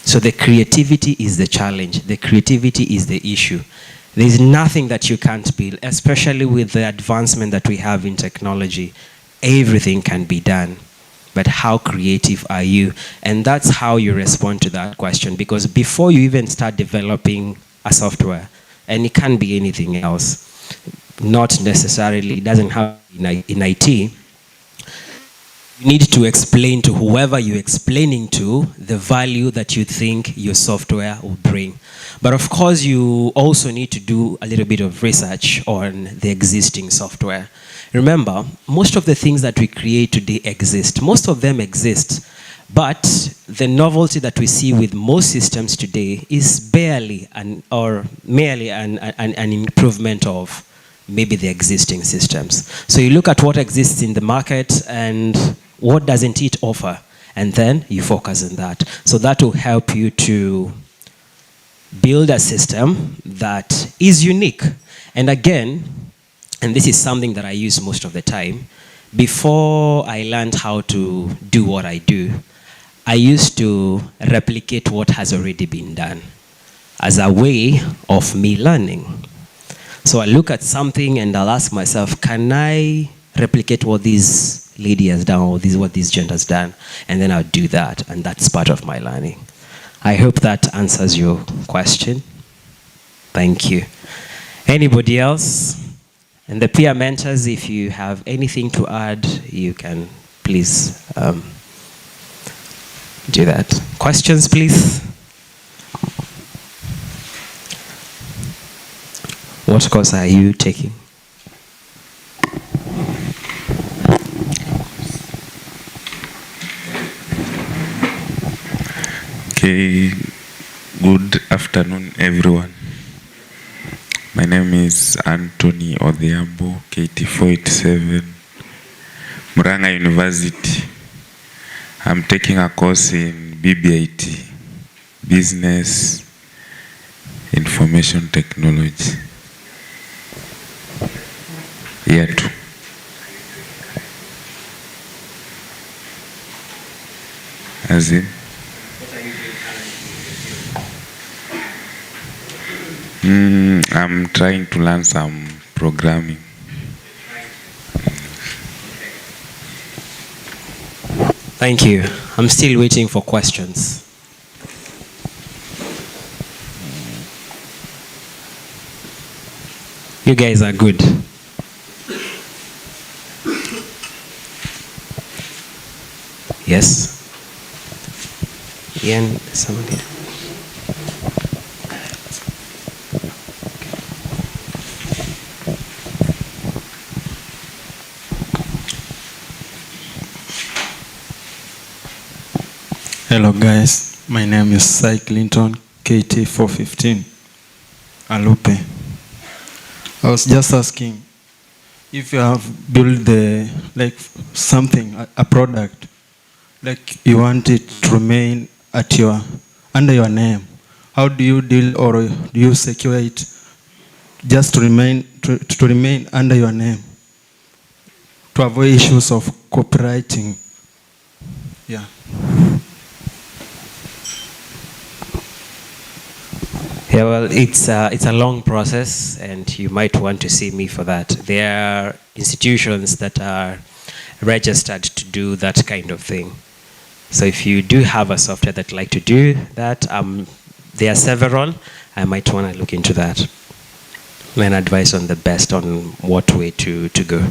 So the creativity is the challenge, the creativity is the issue. There's nothing that you can't build, especially with the advancement that we have in technology. Everything can be done. But how creative are you? And that's how you respond to that question. Because before you even start developing a software, and it can be anything else, not necessarily, it doesn't have in IT, you need to explain to whoever you're explaining to the value that you think your software will bring. But of course, you also need to do a little bit of research on the existing software. Remember, most of the things that we create today exist. Most of them exist. But the novelty that we see with most systems today is barely or merely an improvement of maybe the existing systems. So you look at what exists in the market and what doesn't it offer, and then you focus on that. So that will help you to build a system that is unique. And again, and this is something that I use most of the time, before I learned how to do what I do, I used to replicate what has already been done as a way of me learning. So I look at something and I'll ask myself, can I replicate what this lady has done or what this gender has done? And then I'll do that, and that's part of my learning. I hope that answers your question. Thank you. Anybody else? And the peer mentors, if you have anything to add, you can please do that. Questions, please? What course are you taking? Okay, good afternoon, everyone. My name is Anthony Odhiambo, KT487, Muranga University. I'm taking a course in BBIT, Business Information Technology. Year 2. As in? I'm trying to learn some programming. Thank you. I'm still waiting for questions. You guys are good. Yes? Ian, someone here. Hello guys, my name is Cy Clinton, KT415, Alupe. I was just asking if you have built something, a product, like you want it to remain under your name. How do you deal, or do you secure it just to remain under your name to avoid issues of copywriting? Yeah. Yeah, well, it's a long process, and you might want to see me for that. There are institutions that are registered to do that kind of thing. So if you do have a software that like to do that, there are several. I might want to look into that and advise on the best on what way to go.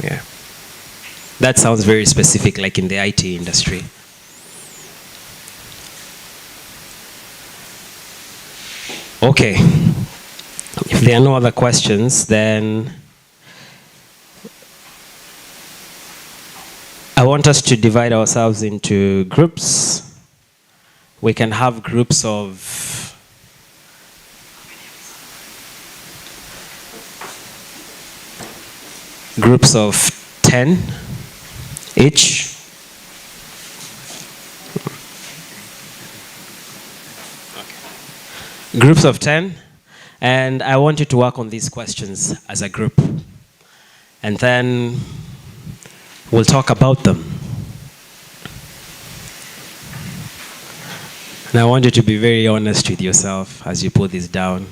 Yeah. That sounds very specific, like in the IT industry. Okay. If there are no other questions, then I want us to divide ourselves into groups. We can have groups of groups of 10 each. Groups of 10, and I want you to work on these questions as a group. And then we'll talk about them. And I want you to be very honest with yourself as you put this down.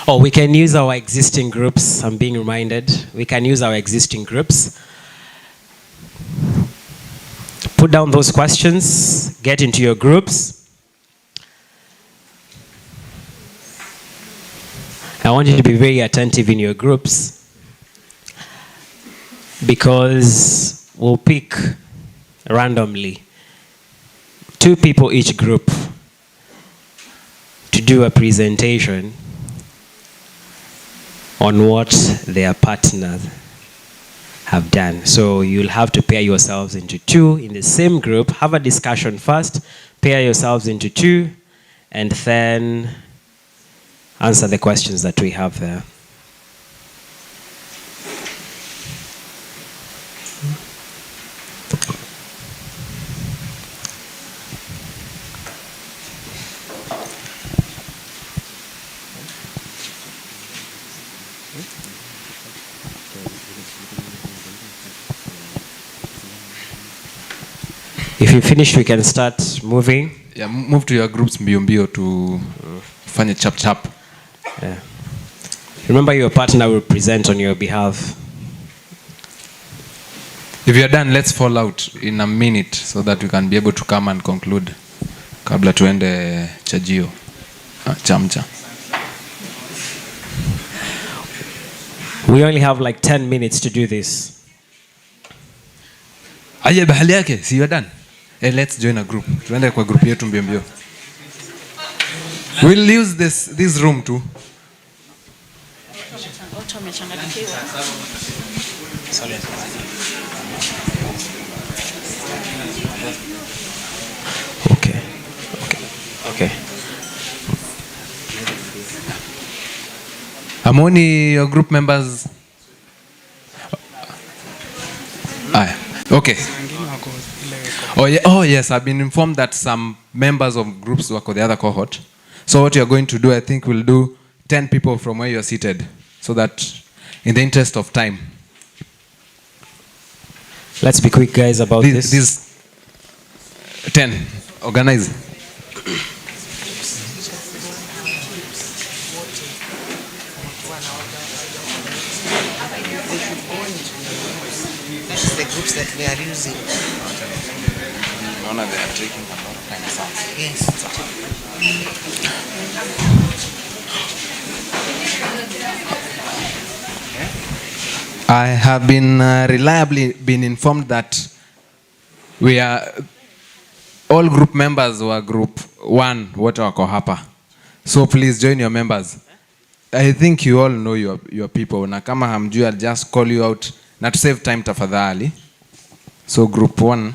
Oh, we can use our existing groups. I'm being reminded. We can use our existing groups. Put down those questions. Get into your groups. I want you to be very attentive in your groups, because we'll pick randomly 2 people each group to do a presentation on what their partners have done. So you'll have to pair yourselves into 2 in the same group. Have a discussion first, pair yourselves into 2, and then answer the questions that we have there. If you finish, we can start moving. Yeah, move to your groups mbio mbio to fanya chap chap. Yeah. Remember, your partner will present on your behalf. If you're done, let's fall out in a minute so that we can be able to come and conclude. Kabla tuende chajio. Chamcha. We only have like 10 minutes to do this. Aje bahali yake, see you're done. Let's join a group. Tuende kwa group yetu mbio mbio. We'll use this room too. Okay. Amoni, your group members. Okay. Oh yes, I've been informed that some members of groups work with the other cohort. So what you're going to do, I think we'll do 10 people from where you're seated, so that in the interest of time. Let's be quick, guys, about this. These 10. Organize. That is the groups that we are using. They are taking a lot of time. Yes. I have been reliably been informed that we are all group members were group 1 wote wako hapa. So please join your members. I think you all know your people. Na kama hamjui, I'll just call you out na to save time tafadhali. So group 1,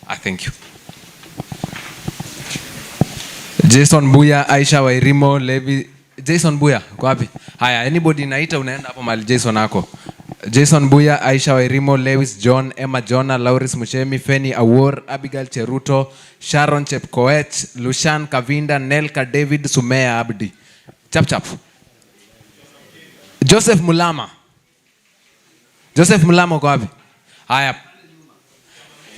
I thank you. Jason Buya, Aisha Wairimo, Levi Jason Buya, uko wapi? Haya, anybody naita unaenda hapo mahali Jason ako. Jason Buya, Aisha Wairimo, Lewis John, Emma Jona, Lauris Mushemi, Feni Awor, Abigail Cheruto, Sharon Chepkoech, Lushan Kavinda, Nelka David, Sumea Abdi. Chap chap. Joseph Mulama. Joseph Mulama uko wapi? Haya.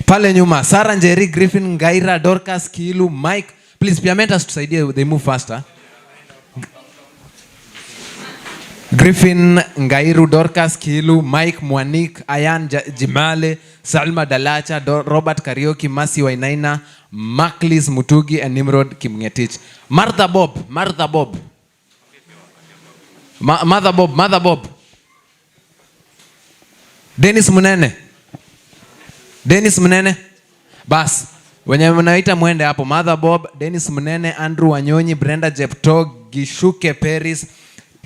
Pale nyuma, Sarah Njeri, Griffin Ngaira, Dorcas Kilu, Mike. Please, Piamentas tusaidie, they move faster. Griffin Ngairu, Dorcas Kilu, Mike Mwanik, Ayan Jimale, Salma Dalacha, Robert Karioki, Masi Wainaina, Maklis Mutugi, and Nimrod Kimngetich. Martha Bob. Mother Bob. Dennis Munene. Bas. Wenye mnaita mwende hapo. Mother Bob, Dennis Munene, Andrew Wanyonyi, Brenda Jepto, Gishuke Paris,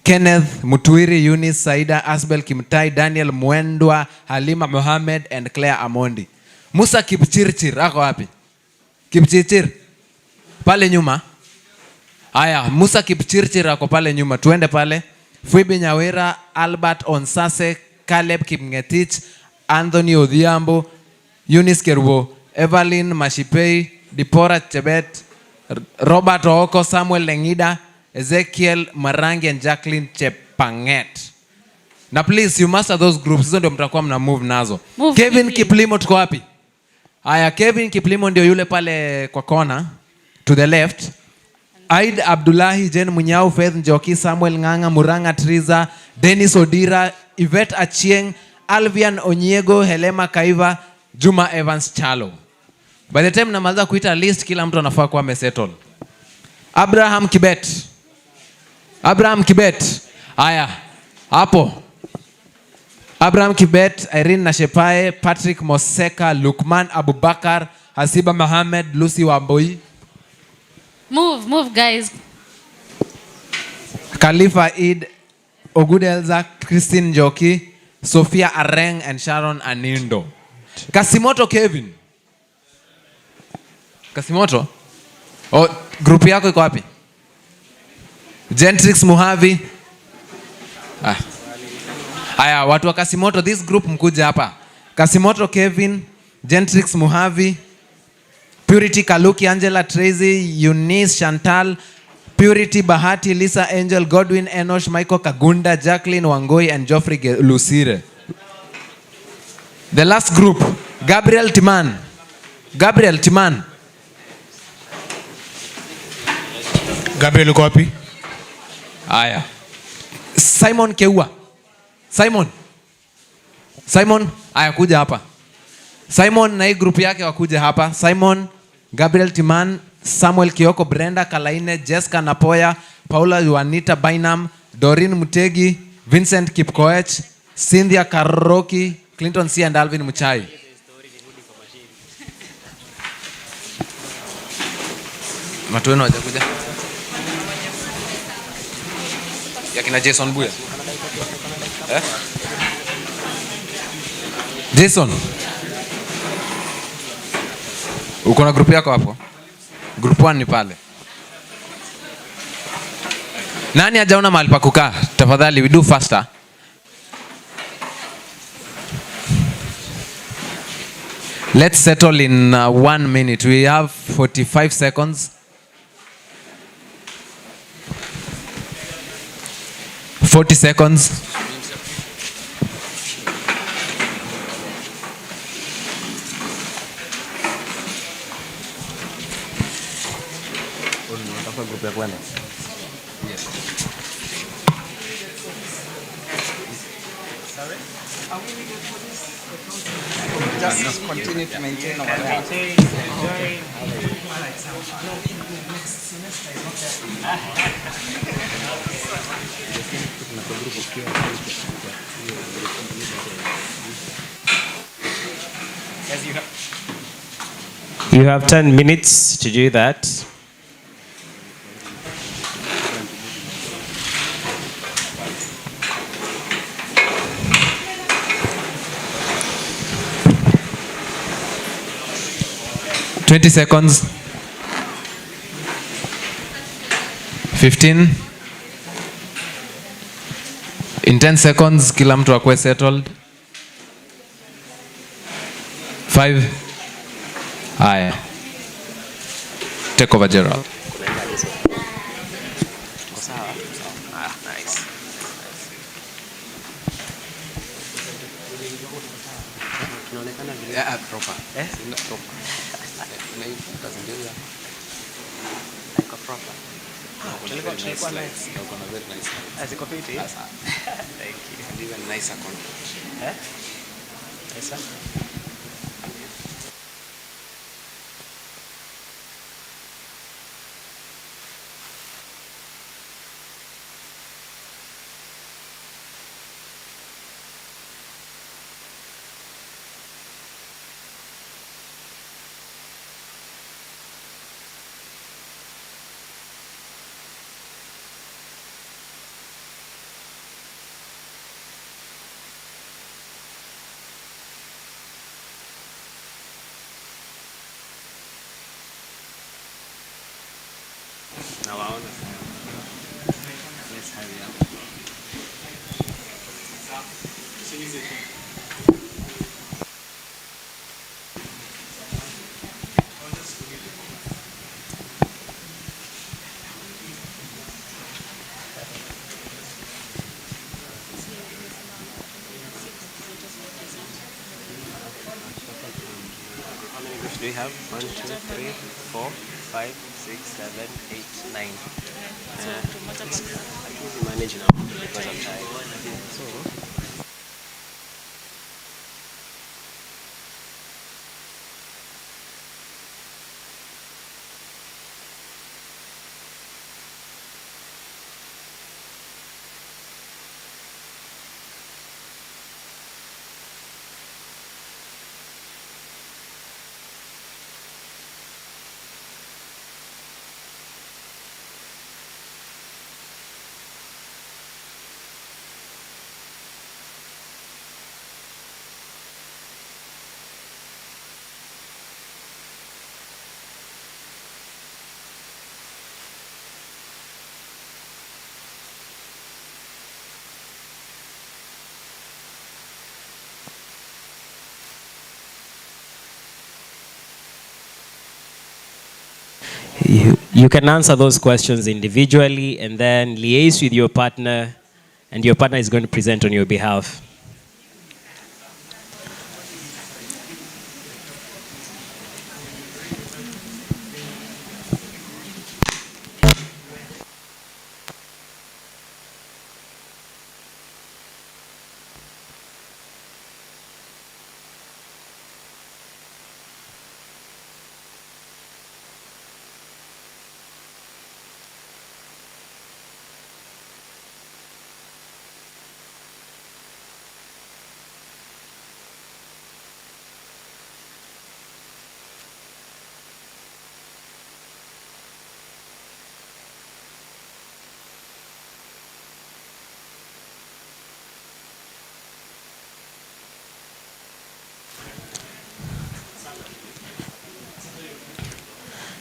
Kenneth Mutuiri, Eunice Saida, Asbel Kimtai, Daniel Mwendwa, Halima Mohamed, and Claire Amondi. Musa Kipchirchir, ako wapi? Kipchirchir. Pale nyuma. Aya, Musa Kipchirchir ako pale nyuma. Tuende pale. Phoebe Nyawera, Albert Onsase, Caleb Kipngetich, Anthony Odhiambo, Eunice Kerubo, Evelyn Mashipei, Dipora Chebet, Robert Ooko, Samuel Lengida, Ezekiel Marangi, and Jacqueline Chepanget. Na please, you master those groups. Hizo ndio mtakuwa mna move nazo. Kevin Kiplimo tuko wapi? Aya, Kevin Kiplimo ndio yule pale kwa kona to the left. Aid Abdullahi, Jen Munyao, Faith Njoki, Samuel Nganga, Muranga Triza, Dennis Odira, Yvette Achieng, Alvian Onyego, Helema Kaiva, Juma Evans Chalo. By the time namaliza kuita list, kila mtu anafaa kuwa amesettle. Abraham Kibet. Aya, hapo. Abraham Kibet, Irene Nashepae, Patrick Moseka, Lukman Abubakar, Hasiba Mohamed, Lucy Wamboi. Move, guys. Khalifa Eid, Ogude Elza, Christine Njoki, Sophia Areng, and Sharon Anindo. Kasimoto Kevin. Kasimoto? Oh, group yako iko wapi? Gentrix Muhavi. Aya, watu wa Kasimoto, this group mkuja hapa. Kasimoto Kevin, Gentrix Muhavi, Purity Kaluki, Angela Tracy, Eunice Chantal, Purity Bahati, Lisa Angel, Godwin Enosh, Michael Kagunda, Jacqueline Wangoi, and Geoffrey Lusire. The last group, Gabriel Timan. Gabriel uko wapi? Aya. Simon Keua. Simon, aya kuja hapa. Simon na hii group yake wakuja hapa. Simon, Gabriel Timan, Samuel Kioko, Brenda Kalaine, Jessica Napoya, Paula Juanita Bainam, Doreen Mutegi, Vincent Kipkoech, Cynthia Karoki, Clinton C. and Alvin Muchai. Matueno hajakuja. Yakina Jason Buya. Jason. Uko na group yako hapo? Group 1 ni pale. Nani hajaona mahali pa kukaa? Tafadhali, we do faster. Let's settle in 1 minute. We have 45 seconds. 40 seconds. Yes. Just continue to maintain our You have 10 minutes to do that. $20 seconds. 15, In 10 seconds, kila mtu akwe settled. 5. Haya. Take over, Gerald. Do we have 1, 2, 3, 4, 5, 6, 7, 8, 9? I can manage now because I'm tired. So. You can answer those questions individually and then liaise with your partner, and your partner is going to present on your behalf.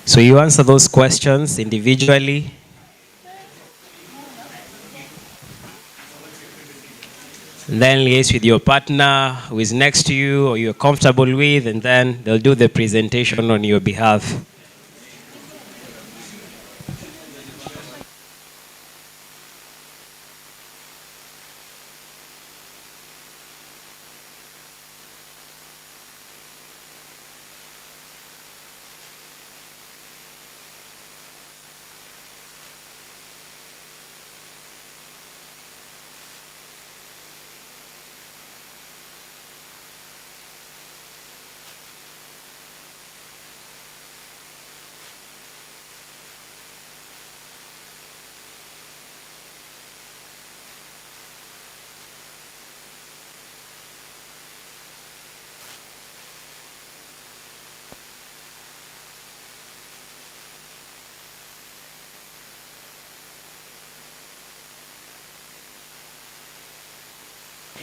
So you answer those questions individually. Then liaise with your partner who is next to you or you're comfortable with, and then they'll do the presentation on your behalf.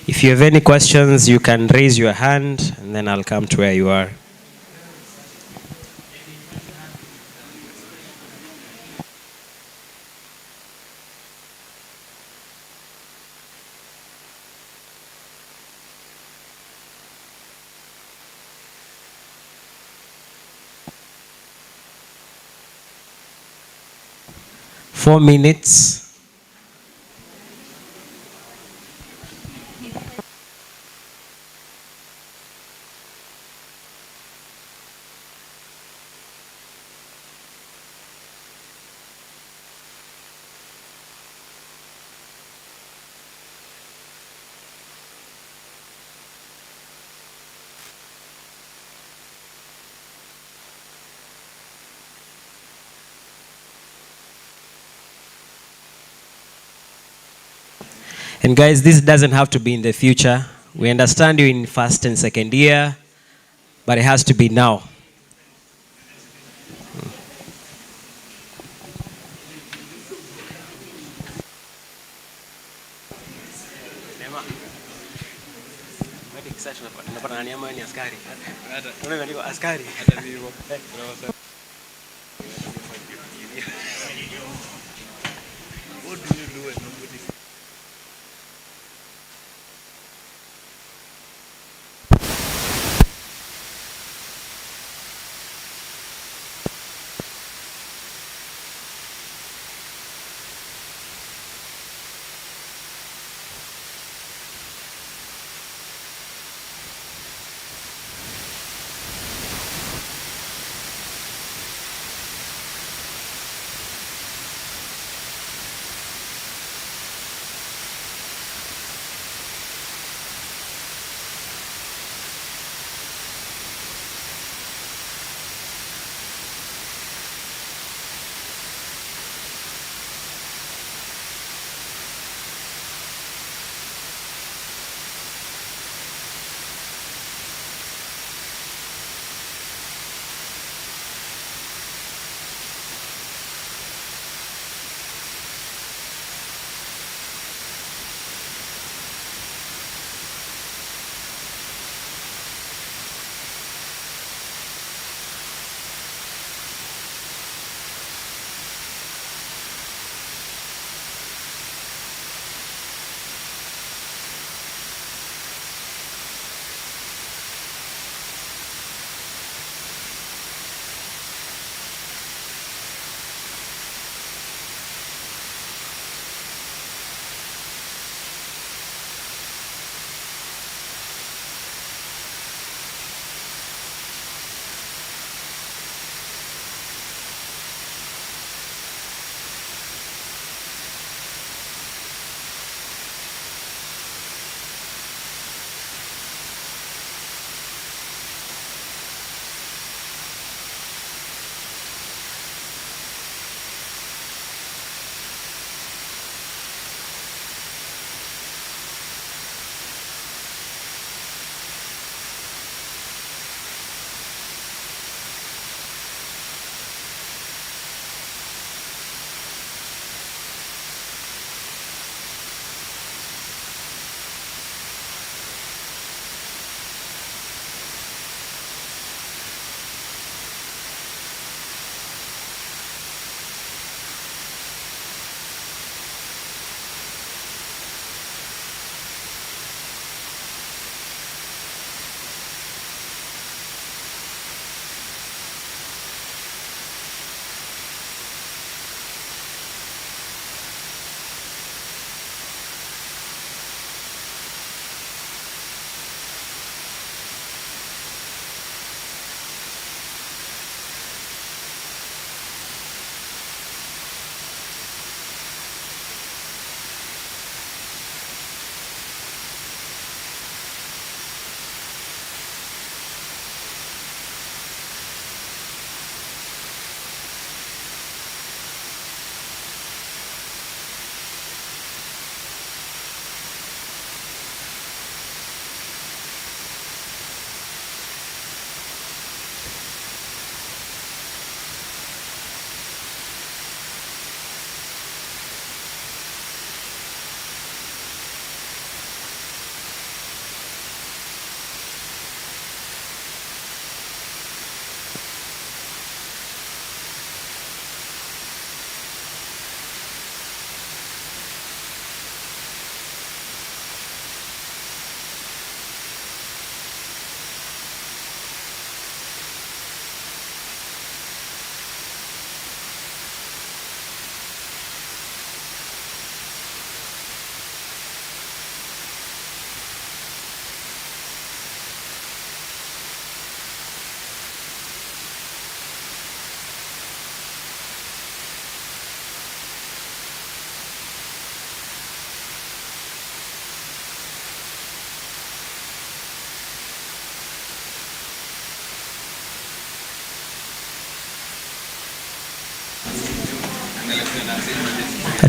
If you have any questions, you can raise your hand and then I'll come to where you are. 4 minutes. And guys, this doesn't have to be in the future. We understand you in first and second year, but it has to be now.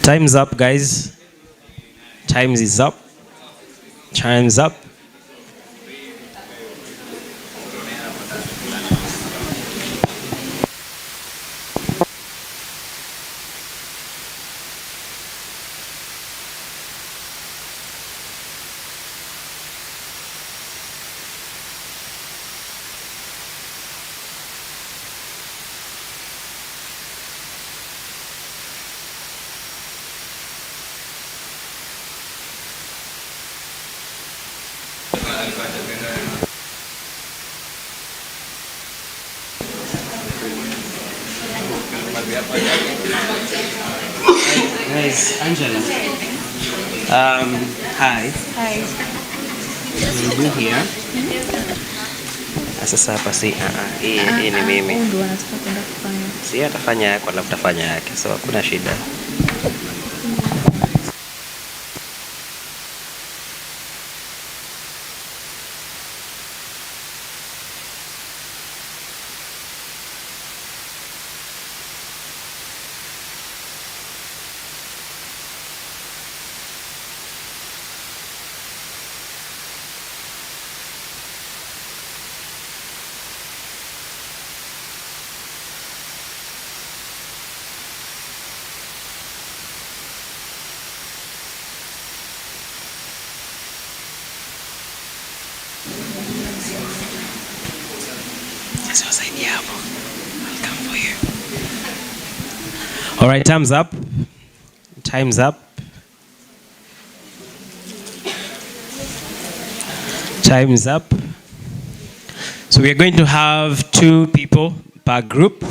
Time's up, guys. Times is up. Time's up. Guys, Angela. Hi. Hi. You here? Sasa hapa si hii ni mimi. Ndio anataka kwenda kufanya. Si atafanya yako alafu tafanya yake. So hakuna shida. All right, time's up. Time's up. Time's up. So we are going to have 2 people per group.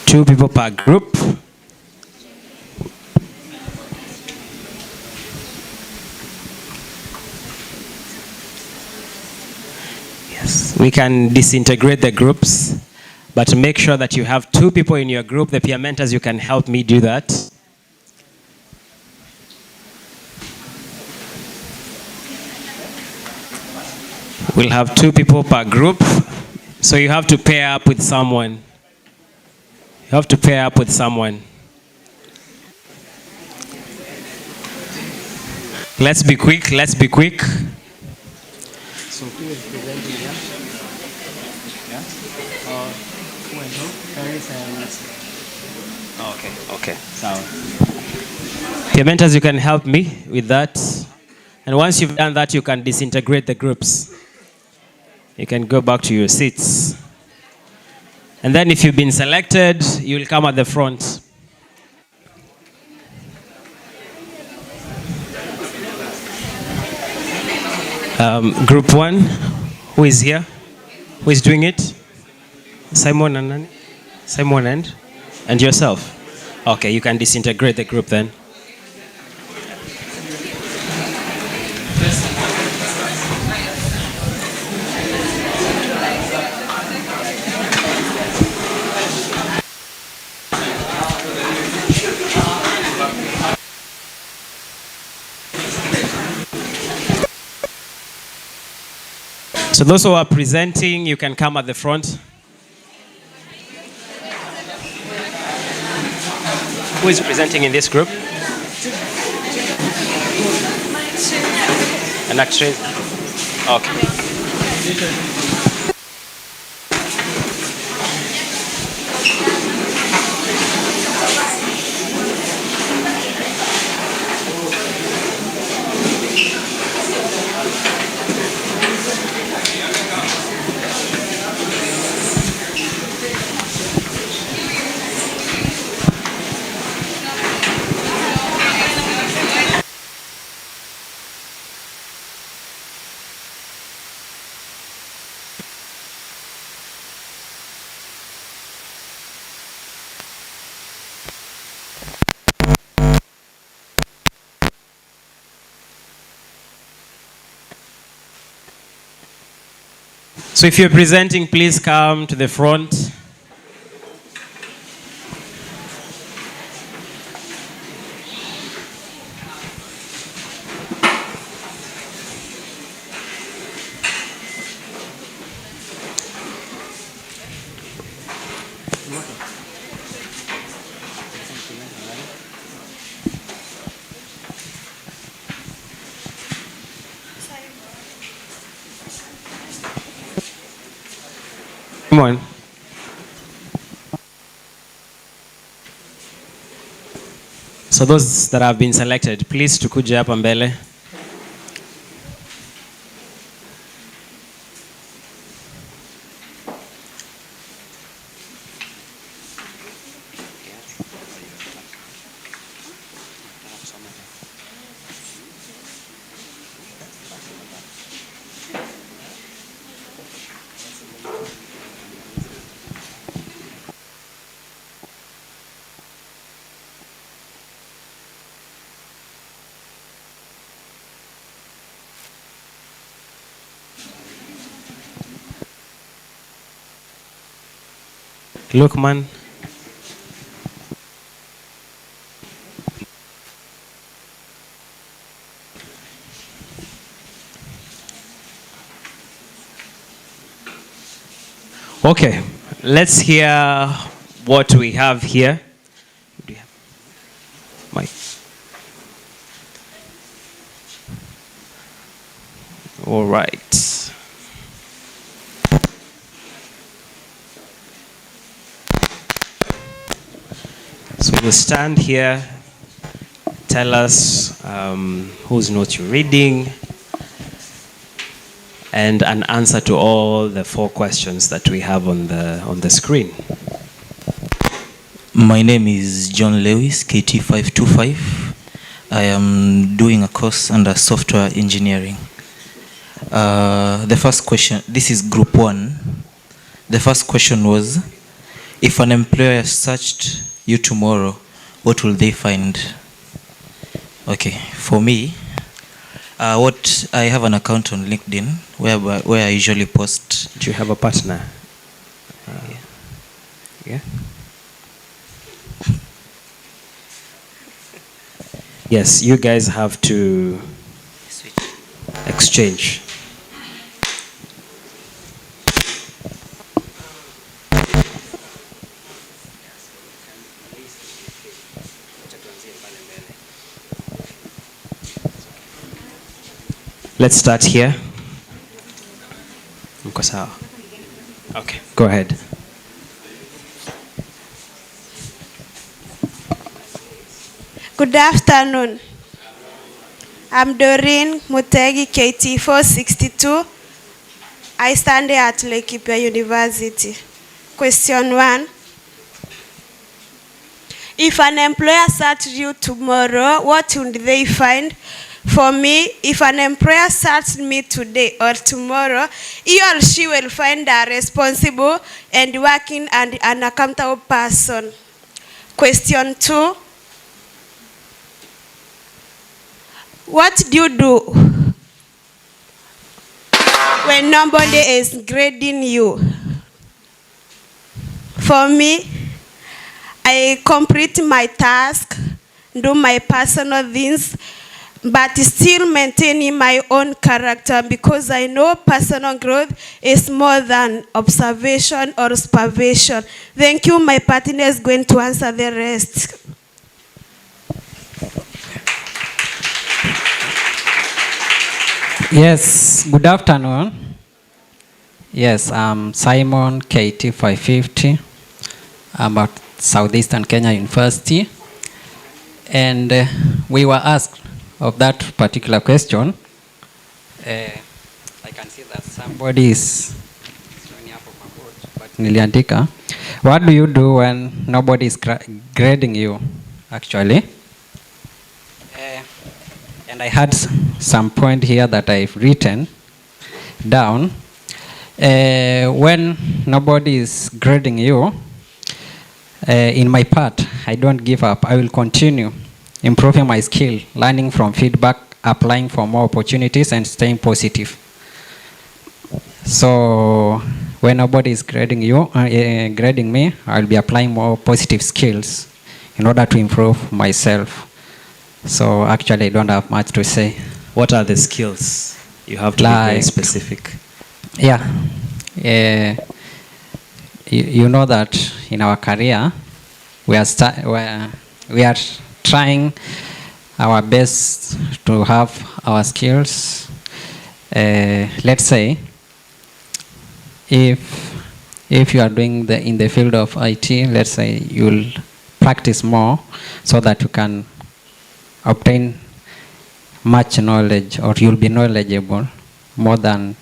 2 people per group. Yes, we can disintegrate the groups, but make sure that you have 2 people in your group. The peer mentors, you can help me do that. We'll have 2 people per group, so you have to pair up with someone. You have to pair up with someone. Let's be quick, let's be quick. So who is presenting here? Yeah? Who and who? Paris and... Oh, okay. So... Peer mentors, you can help me with that. And once you've done that, you can disintegrate the groups. You can go back to your seats. And then if you've been selected, you'll come at the front. Group 1, who is here? Who is doing it? Simon and Nani? Simon and yourself? Okay, you can disintegrate the group then. So those who are presenting, you can come at the front. Who is presenting in this group? An actress? Okay. So if you're presenting, please come to the front. Come on. So those that have been selected, please tukuje hapa mbele. Look, man. Okay, let's hear what we have here. Do you have mic? All right. So we'll stand here, tell us whose notes you're reading, and an answer to all the 4 questions that we have on the screen. My name is John Lewis, KT525. I am doing a course under software engineering. The first question, this is group 1. The first question was, if an employer searched you tomorrow, what will they find? Okay, for me, what I have an account on LinkedIn where I usually post. Do you have a partner? Yeah. Yes, you guys have to exchange. Let's start here. Mko sawa? Okay, go ahead. Good afternoon. I'm Doreen Mutegi, KT462. I study at Laikipia University. Question 1. If an employer searched you tomorrow, what would they find? For me, if an employer searched me today or tomorrow, he or she will find a responsible and working and an accountable person. Question 2. What do you do when nobody is grading you? For me, I complete my task, do my personal things, but still maintaining my own character, because I know personal growth is more than observation or supervision. Thank you. My partner is going to answer the rest. Yes, good afternoon. Yes, I'm Simon, KT550. I'm at Southeastern Kenya University. And we were asked of that particular question. I can see that somebody is showing up on my board, but niliandika. What do you do when nobody is grading you, actually? And I had some point here that I've written down. When nobody is grading you, in my part, I don't give up. I will continue improving my skill, learning from feedback, applying for more opportunities, and staying positive. So when nobody is grading you, grading me, I'll be applying more positive skills in order to improve myself. So actually, I don't have much to say. What are the skills? You have to be very specific. Yeah. You know that in our career, we are trying our best to have our skills. Let's say, if if you are doing in the field of IT, let's say you'll practice more so that you can obtain much knowledge, or you'll be knowledgeable more than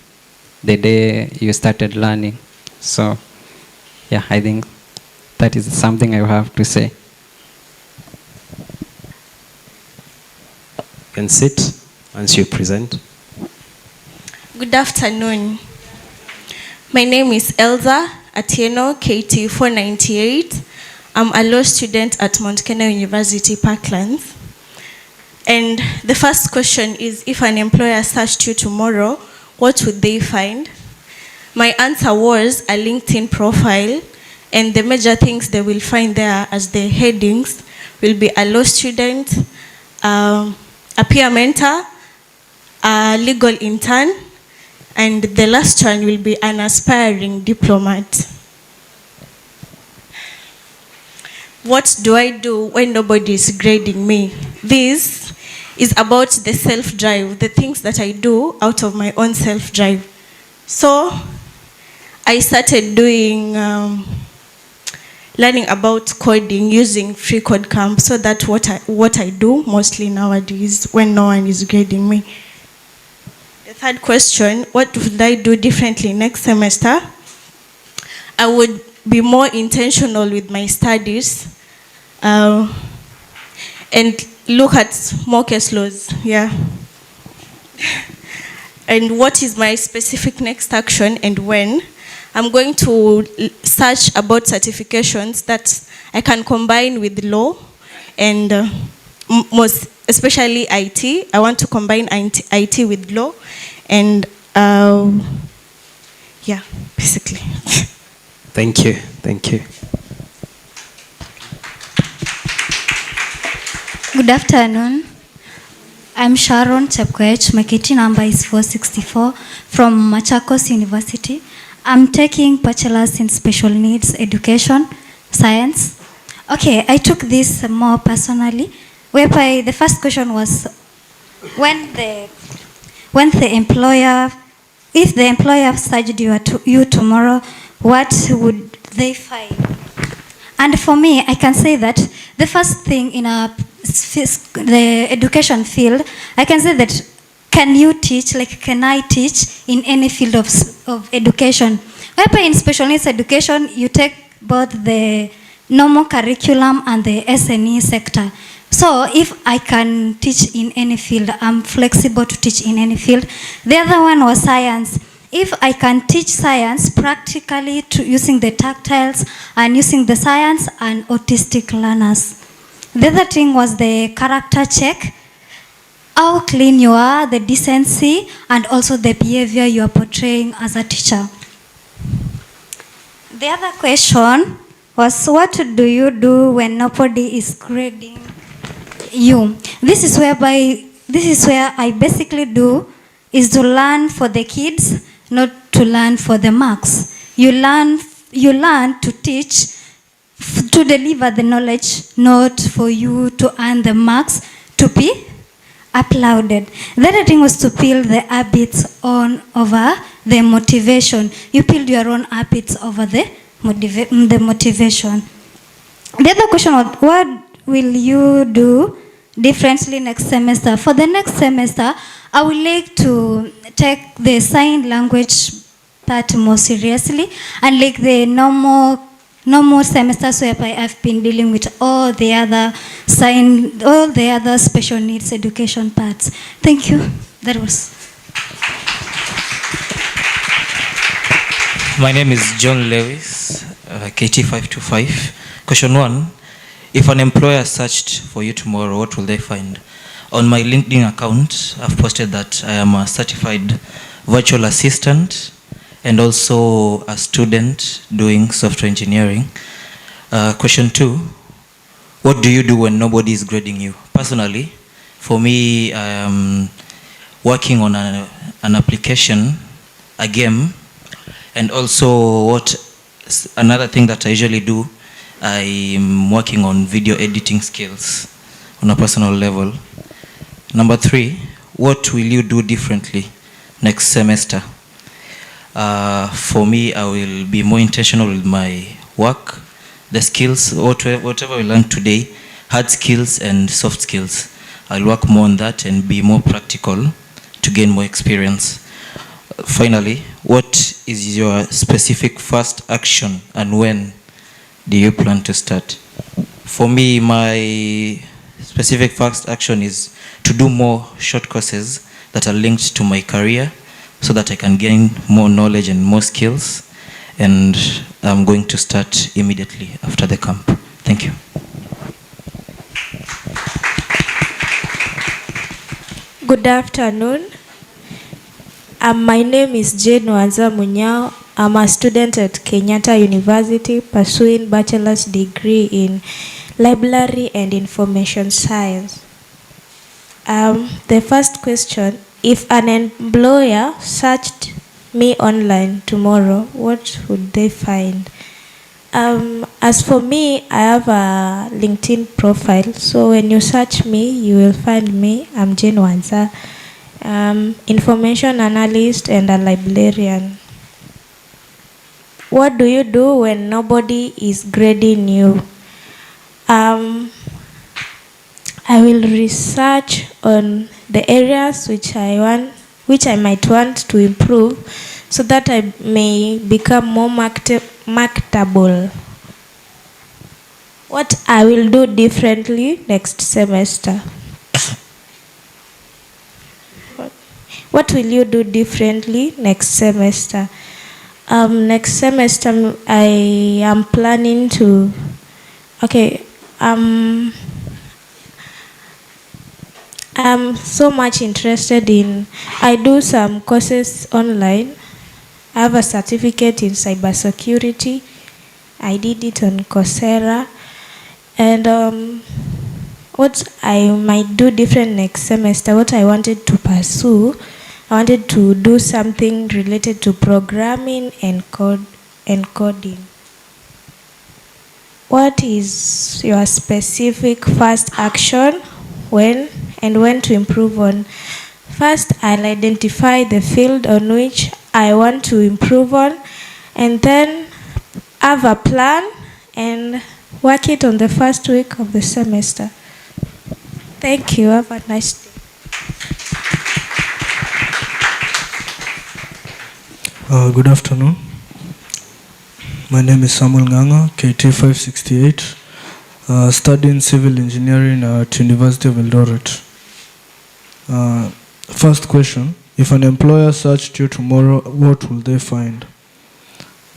the day you started learning. So yeah, I think that is something I have to say. You can sit once you present. Good afternoon. My name is Elza Atieno, KT 498. I'm a law student at Mount Kenya University, Parklands. And the first question is, if an employer searched you tomorrow, what would they find? My answer was a LinkedIn profile, and the major things they will find there as the headings will be a law student, a peer mentor, a legal intern, and the last one will be an aspiring diplomat. What do I do when nobody is grading me? This is about the self-drive, the things that I do out of my own self-drive. So I started doing, learning about coding using free code camp, so that's what I do mostly nowadays when no one is grading me. The third question, what would I do differently next semester? I would be more intentional with my studies and look at more case laws, yeah. And what is my specific next action and when? I'm going to search about certifications that I can combine with law and most especially IT. I want to combine IT with law and yeah, basically. Thank you. Thank you. Good afternoon. I'm Sharon Chepkoech. My KT number is 464 from Machakos University. I'm taking bachelor's in special needs education, science. Okay, I took this more personally, whereby the first question was when the employer, if the employer searched you tomorrow, what would they find? And for me, I can say that the first thing in the education field, I can say that can you teach, like can I teach in any field of education? Whereby in special needs education, you take both the normal curriculum and the SNE sector. So if I can teach in any field, I'm flexible to teach in any field. The other one was science. If I can teach science practically using the tactiles and using the science and autistic learners. The other thing was the character check. How clean you are, the decency, and also the behavior you are portraying as a teacher. The other question was, what do you do when nobody is grading you? This is where I basically do is to learn for the kids, not to learn for the marks. You learn to teach, to deliver the knowledge, not for you to earn the marks to be applauded. The other thing was to build the habits over the motivation. You build your own habits over the motivation. The other question was, what will you do differently next semester? For the next semester, I would like to take the sign language part more seriously, and like the normal semesters whereby I've been dealing with all the other special needs education parts. Thank you. That was. My name is John Lewis, KT 525. Question 1. If an employer searched for you tomorrow, what will they find? On my LinkedIn account, I've posted that I am a certified virtual assistant and also a student doing software engineering. Question 2. What do you do when nobody is grading you? Personally, for me, I am working on an application, a game, and also another thing that I usually do, I'm working on video editing skills on a personal level. Number 3, what will you do differently next semester? For me, I will be more intentional with my work, the skills, whatever we learned today, hard skills and soft skills. I'll work more on that and be more practical to gain more experience. Finally, what is your specific first action and when do you plan to start? For me, my specific first action is to do more short courses that are linked to my career so that I can gain more knowledge and more skills. And I'm going to start immediately after the camp. Thank you. Good afternoon. My name is Jane Wanza Munyao. I'm a student at Kenyatta University pursuing bachelor's degree in library and information science. The first question, if an employer searched me online tomorrow, what would they find? As for me, I have a LinkedIn profile. So when you search me, you will find me. I'm Jane Wanza, information analyst and a librarian. What do you do when nobody is grading you? I will research on the areas which I might want to improve so that I may become more marketable. What I will do differently next semester? What will you do differently next semester? Next semester, I am planning to, I'm so much interested in, I do some courses online. I have a certificate in cybersecurity. I did it on Coursera. And what I might do different next semester, what I wanted to pursue, I wanted to do something related to programming and coding. What is your specific first action when to improve on? First, I'll identify the field on which I want to improve on, and then have a plan and work it on the first week of the semester. Thank you. Have a nice day. Good afternoon. My name is Samuel Nganga, KT 568, studying civil engineering at University of Eldoret. First question, if an employer searched you tomorrow, what will they find?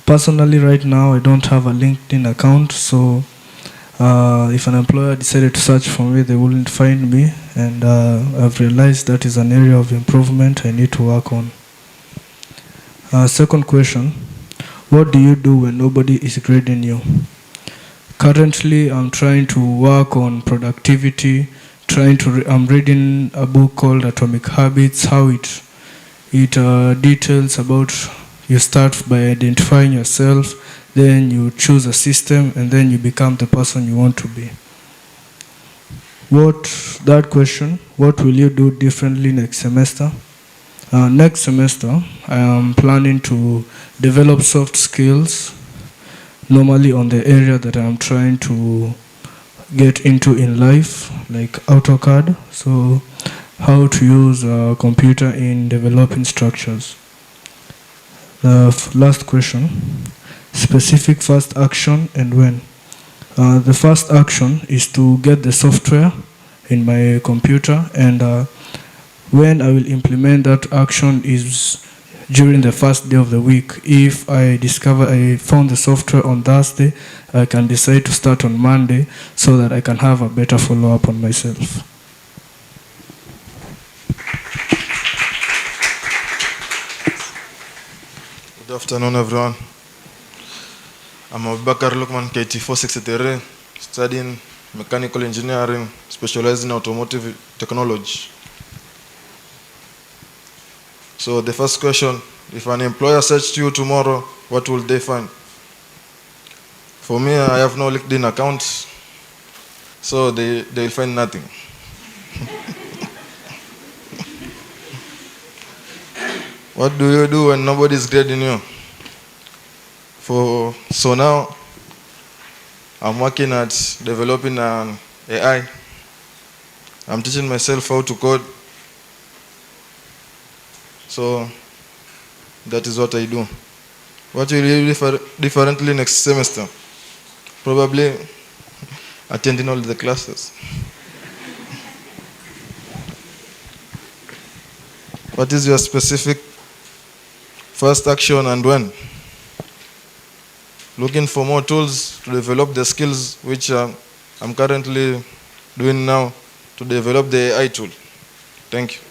Personally, right now, I don't have a LinkedIn account, so if an employer decided to search for me, they wouldn't find me, and I've realized that is an area of improvement I need to work on. Second question, what do you do when nobody is grading you? Currently, I'm trying to work on productivity, I'm reading a book called Atomic Habits, how it details about you start by identifying yourself, then you choose a system, and then you become the person you want to be. That question, what will you do differently next semester? Next semester, I am planning to develop soft skills, normally on the area that I am trying to get into in life, like AutoCAD, so how to use a computer in developing structures. The last question, specific first action and when. The first action is to get the software in my computer, and when I will implement that action is during the first day of the week. If I discover I found the software on Thursday, I can decide to start on Monday so that I can have a better follow-up on myself. Good afternoon, everyone. I'm Abubakar Lukman, KT 463, studying mechanical engineering, specializing in automotive technology. So the first question, if an employer searched you tomorrow, what will they find? For me, I have no LinkedIn account, so they'll find nothing. What do you do when nobody's grading you? So now, I'm working at developing an AI. I'm teaching myself how to code. So that is what I do. What will you do differently next semester? Probably attending all the classes. What is your specific first action and when? Looking for more tools to develop the skills which I'm currently doing now to develop the AI tool. Thank you.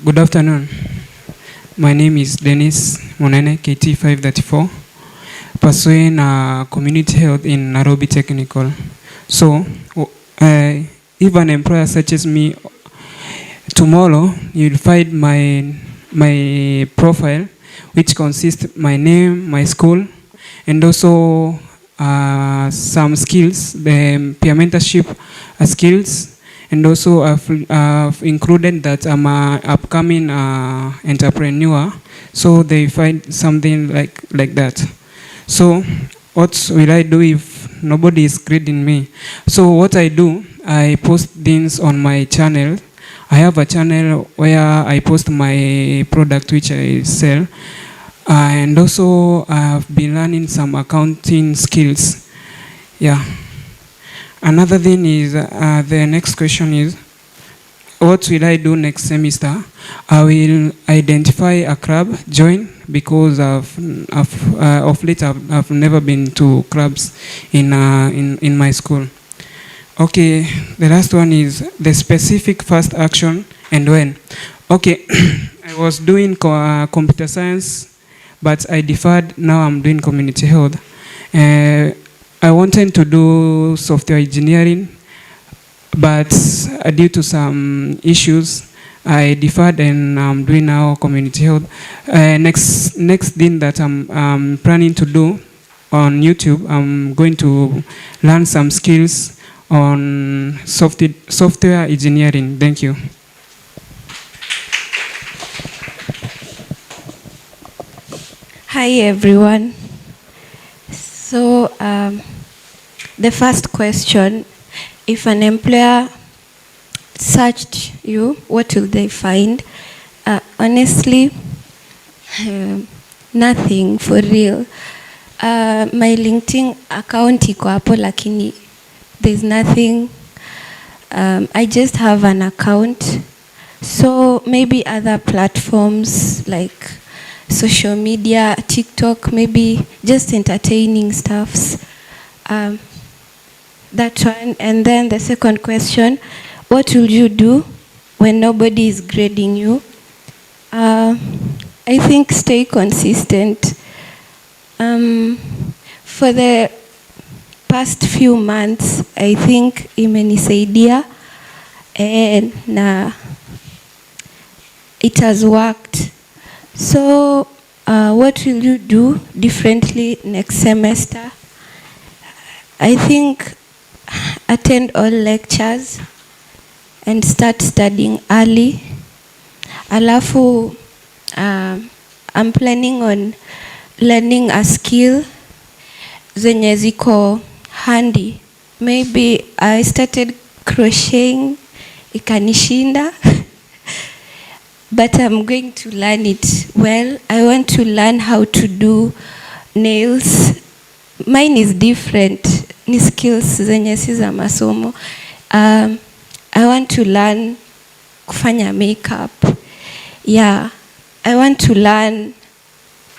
Good afternoon. My name is Dennis Monene, KT 534, pursuing community health in Nairobi Technical. So, if an employer searches me tomorrow, you'll find my profile, which consists my name, my school, and also some skills, the peer mentorship skills, and also I've included that I'm an upcoming entrepreneur, so they find something like that. So what will I do if nobody is grading me? So what I do, I post things on my channel. I have a channel where I post my product which I sell. And also I've been learning some accounting skills. Yeah. Another thing is, the next question is, what will I do next semester? I will identify a club, join, because of late I've never been to clubs in my school. Okay, the last one is the specific first action and when. Okay, I was doing computer science, but I deferred. Now I'm doing community health. I wanted to do software engineering, but due to some issues, I deferred and I'm doing now community health. Next thing that I'm planning to do on YouTube, I'm going to learn some skills on software engineering. Thank you. Hi everyone. So the first question, if an employer searched you, what will they find? Honestly, nothing for real. My LinkedIn account iko hapo lakini there's nothing. I just have an account. So maybe other platforms like social media, TikTok, maybe just entertaining stuffs. That one. And then the second question, what will you do when nobody is grading you? I think stay consistent. For the past few months, I think imenisaidia and it has worked. So what will you do differently next semester? I think attend all lectures and start studying early. Alafu, I'm planning on learning a skill zenye ziko handy. Maybe I started crocheting, ikanishinda. But I'm going to learn it well. I want to learn how to do nails. Mine is different. Ni skills zenye si za masomo. I want to learn kufanya makeup. Yeah, I want to learn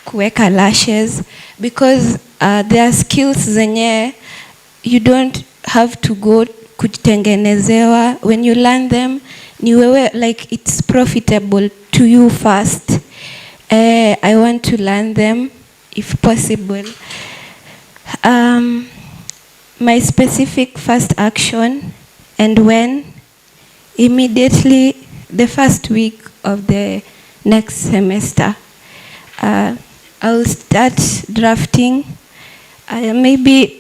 kuweka lashes because there are skills zenye you don't have to go kutengenezewa. When you learn them, ni wewe, like it's profitable to you first. I want to learn them if possible. My specific first action and when, immediately the first week of the next semester. I'll start drafting maybe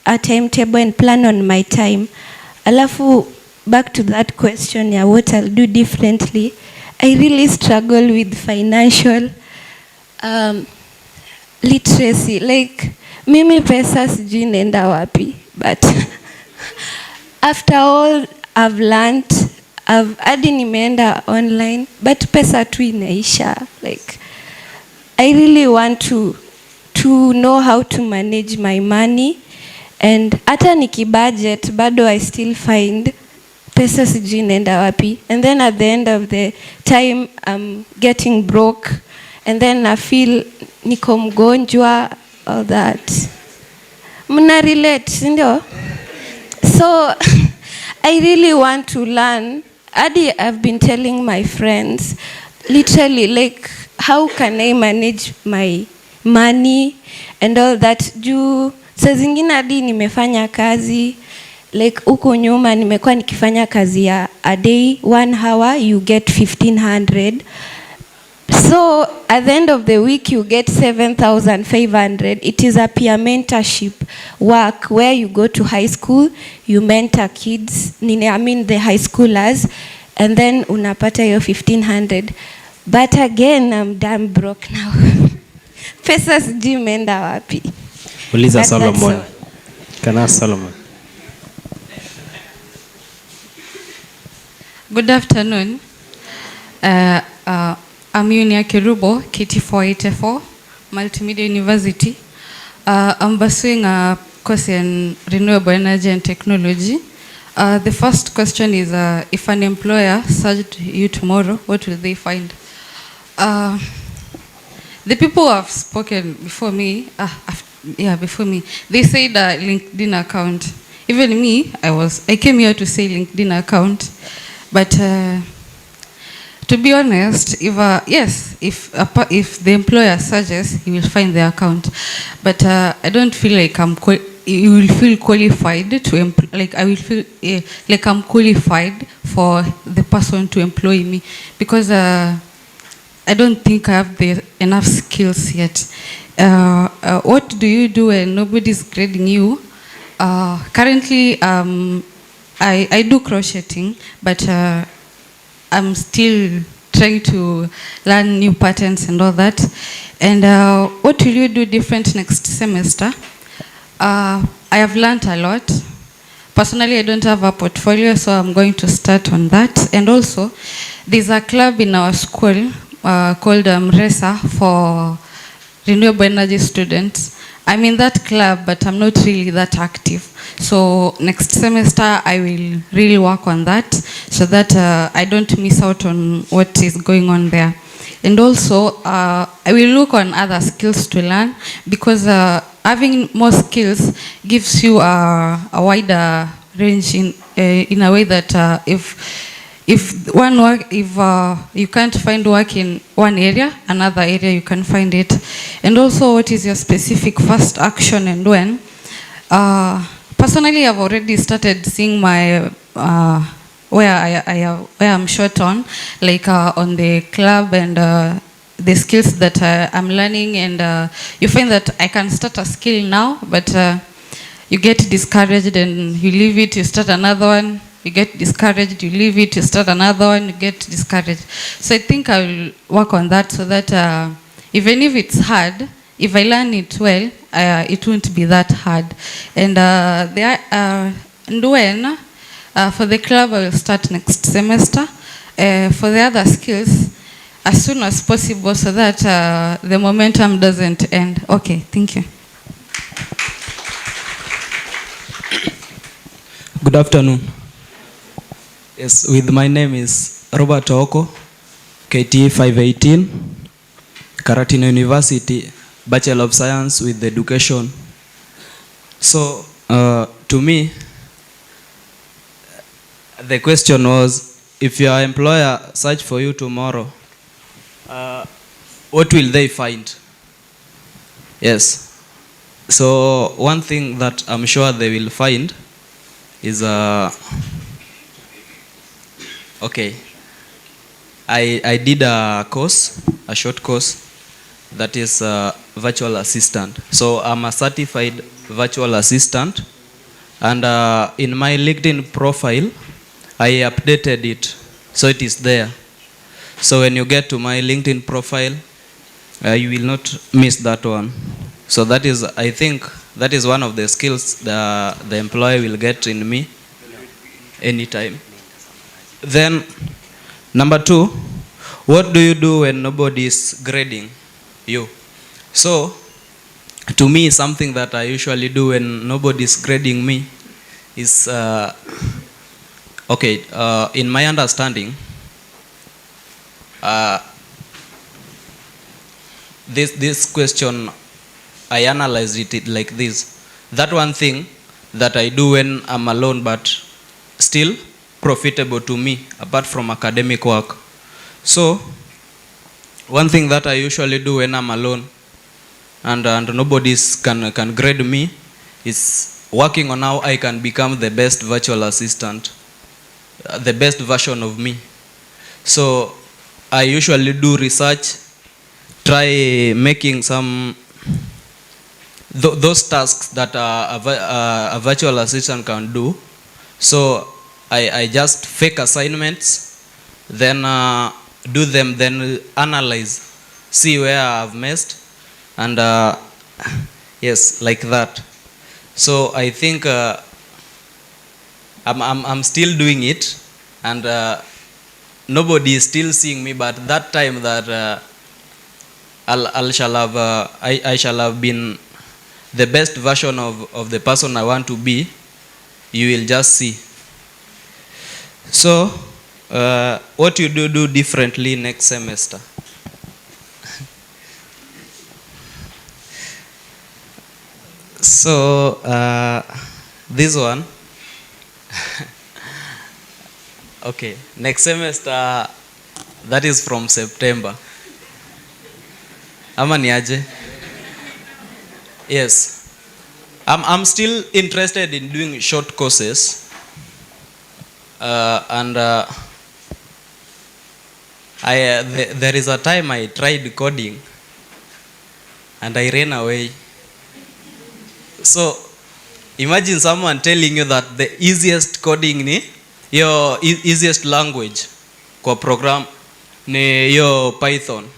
a timetable and plan on my time. Alafu back to that question, yeah, what I'll do differently. I really struggle with financial literacy. Like, mimi pesa sijui nenda wapi, but after all I've learned, hadi nimeenda online, but pesa tu inaisha. Like, I really want to know how to manage my money, and hata nikibudget bado I still find pesa sijui nenda wapi, and then at the end of the time I'm getting broke, and then I feel niko mgonjwa, all that. Mna relate, sindio? So I really want to learn. Adi, I've been telling my friends, literally, like, how can I manage my money and all that. Juu saa zingine hadi nimefanya kazi, like huko nyuma nimekuwa nikifanya kazi ya a day 1 hour you get 1500. So at the end of the week you get 7,500. It is a peer mentorship work where you go to high school, you mentor kids, the high schoolers, and then unapata your 1500. But again, I'm damn broke now. Pesa sijui imeenda wapi. Uliza Solomon. Kana Solomon. Good afternoon. I'm Unia Kerubo, KT484, Multimedia University. I'm pursuing a course in renewable energy and technology. The first question is, if an employer searched you tomorrow, what will they find? The people who have spoken before me, they said LinkedIn account. Even me, I came here to say LinkedIn account, but to be honest, if the employer searches, he will find the account. But I don't feel like you will feel qualified to I will feel like I'm qualified for the person to employ me, because I don't think I have enough skills yet. What do you do when nobody's grading you? Currently, I do crocheting, but I'm still trying to learn new patterns and all that. And what will you do different next semester? I have learned a lot. Personally, I don't have a portfolio, so I'm going to start on that. And also, there's a club in our school called RESA for renewable energy students. I'm in that club, but I'm not really that active. So next semester, I will really work on that so that I don't miss out on what is going on there. And also, I will look on other skills to learn, because having more skills gives you a wider range in a way that if you can't find work in one area, another area you can find it. And also, what is your specific first action and when? Personally, I've already started seeing my where I'm short on, like on the club and the skills that I'm learning, and you find that I can start a skill now, but you get discouraged and you leave it, you start another one. You get discouraged, you leave it, you start another one, you get discouraged. So I think I will work on that so that even if it's hard, if I learn it well, it won't be that hard. And when for the club, I will start next semester. For the other skills, as soon as possible, so that the momentum doesn't end. Okay, thank you. Good afternoon. Yes, my name is Robert Oko, KT 518, Karatina University, Bachelor of Science with Education. So, to me, the question was, if your employer search for you tomorrow, what will they find? Yes. So, one thing that I'm sure they will find is okay, I did a course, a short course, that is virtual assistant. So I'm a certified virtual assistant, and in my LinkedIn profile, I updated it, so it is there. So when you get to my LinkedIn profile, you will not miss that one. So that is, I think, that is one of the skills the employer will get in me anytime. Then, number 2, what do you do when nobody is grading you? So, to me, something that I usually do when nobody is grading me is, in my understanding, this question, I analyzed it like this. That one thing that I do when I'm alone but still profitable to me apart from academic work. So, one thing that I usually do when I'm alone and nobody can grade me is working on how I can become the best virtual assistant, the best version of me. So, I usually do research, try making some those tasks that a virtual assistant can do. So I just fake assignments, then do them, then analyze, see where I've missed, and yes, like that. So I think I'm still doing it, and nobody is still seeing me. But that time that I shall have been the best version of the person I want to be, you will just see. So, what you do differently next semester? So, this one, okay, next semester, that is from September. Ama ni aje? Yes. I'm still interested in doing short courses. There is a time I tried coding and I ran away. So, imagine someone telling you that the easiest coding ni, your easiest language kwa program ni your Python.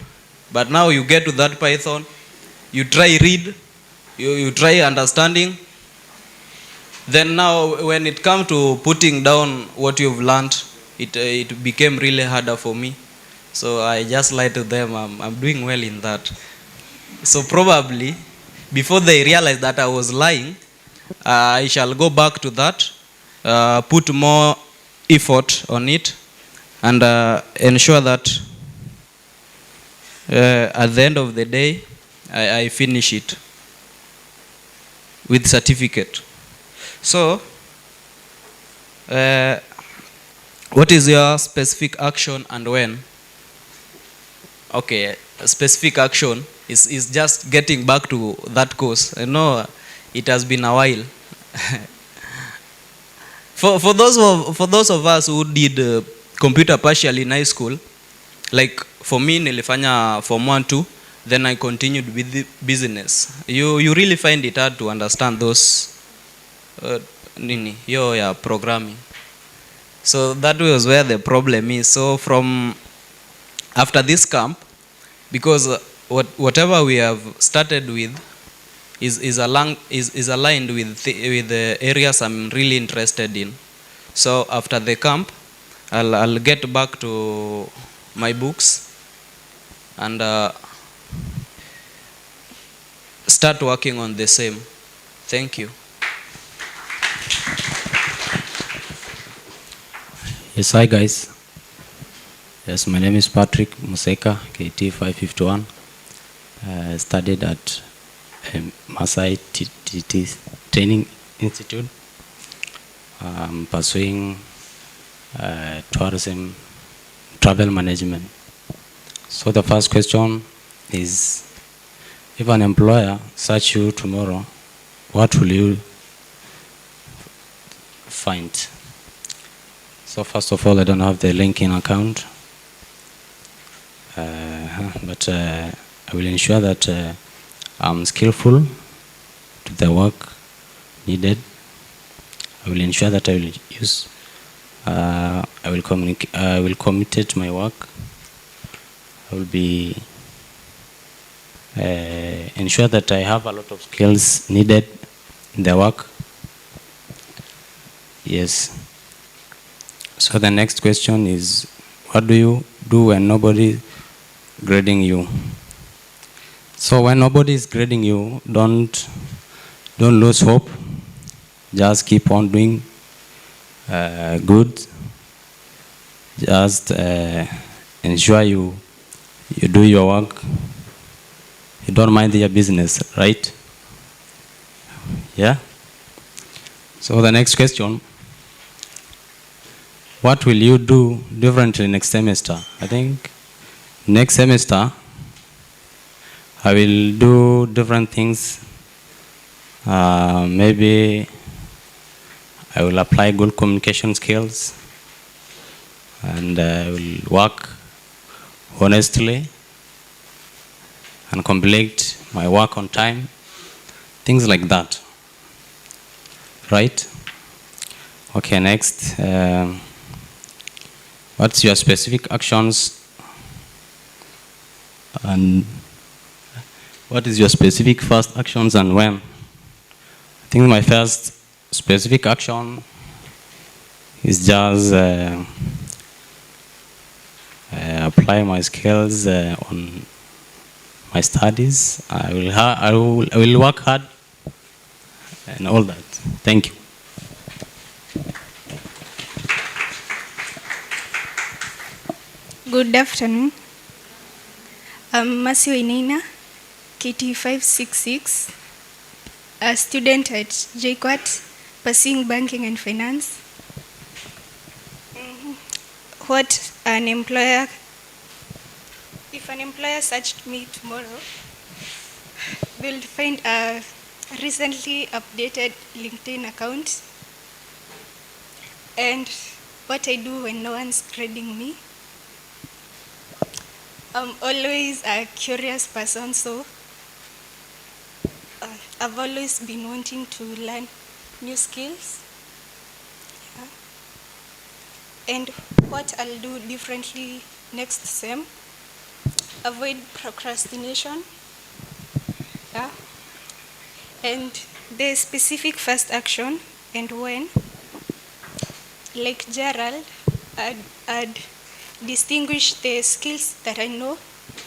But now you get to that Python, you try read, you try understanding. Then now when it comes to putting down what you've learned, it became really harder for me. So I just lied to them, I'm doing well in that. So probably, before they realize that I was lying, I shall go back to that, put more effort on it, and ensure that at the end of the day, I finish it with certificate. So, what is your specific action and when? Okay, a specific action is just getting back to that course. I know it has been a while. for those of us who did computer partially in high school, like for me, nilifanya Form 1, 2, then I continued with the business. You really find it hard to understand those programming. So that was where the problem is. So from after this camp, because whatever we have started with is aligned with the areas I'm really interested in. So after the camp, I'll get back to my books and start working on the same. Thank you. Yes, hi guys. Yes, my name is Patrick Museka, KT 551. I studied at Masai Training Institute. I'm pursuing tourism, travel management. So the first question is, if an employer search you tomorrow, what will you find? So first of all, I don't have the LinkedIn account, but I will ensure that I'm skillful to the work needed. I will ensure that I will use I will communicate. I will communicate my work. I will be ensure that I have a lot of skills needed in the work. Yes. So the next question is, what do you do when nobody grading you? So when nobody is grading you, don't lose hope. Just keep on doing good. Just ensure you do your work. You don't mind your business, right? Yeah. So the next question, what will you do differently next semester? I think next semester I will do different things. Maybe I will apply good communication skills, and I will work honestly and complete my work on time. Things like that. Right? Okay, next. What's your specific actions and what is your specific first actions and when? I think my first specific action is just apply my skills on my studies. I will work hard and all that. Thank you. Good afternoon. I'm Masio Inina, KT566, a student at Janjarukaad, pursuing banking and finance. What an employer, if an employer searched me tomorrow, they'll find a recently updated LinkedIn account and what I do when no one's grading me. I'm always a curious person, so I've always been wanting to learn new skills. And what I'll do differently next sem, avoid procrastination. Yeah. And the specific first action and when, like Gerald, I'd distinguish the skills that I know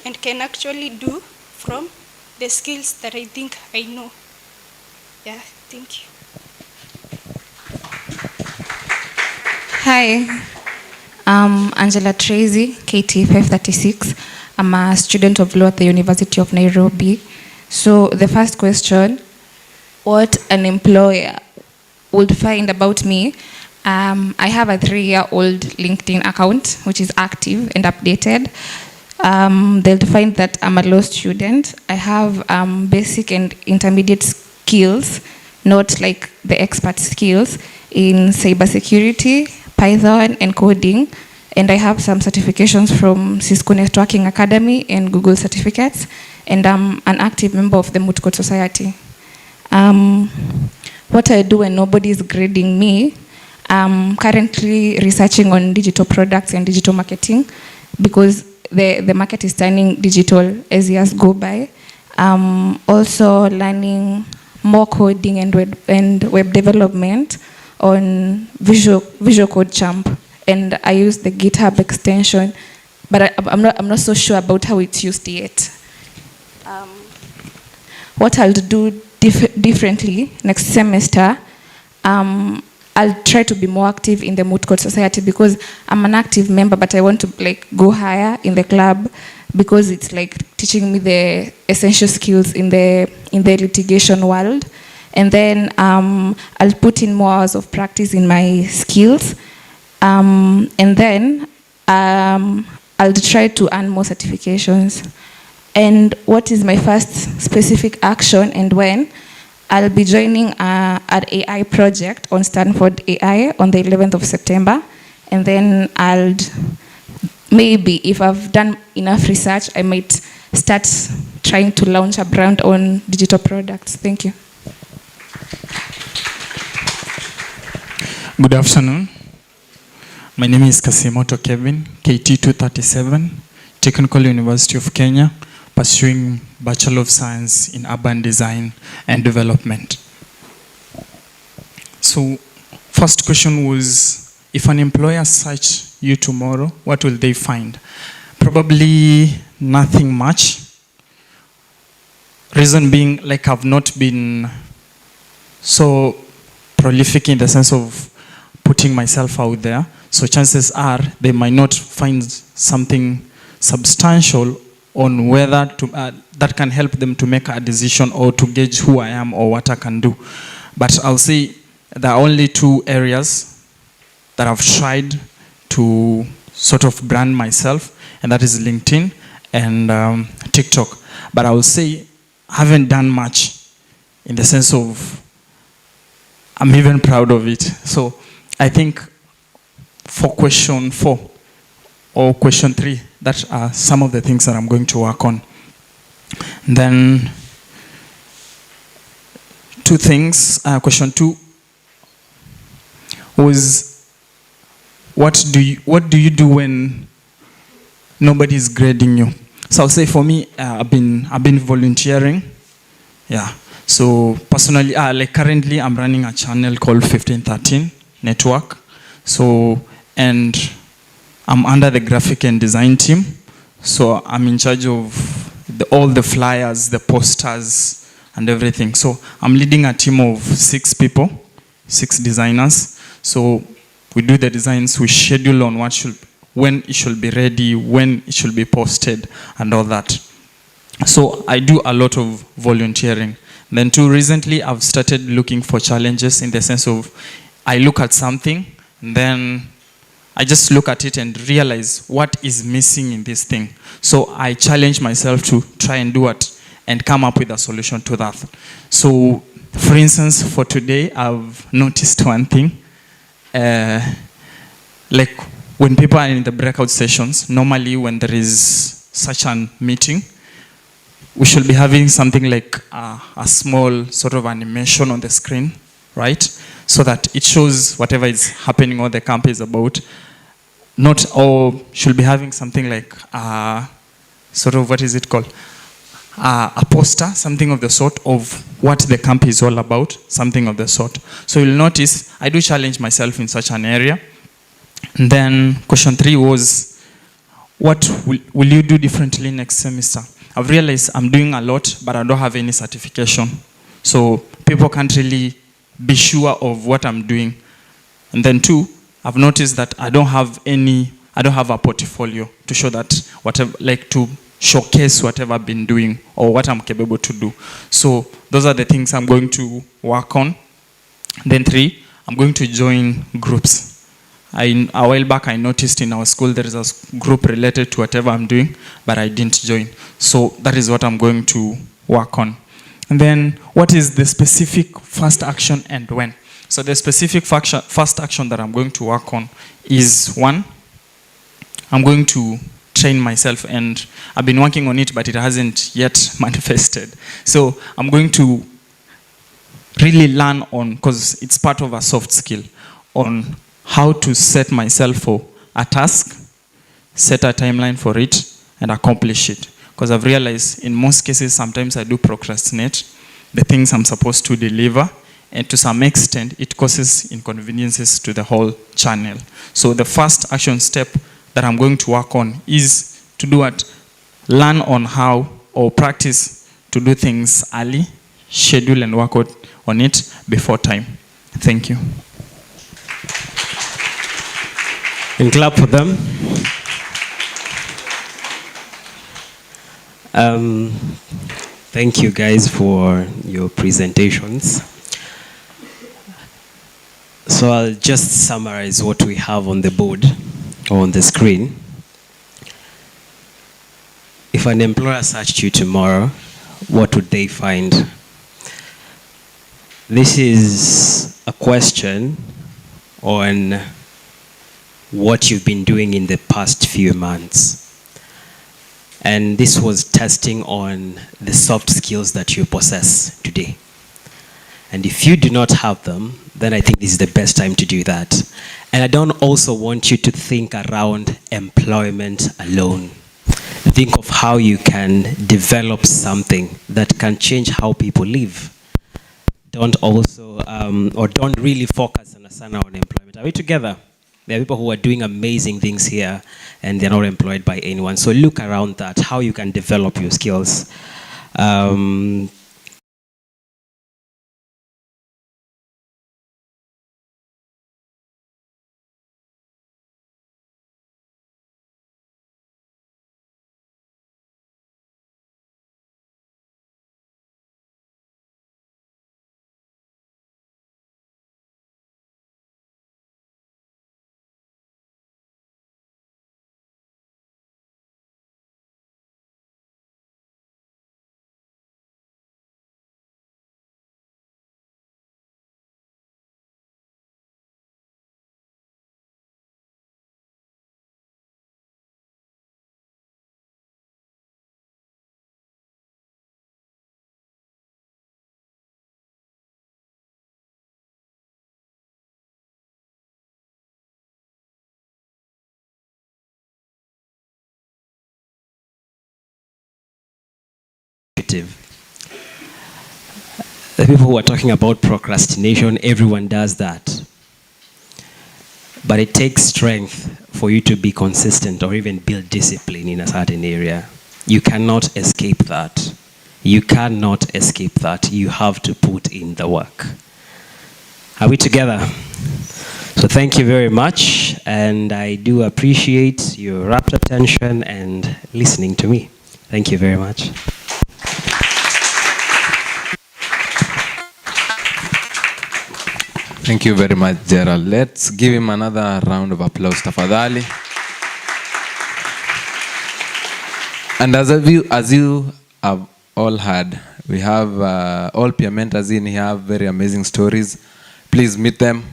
and can actually do from the skills that I think I know. Yeah, thank you. Hi, I'm Angela Tracy, KT536. I'm a student of law at the University of Nairobi. So the first question, what an employer would find about me. I have a 3-year-old LinkedIn account, which is active and updated. They'll find that I'm a law student. I have basic and intermediate skills, not like the expert skills in cybersecurity, Python, and coding. And I have some certifications from Cisco Networking Academy and Google certificates. And I'm an active member of the Moot Court Society. What I do when nobody is grading me, I'm currently researching on digital products and digital marketing because the market is turning digital as years go by. Also learning more coding and web development on Visual Code Champ. And I use the GitHub extension, but I'm not so sure about how it's used yet. What I'll do differently next semester, I'll try to be more active in the Moot Court Society because I'm an active member, but I want to like go higher in the club because it's like teaching me the essential skills in the litigation world. And then I'll put in more hours of practice in my skills. And then I'll try to earn more certifications. And what is my first specific action and when? I'll be joining an AI project on Stanford AI on the 11th of September. And then maybe if I've done enough research, I might start trying to launch a brand on digital products. Thank you. Good afternoon. My name is Kasimoto Kevin, KT 237, Technical University of Kenya, pursuing Bachelor of Science in Urban Design and Development. So, first question was, if an employer search you tomorrow, what will they find? Probably nothing much. Reason being, like, I've not been so prolific in the sense of putting myself out there. So chances are they might not find something substantial on whether to, that can help them to make a decision or to gauge who I am or what I can do. But I'll say there are only two areas that I've tried to sort of brand myself, and that is LinkedIn and TikTok. But I will say I haven't done much in the sense of I'm even proud of it. So I think for question 4 or question 3, that are some of the things that I'm going to work on. And then 2 things. Question 2 was, what do you do when nobody is grading you? So I'll say for me, I've been volunteering. Yeah. So personally, like currently, I'm running a channel called 1513 Network. So, and I'm under the graphic and design team. So I'm in charge of all the flyers, the posters, and everything. So I'm leading a team of 6 people, 6 designers. So we do the designs, we schedule on when it should be ready, when it should be posted, and all that. So I do a lot of volunteering. Then too, recently I've started looking for challenges in the sense of I look at something, and then I just look at it and realize what is missing in this thing. So I challenge myself to try and do it and come up with a solution to that. So for instance, for today, I've noticed one thing. Like when people are in the breakout sessions, normally when there is such a meeting, we should be having something like a small sort of animation on the screen, right? So that it shows whatever is happening or the camp is about. Or should be having something like sort of, what is it called? A poster, something of the sort of what the camp is all about, something of the sort. So you'll notice I do challenge myself in such an area. And then question 3 was, what will you do differently next semester? I've realized I'm doing a lot, but I don't have any certification. So people can't really be sure of what I'm doing. And then 2, I've noticed that I don't have a portfolio to show that whatever, like to showcase whatever I've been doing or what I'm capable to do. So those are the things I'm going to work on. Then 3, I'm going to join groups. A while back, I noticed in our school there is a group related to whatever I'm doing, but I didn't join. So that is what I'm going to work on. And then, what is the specific first action and when? So the specific first action that I'm going to work on is 1, I'm going to train myself, and I've been working on it, but it hasn't yet manifested. So I'm going to really learn on, because it's part of a soft skill, on how to set myself for a task, set a timeline for it, and accomplish it. Because I've realized in most cases, sometimes I do procrastinate the things I'm supposed to deliver, and to some extent, it causes inconveniences to the whole channel. So the first action step that I'm going to work on is to do what? Learn on how, or practice to do things early, schedule and work on it before time. Thank you. And clap for them. Thank you guys for your presentations. So I'll just summarize what we have on the board or on the screen. If an employer searched you tomorrow, what would they find? This is a question on what you've been doing in the past few months. And this was testing on the soft skills that you possess today. And if you do not have them, then I think this is the best time to do that. And I don't also want you to think around employment alone. Think of how you can develop something that can change how people live. Don't also, or don't really focus on employment. Are we together? There are people who are doing amazing things here and they're not employed by anyone. So look around that, how you can develop your skills. The people who are talking about procrastination, everyone does that. But it takes strength for you to be consistent or even build discipline in a certain area. You cannot escape that. You cannot escape that. You have to put in the work. Are we together? So thank you very much, and I do appreciate your rapt attention and listening to me. Thank you very much. Thank you very much, Gerald. Let's give him another round of applause, tafadhali. And as you have all heard, we have all peer mentors in here, have very amazing stories. Please meet them.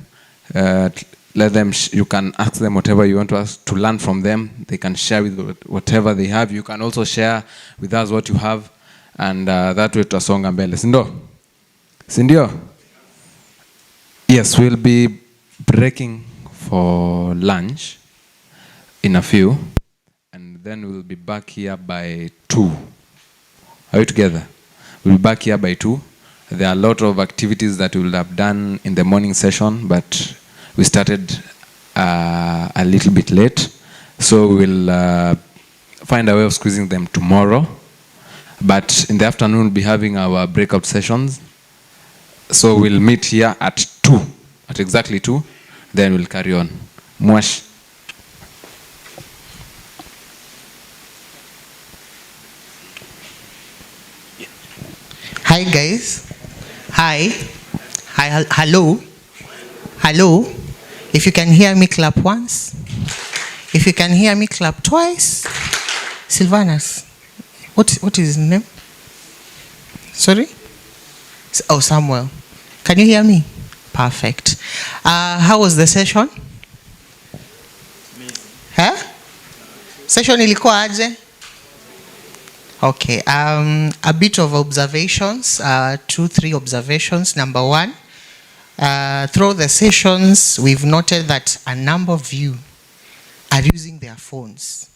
Let them. You can ask them whatever you want to learn from them. They can share with whatever they have. You can also share with us what you have, and that way tutasonga mbele. Sindio? Yes, we'll be breaking for lunch in a few, and then we'll be back here by 2. Are we together? We'll be back here by 2. There are a lot of activities that we will have done in the morning session, but we started a little bit late. So we'll find a way of squeezing them tomorrow. But in the afternoon, we'll be having our breakout sessions. So we'll meet here at 2, at exactly 2, then we'll carry on. Mwash. Hi guys. Hi. Hi. Hello. Hello. If you can hear me, clap once. If you can hear me, clap twice. Silvanus. What is his name? Sorry? Oh, Samuel. Can you hear me? Perfect. How was the session? Huh? Session ilikuwa aje? Okay. A bit of observations. 2-3 observations. Number 1. Through the sessions, we've noted that a number of you are using their phones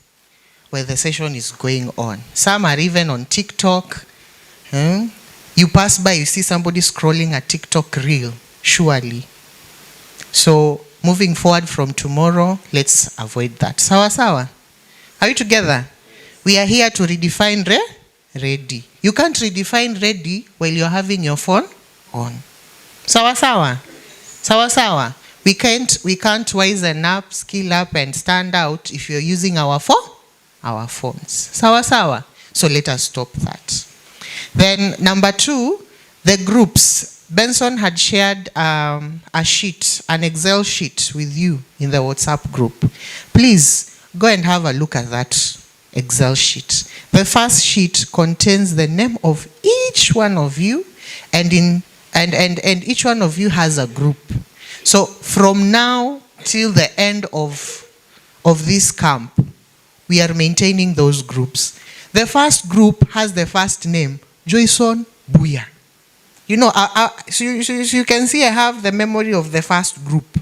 while the session is going on. Some are even on TikTok. You pass by, you see somebody scrolling a TikTok reel, surely. So moving forward from tomorrow, let's avoid that. Sawa sawa? Are we together? We are here to redefine ready. You can't redefine ready while you're having your phone on. Sawa sawa? Sawa sawa? We can't wisen up, skill up, and stand out if you're using our phones. Sawa sawa? So let us stop that. Then number 2, the groups. Benson had shared a sheet, an Excel sheet with you in the WhatsApp group. Please go and have a look at that Excel sheet. The first sheet contains the name of each one of you, and each one of you has a group. So from now till the end of this camp, we are maintaining those groups. The first group has the first name, Joyson Buya. You know, so you can see I have the memory of the first group,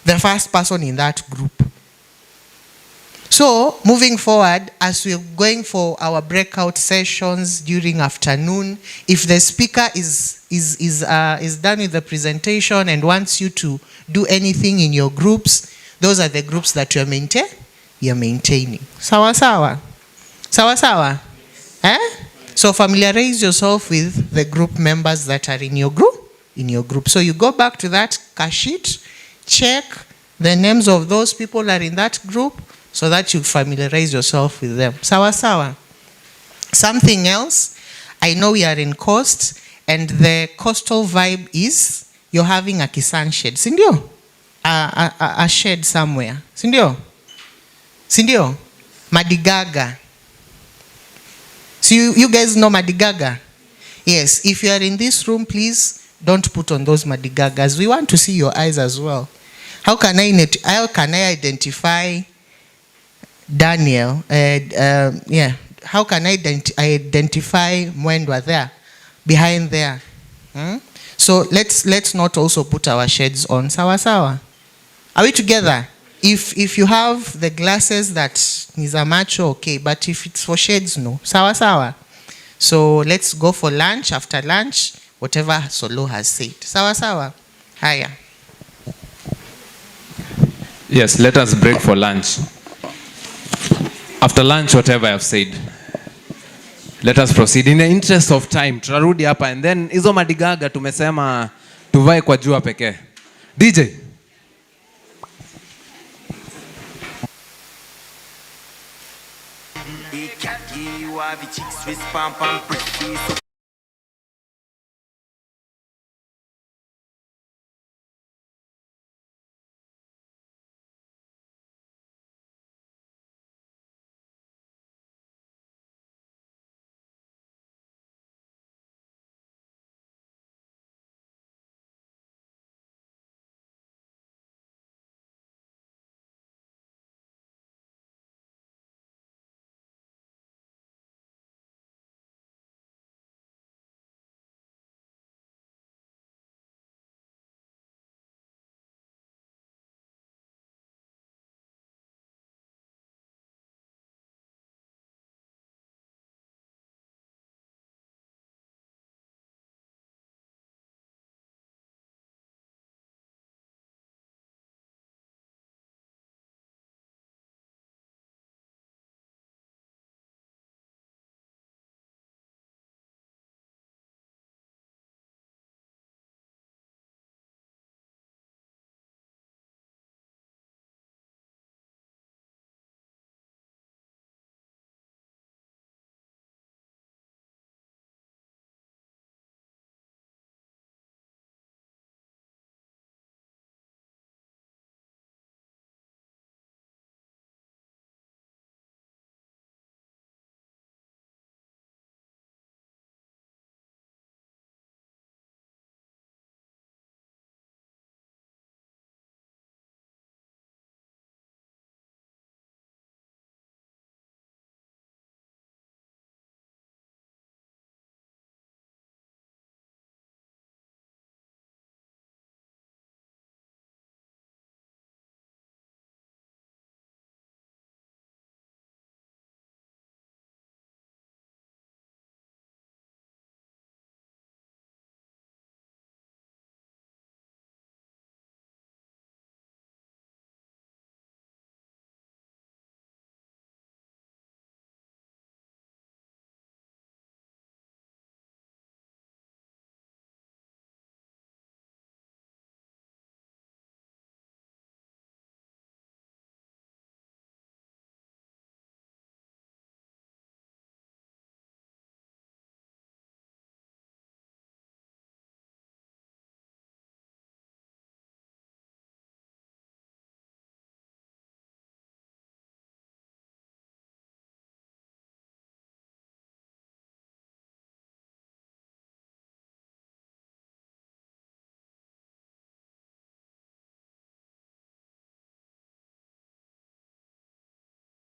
the first person in that group. So, moving forward, as we're going for our breakout sessions during afternoon, if the speaker is done with the presentation and wants you to do anything in your groups, those are the groups that you're maintaining. Sawa sawa? Sawa sawa? So familiarize yourself with the group members that are in your group. So you go back to that cash sheet, check the names of those people are in that group, so that you familiarize yourself with them. Sawa sawa. Something else, I know we are in coast, and the coastal vibe is you're having a kisan shed. Sindio? A shed somewhere. Sindio? Sindio? Madigaga. So you guys know Madigaga? Yes. If you are in this room, please don't put on those Madigagas. We want to see your eyes as well. How can I identify Daniel? How can I identify Mwendwa there, behind there? So let's not also put our shades on. Sawa sawa. Are we together? If you have the glasses that is a macho, okay, but if it's for shades, no. Sawa sawa. So let's go for lunch. After lunch, whatever Solo has said. Sawa sawa. Haya. Yes, let us break for lunch. After lunch, whatever I've said, let us proceed. In the interest of time, tutarudi hapa, and then hizo madigaga tumesema tuvae kwa jua pekee. DJ.